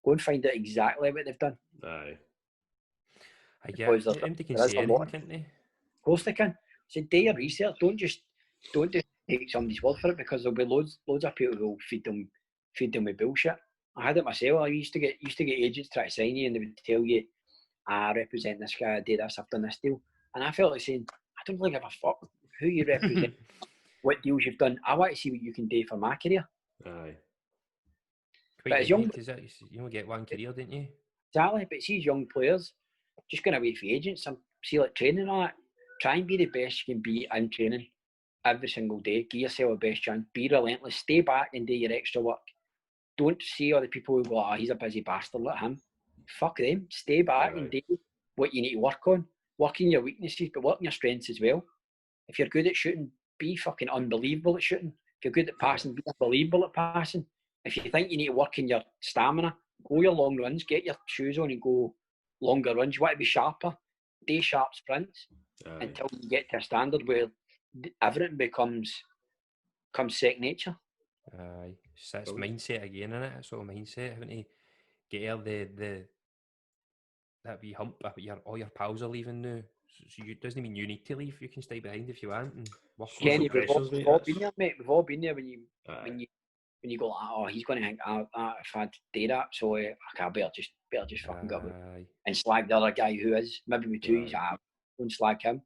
Go and find out exactly what they've done. I get they can say anything, can't they? Of course they can. So do your research. Don't just take somebody's word for it, because there'll be loads of people who will feed them with bullshit. I had it myself. I used to get agents try to sign you, and they would tell you, I represent this guy, I do this, I've done this deal. And I felt like saying, I don't really give a fuck who you represent, what deals you've done. I want to see what you can do for my career. But as young, you only get one career, didn't you? Exactly. But see, young players just going away for agents. See, like training and all that. Try and be the best you can be in training every single day. Give yourself the best chance. Be relentless. Stay back and do your extra work. Don't see all the people who go, he's a busy bastard, let him. Fuck them. Stay back and do what you need to work on. Work in your weaknesses, but work in your strengths as well. If you're good at shooting, be fucking unbelievable at shooting. If you're good at passing, be unbelievable at passing. If you think you need to work in your stamina, go your long runs, get your shoes on and go longer runs. You want to be sharper, do sharp sprints until you get to a standard where everything becomes second nature. So it's mindset again, isn't it? It's all mindset, having to get the that wee hump. All your pals are leaving now, so it doesn't mean you need to leave. You can stay behind if you want and work. Kenny, we've all been there, mate. We've all been there when you go, he's going to think, if I do that, so I better just fucking go and slag the other guy who is maybe with two. Don't slag him.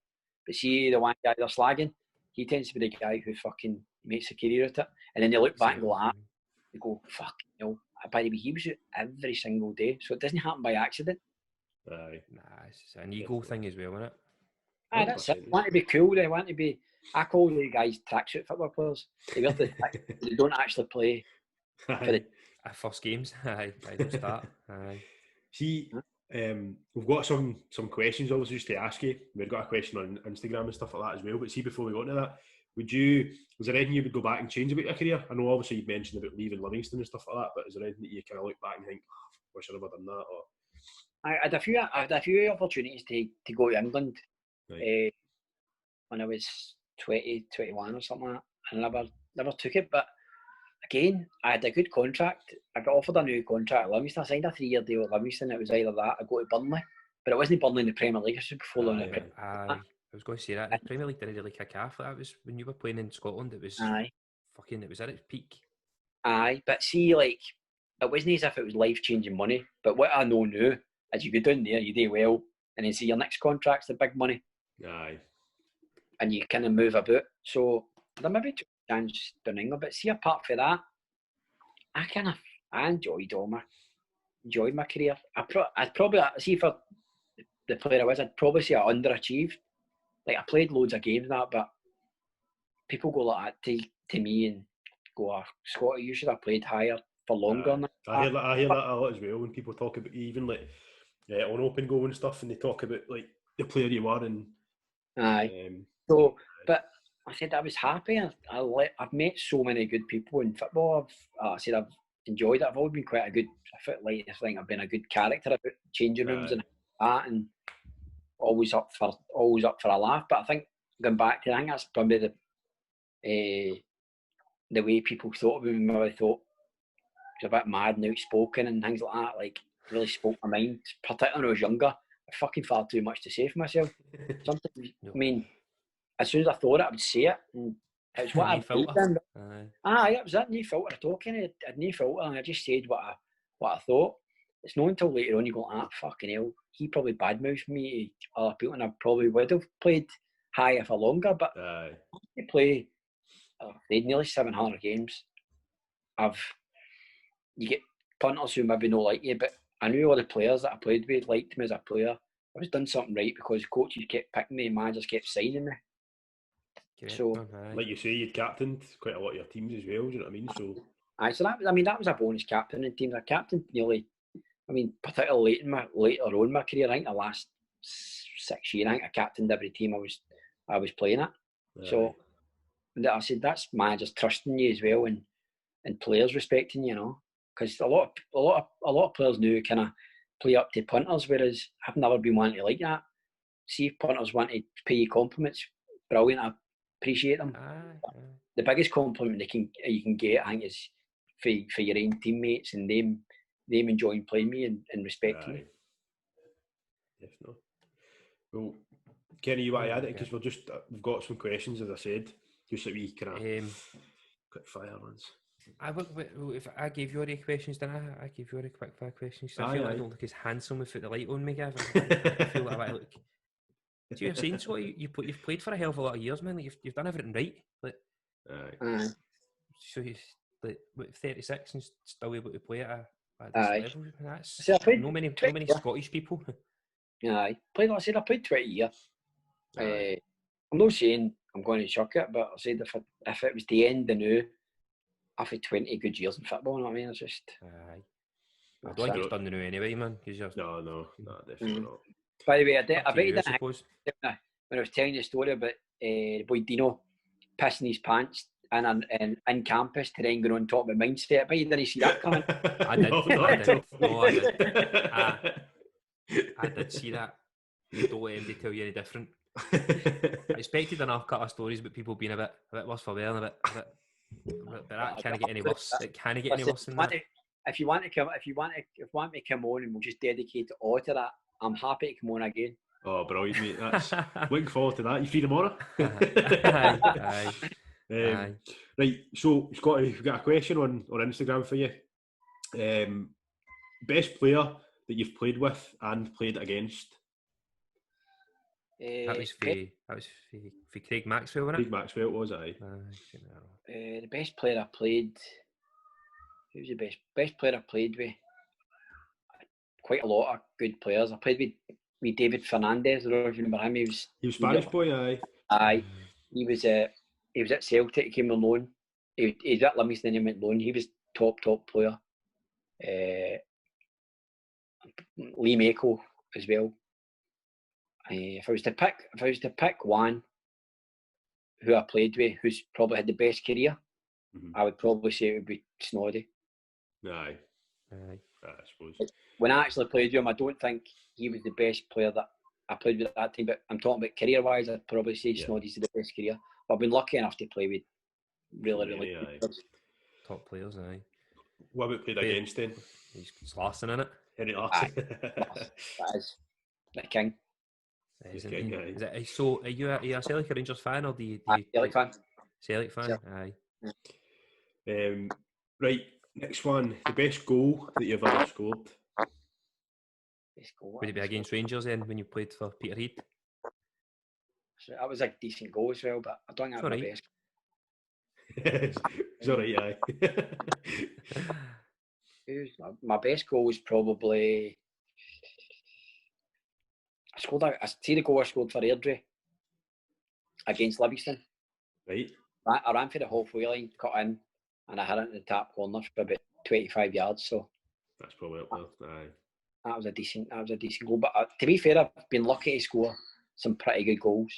But see, the one guy they're slagging, he tends to be the guy who fucking makes a career out of it. And then they look back and go, they go, fuck, by the way, he was out every single day, so it doesn't happen by accident. It's an ego thing as well, isn't it? That's it. They want to be cool. They want to be. I call the guys tracksuit football players. They don't actually play for the first games. I don't start. See, we've got some questions obviously just to ask you. We've got a question on Instagram and stuff like that as well. But see, before we go into that, was there anything you would go back and change about your career? I know obviously you mentioned about leaving Livingston and stuff like that, but is there anything that you kind of look back and think, wish I'd never done that? Or I had a few opportunities to go to England when I was 20, 21 or something like that. I never took it, but again, I had a good contract. I got offered a new contract at Livingston. I signed a 3-year deal at Livingston. It was either that or go to Burnley, but it wasn't Burnley in the Premier League. It was before the Premier League. I was going to say that the Premier League didn't really kick off. That was when you were playing in Scotland. It was it was at its peak. But see, like, it wasn't as if it was life-changing money. But what I know now is you go down there, you do well, and then see your next contract's the big money. And you kind of move about. So there maybe took a chance down England, but see, apart from that, I enjoyed my career. I'd probably see for the player I was, I'd probably say I underachieved. Like, I played loads of games and that, but people go like that to me and go, Scotty, you should have played higher. for longer. I hear that a lot as well when people talk about even like on open goal and stuff, and they talk about like the player you are and. So, but I said I was happy. I've met so many good people in football. I've enjoyed it. I've always been quite a good. I think I've been a good character about changing rooms and that, and always up for a laugh. But I think going back to, I think that's probably the way people thought of me. Maybe thought he was a bit mad and outspoken and things like that. Like really spoke my mind. Particularly when I was younger, I fucking far too much to say for myself. Sometimes, I mean, as soon as I thought it, I would say it. And it was what I believed in. That was it. No filter talking. I had no filter, and I just said what I thought. It's not until later on you go, fucking hell, he probably badmouthed me to other people, and I probably would have played higher for longer. But they played nearly 700 games. You get punters who maybe don't like you, but I knew all the players that I played with liked me as a player. I was done something right because coaches kept picking me and managers kept signing me. So, like you say, you'd captained quite a lot of your teams as well. Do you know what I mean? So, that was a bonus captain in teams. I captained nearly. I mean, particularly later on in my career, I think the last 6 years, I think I captained every team I was playing at. So, I said that's managers trusting you as well, and players respecting you, because a lot of players now kind of play up to punters, whereas I've never been one to like that. See if punters want to pay you compliments, brilliant. I appreciate them. The biggest compliment you can get, I think, is for your own teammates and them enjoying playing me and respecting me. Definitely. Well, Kenny, you want to add it? Because we've got some questions, as I said, just like we kind of quick fire ones. If I gave you all the questions, then I gave you all the quick fire questions. I feel like I don't look as handsome without the light on me, Gavin. I feel like I look. Do you have seen so you've played for a hell of a lot of years, man? Like you've done everything right. Like, so you're like 36 and still able to play at this level. That's no many Scottish people. I played 20 years. I'm not saying I'm going to chuck it, but I said if it was the end of now, I've had 20 good years in football. You know what I mean? It's just. I don't think it's done the new anyway, man. No, definitely not. By the way, I bet you didn't. When I was telling you the story about the boy Dino pissing his pants in campus to then go on top of mindset, I bet you didn't see that coming. I did. I did see that. Don't let anybody tell you any different. I expected enough cut of stories about people being a bit worse for wear and a bit, but that can't get any worse. It can't get any worse than that. If you want me to come on and we'll just dedicate it all to that, I'm happy to come on again. Oh, brilliant, mate. That's looking forward to that. You free tomorrow? Aye. Right, so Scotty, we've got a question on Instagram for you. Best player that you've played with and played against? That was for Craig Maxwell, wasn't it? Craig Maxwell, was it? The best player I played. Who was the best player I played with? Quite a lot of good players. I played with David Fernandez. I don't know if you remember him. He was Spanish boy, aye. Aye. He was at Celtic. He came on loan. He was at Livingston and he went loan. He was top player. Lee Mako as well. If I was to pick one who I played with, who's probably had the best career, I would probably say it would be Snoddy. Aye. I suppose. When I actually played with him, I don't think he was the best player that I played with at that time. But I'm talking about career-wise, I'd probably say Snoddy's the best career. But I've been lucky enough to play with really good top players. Aye. What about played against then? He's Larson in it. Henry Larson. That is the king. So, are you a Celtic or Rangers fan, or do you Celtic fan? Celtic fan. Aye. Right. Next one. The best goal that you've ever scored. Best goal. Would it be against Rangers then when you played for Peter Heath? So that was a decent goal as well, but I don't think that's my best. It's alright, aye. My best goal was probably. I see the goal I scored for Airdrie against Livingston. Right. I ran for the halfway line, cut in, and I hit it in the top corner for about 25 yards. So that's probably up there. Aye. That was a decent goal. But to be fair, I've been lucky to score some pretty good goals.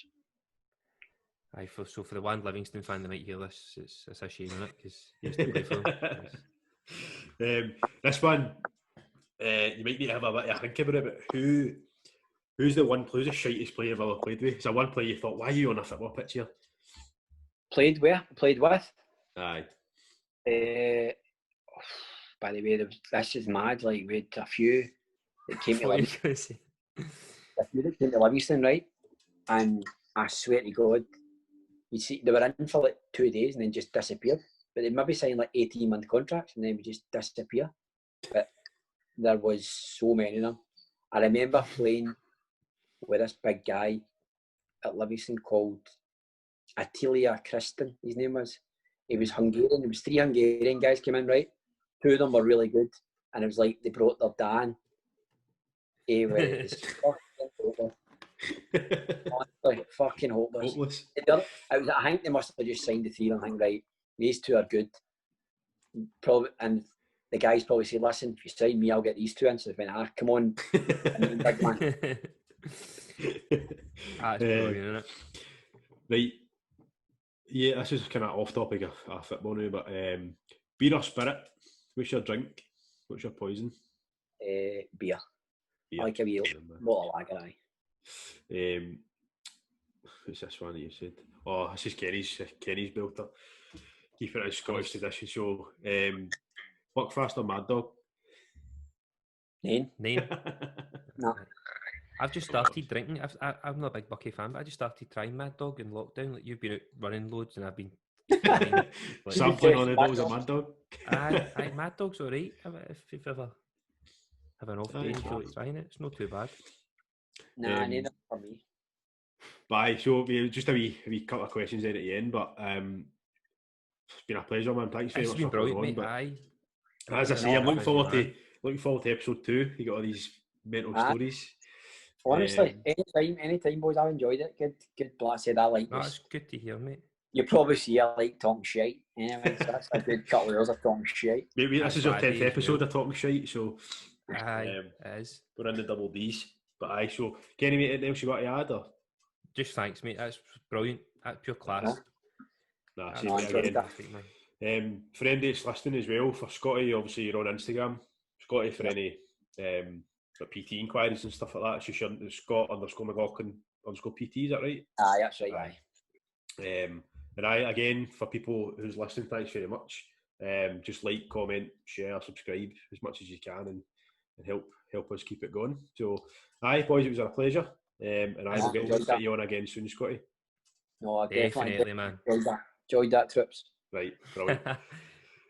Aye, so for the one Livingston fan that might hear this, it's a shame, isn't it? Because he used to play for them. This one, you might need to have a bit of a think about it, but who's the shitest player you've ever played with? Is there one player you thought, why are you on a football pitch here? Played with? Aye. By the way, this is mad. Like, we had a few that came to Livingston. A few that came to Livingston, right? And I swear to God, you see, they were in for like 2 days and then just disappeared. But they maybe signed like 18-month contracts and then would just disappear. But there was so many of them. I remember playing with this big guy at Livingston called Attilia Kristen, his name was. He was Hungarian. There was 3 Hungarian guys came in, right? 2 of them were really good. And it was like they brought their Dan. He was honestly, fucking hopeless. I think they must have just signed the 3 and think, right, these 2 are good. Probably, and the guys probably say, listen, if you sign me, I'll get these 2 in. So they went, come on, big man. That's brilliant, isn't it? Right. Yeah, this is kind of off topic of football now, but beer or spirit? What's your drink? What's your poison? Beer. I like a wee bottle of lager, aye. What's this one that you said? Oh, this is Kenny's belter. Keep it as Scottish tradition. So, Buckfast or Mad Dog? Name? No. I've just started drinking. I'm not a big Bucky fan, but I just started trying Mad Dog in lockdown. Like, you've been out running loads, and I've been sampling on the bottles of Mad Dog. Aye, Mad Dog's alright. If you've ever have an off day and you feel like trying it, it's not too bad. Nah, neither for me. Bye. So we just a wee couple of questions then at the end, but it's been a pleasure, man. Thanks very much for coming on. Mate, aye. As I say, I'm looking forward to episode 2. You got all these mental stories. Honestly, anytime, boys, I've enjoyed it. Good. Like I said, I like this. That's good to hear, mate. You probably see I like talking shite. Anyway, so that's a good couple of hours of talking shite. Maybe this is our 10th episode of talking shite, so it is. We're in the double Ds. But aye, so Kenny, mate, anything else you got to add? Or? Just thanks, mate. That's brilliant. That's pure class. Nah, for anybody that's listening as well, for Scotty, obviously you're on Instagram. Scotty, for any PT inquiries and stuff like that, it's just Scott_McLaughlin_PT, is that right? Aye, that's right, aye. And again, for people who's listening, thanks very much. Just like, comment, share, subscribe as much as you can and help us keep it going. So, aye, boys, it was a pleasure. And I will get you on again soon, Scotty. No, definitely man. Enjoyed that, Trips. Right, brilliant.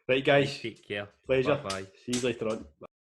Right, guys. Take care. Pleasure. Bye. See you later on. Bye.